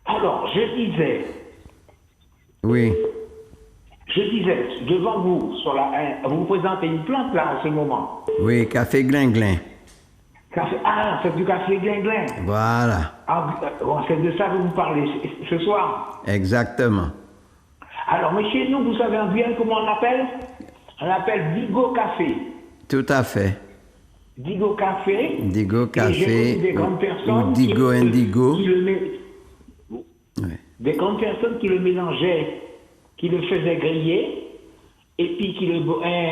Alors, je disais, Oui. devant vous, vous présentez une plante là en ce moment. Oui, café Glinglin. C'est du café Glinglin. Voilà. C'est de ça que vous parlez ce soir. Exactement. Alors, mais chez nous, vous savez en Guyane comment on l'appelle? On l'appelle Digo Café. Tout à fait. Digo Café. Digo Et j'ai connu Café des grandes ou personnes Digo Indigo. Des grandes personnes qui le mélangeaient, qui le faisaient griller, et puis qui le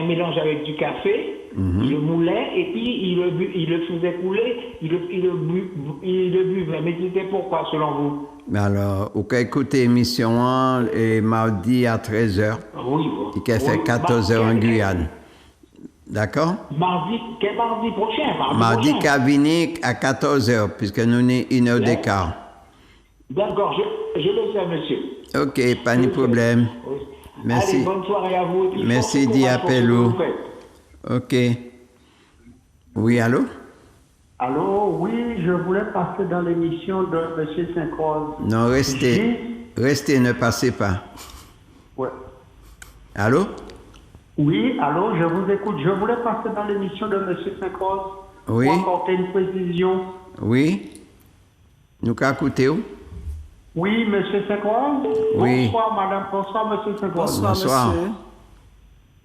mélangeaient avec du café, il le moulait, et puis il le faisait couler, il le buvait. Mais c'était pourquoi, selon vous? Mais alors, vous pouvez écouter l'émission et mardi à 13h. Oui. Et qui fait 14h en Guyane. D'accord? Quel mardi prochain? Mardi prochain. Cavinic à 14h, puisque nous sommes 1h d'écart. D'accord, je le sais, monsieur. Ok, pas de problème. Merci. Allez, bonne soirée à vous. Merci d'y appeler. Ok. Oui, allô? Allô, oui, je voulais passer dans l'émission de M. Saint-Croix. Non, restez, ne passez pas. Ouais. Allô? Oui, allô, je vous écoute. Je voulais passer dans l'émission de M. Saint-Croix. Oui. Pour apporter une précision. Oui? Nous qu'à écouter où? Oui, M. Saint-Croix. Oui. Bonsoir, madame. Bonsoir, M. Saint-Croix. Bonsoir. Monsieur.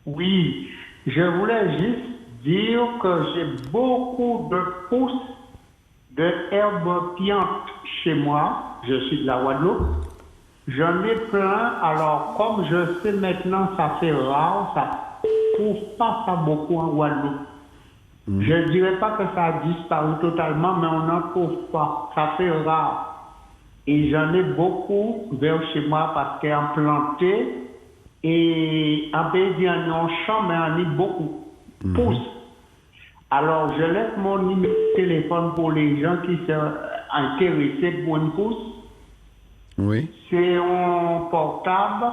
Oui, je voulais juste dire que j'ai beaucoup de pousses de herbes piantes chez moi. Je suis de la Guadeloupe. J'en ai plein. Alors, comme je sais maintenant, ça fait rare. Ça ne trouve pas ça beaucoup en Guadeloupe. Je ne dirais pas que ça a disparu totalement, mais on n'en trouve pas. Ça fait rare. Et j'en ai beaucoup vers chez moi parce qu'elles sont plantées. Et en pays, en champ, mais on a beaucoup. Pousse. Alors, je laisse mon numéro de téléphone pour les gens qui sont intéressés pour une pousse. Oui. C'est un portable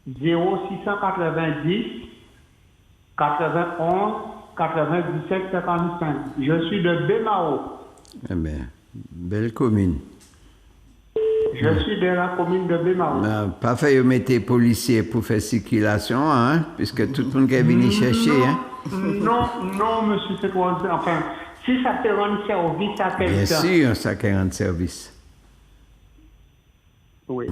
0690 91 97 55. Je suis de Bémao. Eh bien, belle commune. Je suis de la commune de Bémao. Pas fait mettre policiers pour faire circulation, hein, puisque tout le monde est venu chercher. Hein. Non, monsieur, c'est quoi? Enfin, si ça peut rendre service à quelqu'un. Bien sûr, ça peut rendre service. Oui.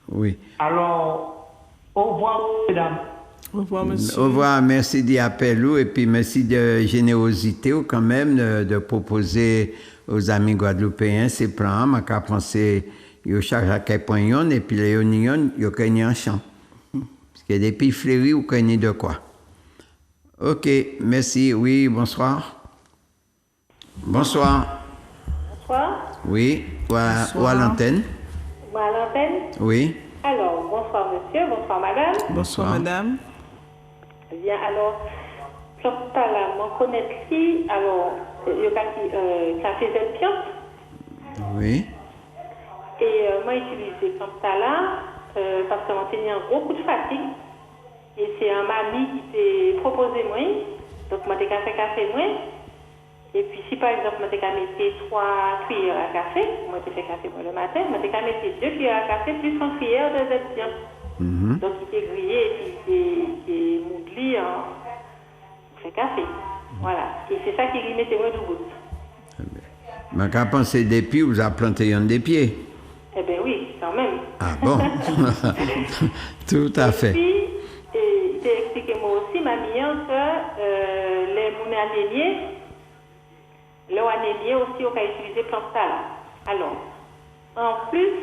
Oui. Alors, au revoir, mesdames. Au revoir, monsieur. Au revoir, merci d'y appeler et puis merci de générosité quand même de proposer aux amis guadeloupéens ces plans. Je pense penser yo chaque point et puis les oignons, yo connaissent en champ. Parce qu'il y a des pays fleuris ou connaissent de quoi. Ok, merci. Oui, bonsoir. Bonsoir. Bonsoir. Oui, ou à l'antenne. Ou à l'antenne. Oui. Alors, bonsoir monsieur, bonsoir madame. Bonsoir madame. Bien, alors, là, mon connaît-il, alors, ça faisait piante. Oui. Et moi, j'utilisais comme ça là, parce que on tenait un gros coup de fatigue. Et c'est un mamie qui t'a proposé moi. Donc, moi, j'ai fait café moi. Et puis, si par exemple, moi, j'ai mis 3 cuillères à café, moi, j'ai fait café moi le matin, moi, j'ai mis 2 cuillères à café plus 1 cuillère de zeptian. Donc, il était grillé et puis il était moudli en fait café. Voilà. Et c'est ça qui lui mettait moi du goût. Mais quand on pense des pieds, vous avez planté un des pieds. Eh bien oui, quand même. Ah bon? Tout à fait. Et puis, il a expliqué moi aussi, ma mien, que les mounets anémiés, l'eau anémiée aussi, on peut utiliser plante là. Alors, en plus,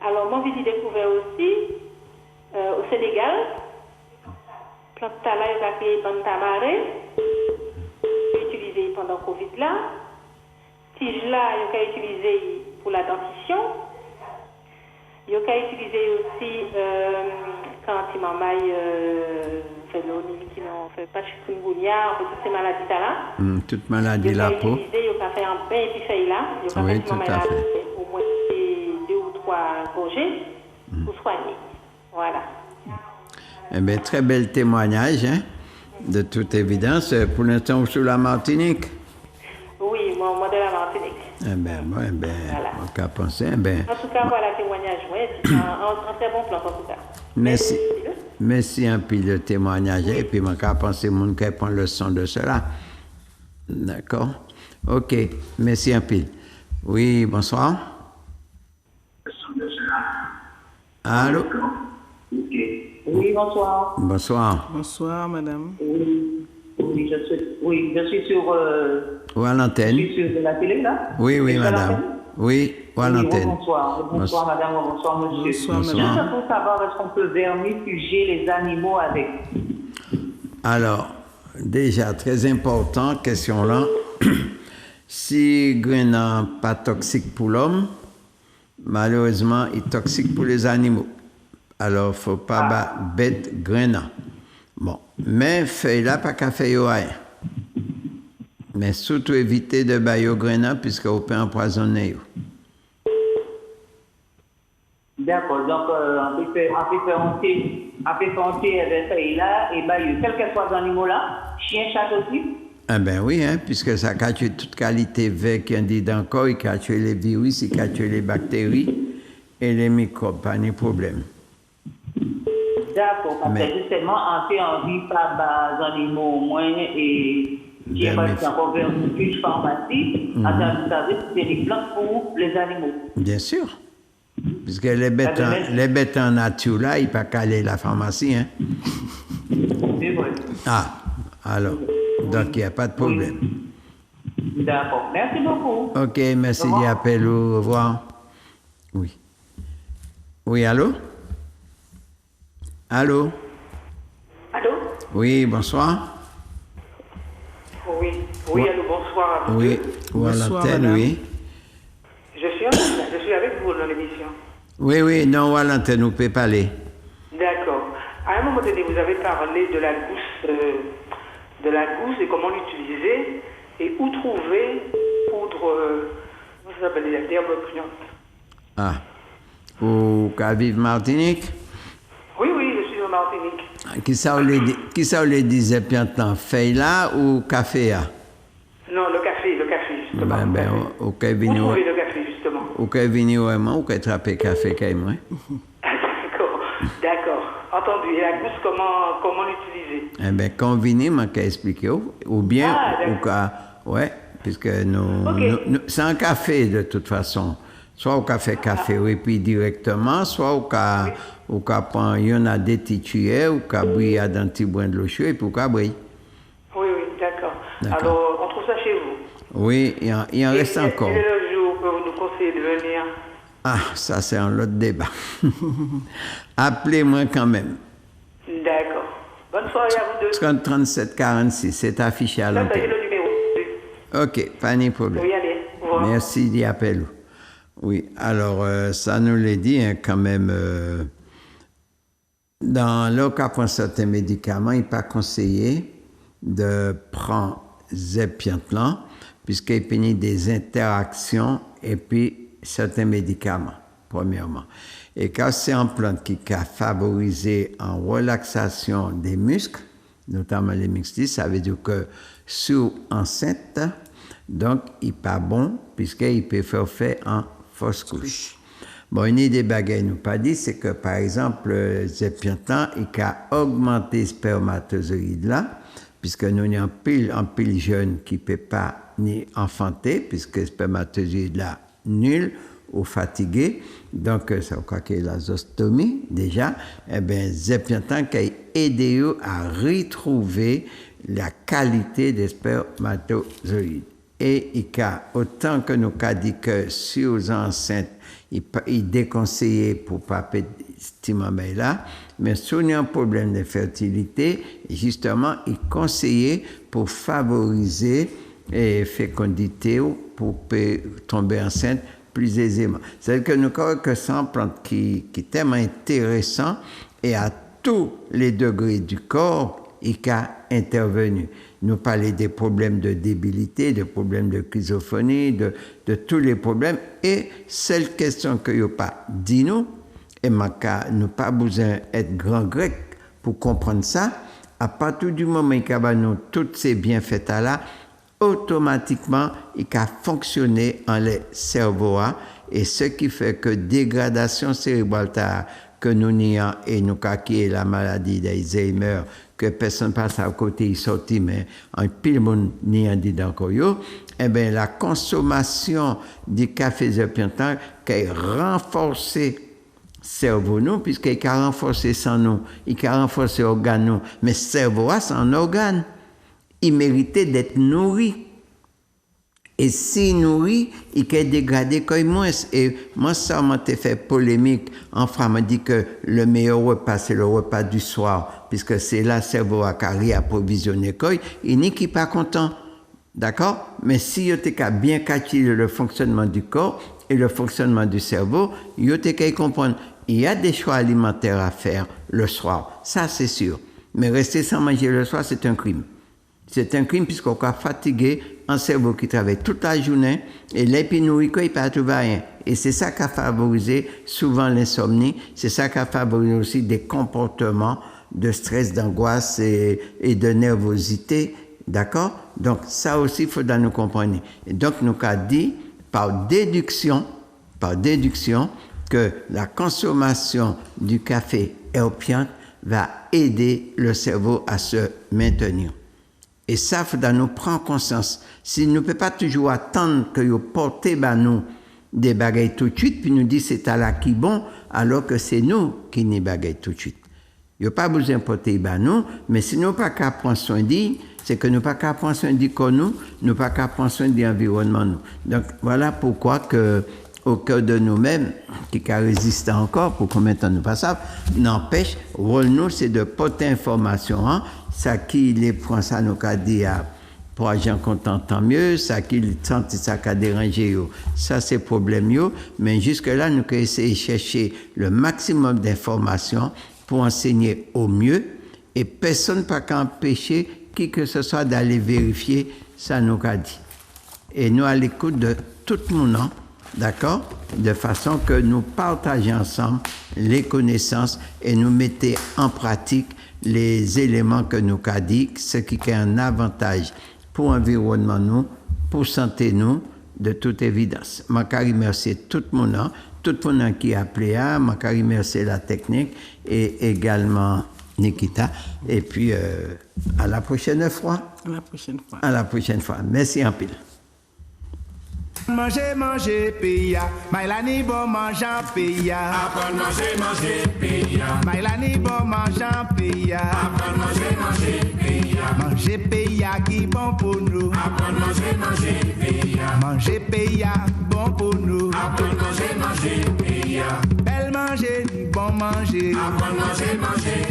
alors moi j'ai découvert aussi au Sénégal, plante là, il a créé plante tamaré, utilisé pendant Covid là. Tige là, il a utilisé pour la dentition. Il a utilisé aussi quand il m'a fait le qui n'en fait pas chikungunya, toutes ces maladies là. Toute maladie de la peau. Il a fait un bain et puis fait là. Il a fait au moins 2 ou 3 gorgées. soigner. Voilà. Eh bien, très bel témoignage, hein, de toute évidence. Pour l'instant, sous la Martinique? Oui, moi de la Martinique. Eh bien, Voilà. on peut penser, eh bien. En tout cas, voilà le témoignage. Oui, un très bon plan, en tout cas. Merci. Merci un peu le témoignage. Et puis, on peut penser mon qui prend le son de cela. D'accord? OK. Merci un peu. Oui, bonsoir. Allô? Oui, bonsoir. Bonsoir. Bonsoir, madame. Oui, je suis sur... Ou à l'antenne? Je suis sur la télé, là? Oui, Je suis à madame. l'antenne? Oui, ou à l'antenne. Bonsoir, madame. Bonsoir, monsieur. Bonsoir. Juste pour savoir, est-ce qu'on peut vermifuger les animaux avec? Alors, déjà, très important, question là. Si Grenat n'est pas toxique pour l'homme, malheureusement, il est toxique pour les animaux. Alors, il ne faut pas bête Grenat. Bon, mais feuille là, pas qu'à faire rien. Mais surtout éviter de bailler au Grenat puisqu'on peut empoisonner. D'accord, donc on peut faire entier avec feuille là et bailler, quels que soient les animaux là, chien, chat aussi? Ah ben oui, hein, puisque ça a tué toute qualité vert qui dit dans le corps, il a tué les virus, il a tué les bactéries et les microbes, pas de problème. D'accord, parce que justement, on fait envie par les animaux au moins et qui est pas encore vers une pharmacie, vous savez, c'est des plantes pour les animaux. Bien sûr. Puisque les bêtes en nature là, ils ne peuvent pas aller à la pharmacie, hein. C'est vrai. Ah, alors. Donc, il n'y a pas de problème. D'accord. Merci beaucoup. OK, merci d'y appeler. Au revoir. Oui. Oui, allô? Allô? Allô? Oui, bonsoir. Oui, allô, bonsoir à vous. Oui, ou à l'antenne, oui. Je suis avec vous dans l'émission. Oui, non, ou à l'antenne, vous pouvez parler. D'accord. À un moment donné, vous avez parlé de la gousse et comment l'utiliser et où trouver poudre, comment ça s'appelle, l'herbe criante. Ah, ou qu'à vivre Martinique? Oui, je suis en Martinique. Qui ça vous disait piantant, feuille là ou café là? Non, le café, justement. Où trouver le café, justement. Où venir vraiment, ou attraper café quand même, D'accord. Entendu. Et la gousse, comment l'utiliser? Eh bien, quand vous venez, je vais expliquer. Ou bien, puisque c'est un café de toute façon. Soit au café, et puis directement, soit au cas prend, il y en a des titulaires, ou qu'à briller dans un petit brin de l'eau chaude, et puis au cas briller. Oui, d'accord. Alors, on trouve ça chez vous? Oui, il en reste encore. Quel est le jour que vous nous conseillez de venir? Ah, ça c'est un autre débat. Appelez-moi quand même. D'accord. Bonne soirée à vous deux. 30 37 46, c'est affiché à l'antenne. Ça, c'est le numéro. OK, pas de problème. Oui, allez. Au revoir. Merci d'y appeler. Oui, alors ça nous l'a dit hein, quand même. Dans le cas pour certains médicaments, il n'est pas conseillé de prendre Zepiantlan puisqu'il peut des interactions et puis certains médicaments, premièrement. Et quand c'est une plante qui a favorisé en relaxation des muscles, notamment les muscles, ça veut dire que sur enceinte, donc il n'est pas bon puisqu'il peut faire en fausse couche. Bon, une des bagages nous pas dit, c'est que par exemple, Zepiantlan, il a augmenté spermatozoïdes là, puisque nous avons un pile jeune qui ne peut pas ni enfanter, puisque spermatozoïdes là, nul ou fatigué. Donc, ça veut dire que la zostomie, déjà, eh bien, Zepiantlan qui a aidé à retrouver la qualité des spermatozoïdes. Et il a, autant que nous avons dit que si aux enceintes, il déconseillait pour ne pas perdre ce là, mais si on a un problème de fertilité, justement, il conseillait pour favoriser la fécondité pour tomber enceinte plus aisément. C'est-à-dire que nous avons que c'est une plante qui est tellement intéressant et à tous les degrés du corps, il a intervenu. Nous parler des problèmes de débilité, des problèmes de schizophrène, de tous les problèmes. Et seule question que n'y a pas dit nous, Et nous pas besoin d'être grand grec pour comprendre ça. À partir du moment qu'il y a nous tous ces bienfaits là, automatiquement, il a fonctionné en les cerveaux. Et ce qui fait que dégradation cérébrale que nous nions et nous qui est la maladie d'Alzheimer, que personne passe à côté, il sortit, mais en pile monde n'y en dit encore yo, eh bien, la consommation du café zerpiantan qui a renforcé cerveau nous, puisqu'il a renforcé sang nous, il a renforcé organe nous, mais cerveau c'est un organe. Il méritait d'être nourri. Et si nourri, il est dégradé comme moins. Et moi, ça m'a fait polémique. Enfin, m'a dit que le meilleur repas, c'est le repas du soir, puisque c'est là, cerveau à carré approvisionné. Il n'est pas content. D'accord? Mais si il était bien calculer le fonctionnement du corps et le fonctionnement du cerveau, il était comprendre. Il y a des choix alimentaires à faire le soir. Ça, c'est sûr. Mais rester sans manger le soir, c'est un crime. C'est un crime puisqu'on est fatigué, un cerveau qui travaille toute la journée et l'épinouille, il ne peut pas trouver rien. Et c'est ça qui a favorisé souvent l'insomnie, c'est ça qui a favorisé aussi des comportements de stress, d'angoisse et de nervosité. D'accord? Donc ça aussi, il faut nous comprendre. Et donc nous avons dit par déduction, que la consommation du café herpiante va aider le cerveau à se maintenir. Et ça, il faut nous prendre conscience. Si nous ne pouvons pas toujours attendre que vous portez nous des bagailles tout de suite, puis nous dit c'est à la qui bon, alors que c'est nous qui n'y bagailles tout de suite. Il n'y a pas besoin de porter nous, mais si nous n'avons pas qu'à prendre soin d'eux, c'est que nous n'avons pas qu'à prendre soin du corps nous, nous n'avons pas qu'à prendre soin de l'environnement nous. Donc voilà pourquoi que au cœur de nous-mêmes, qui a résisté encore pour combien de temps nous passons, n'empêche, rôle nous, c'est de porter information, ça qui les prend, ça nous a dit pour agir content, tant mieux, ça qui senti ça a dérangé, ça c'est problème, mais jusque-là, nous avons essayé de chercher le maximum d'informations pour enseigner au mieux, et personne n'a qu'à empêcher qui que ce soit d'aller vérifier, ça nous a dit. Et nous, à l'écoute de tout le monde, d'accord? De façon que nous partageons ensemble les connaissances et nous mettons en pratique les éléments que nous avons dit, ce qui est un avantage pour l'environnement nous, pour la santé nous, de toute évidence. Je remercie tout le monde qui a appelé, je remercie la technique et également Nikita. Et puis, à la prochaine fois. À la prochaine fois. À la prochaine fois. Merci en pile. Manger, paya. Mailani bon mangeant, paya. Apprendre manger, paya. Mailani bon mangeant, paya. Apprendre manger, paya. Manger, paya qui bon pour nous. Apprendre manger, paya. Manger, paya bon pour nous. Apprendre manger, paya. Belle manger, bon manger. Apprendre manger,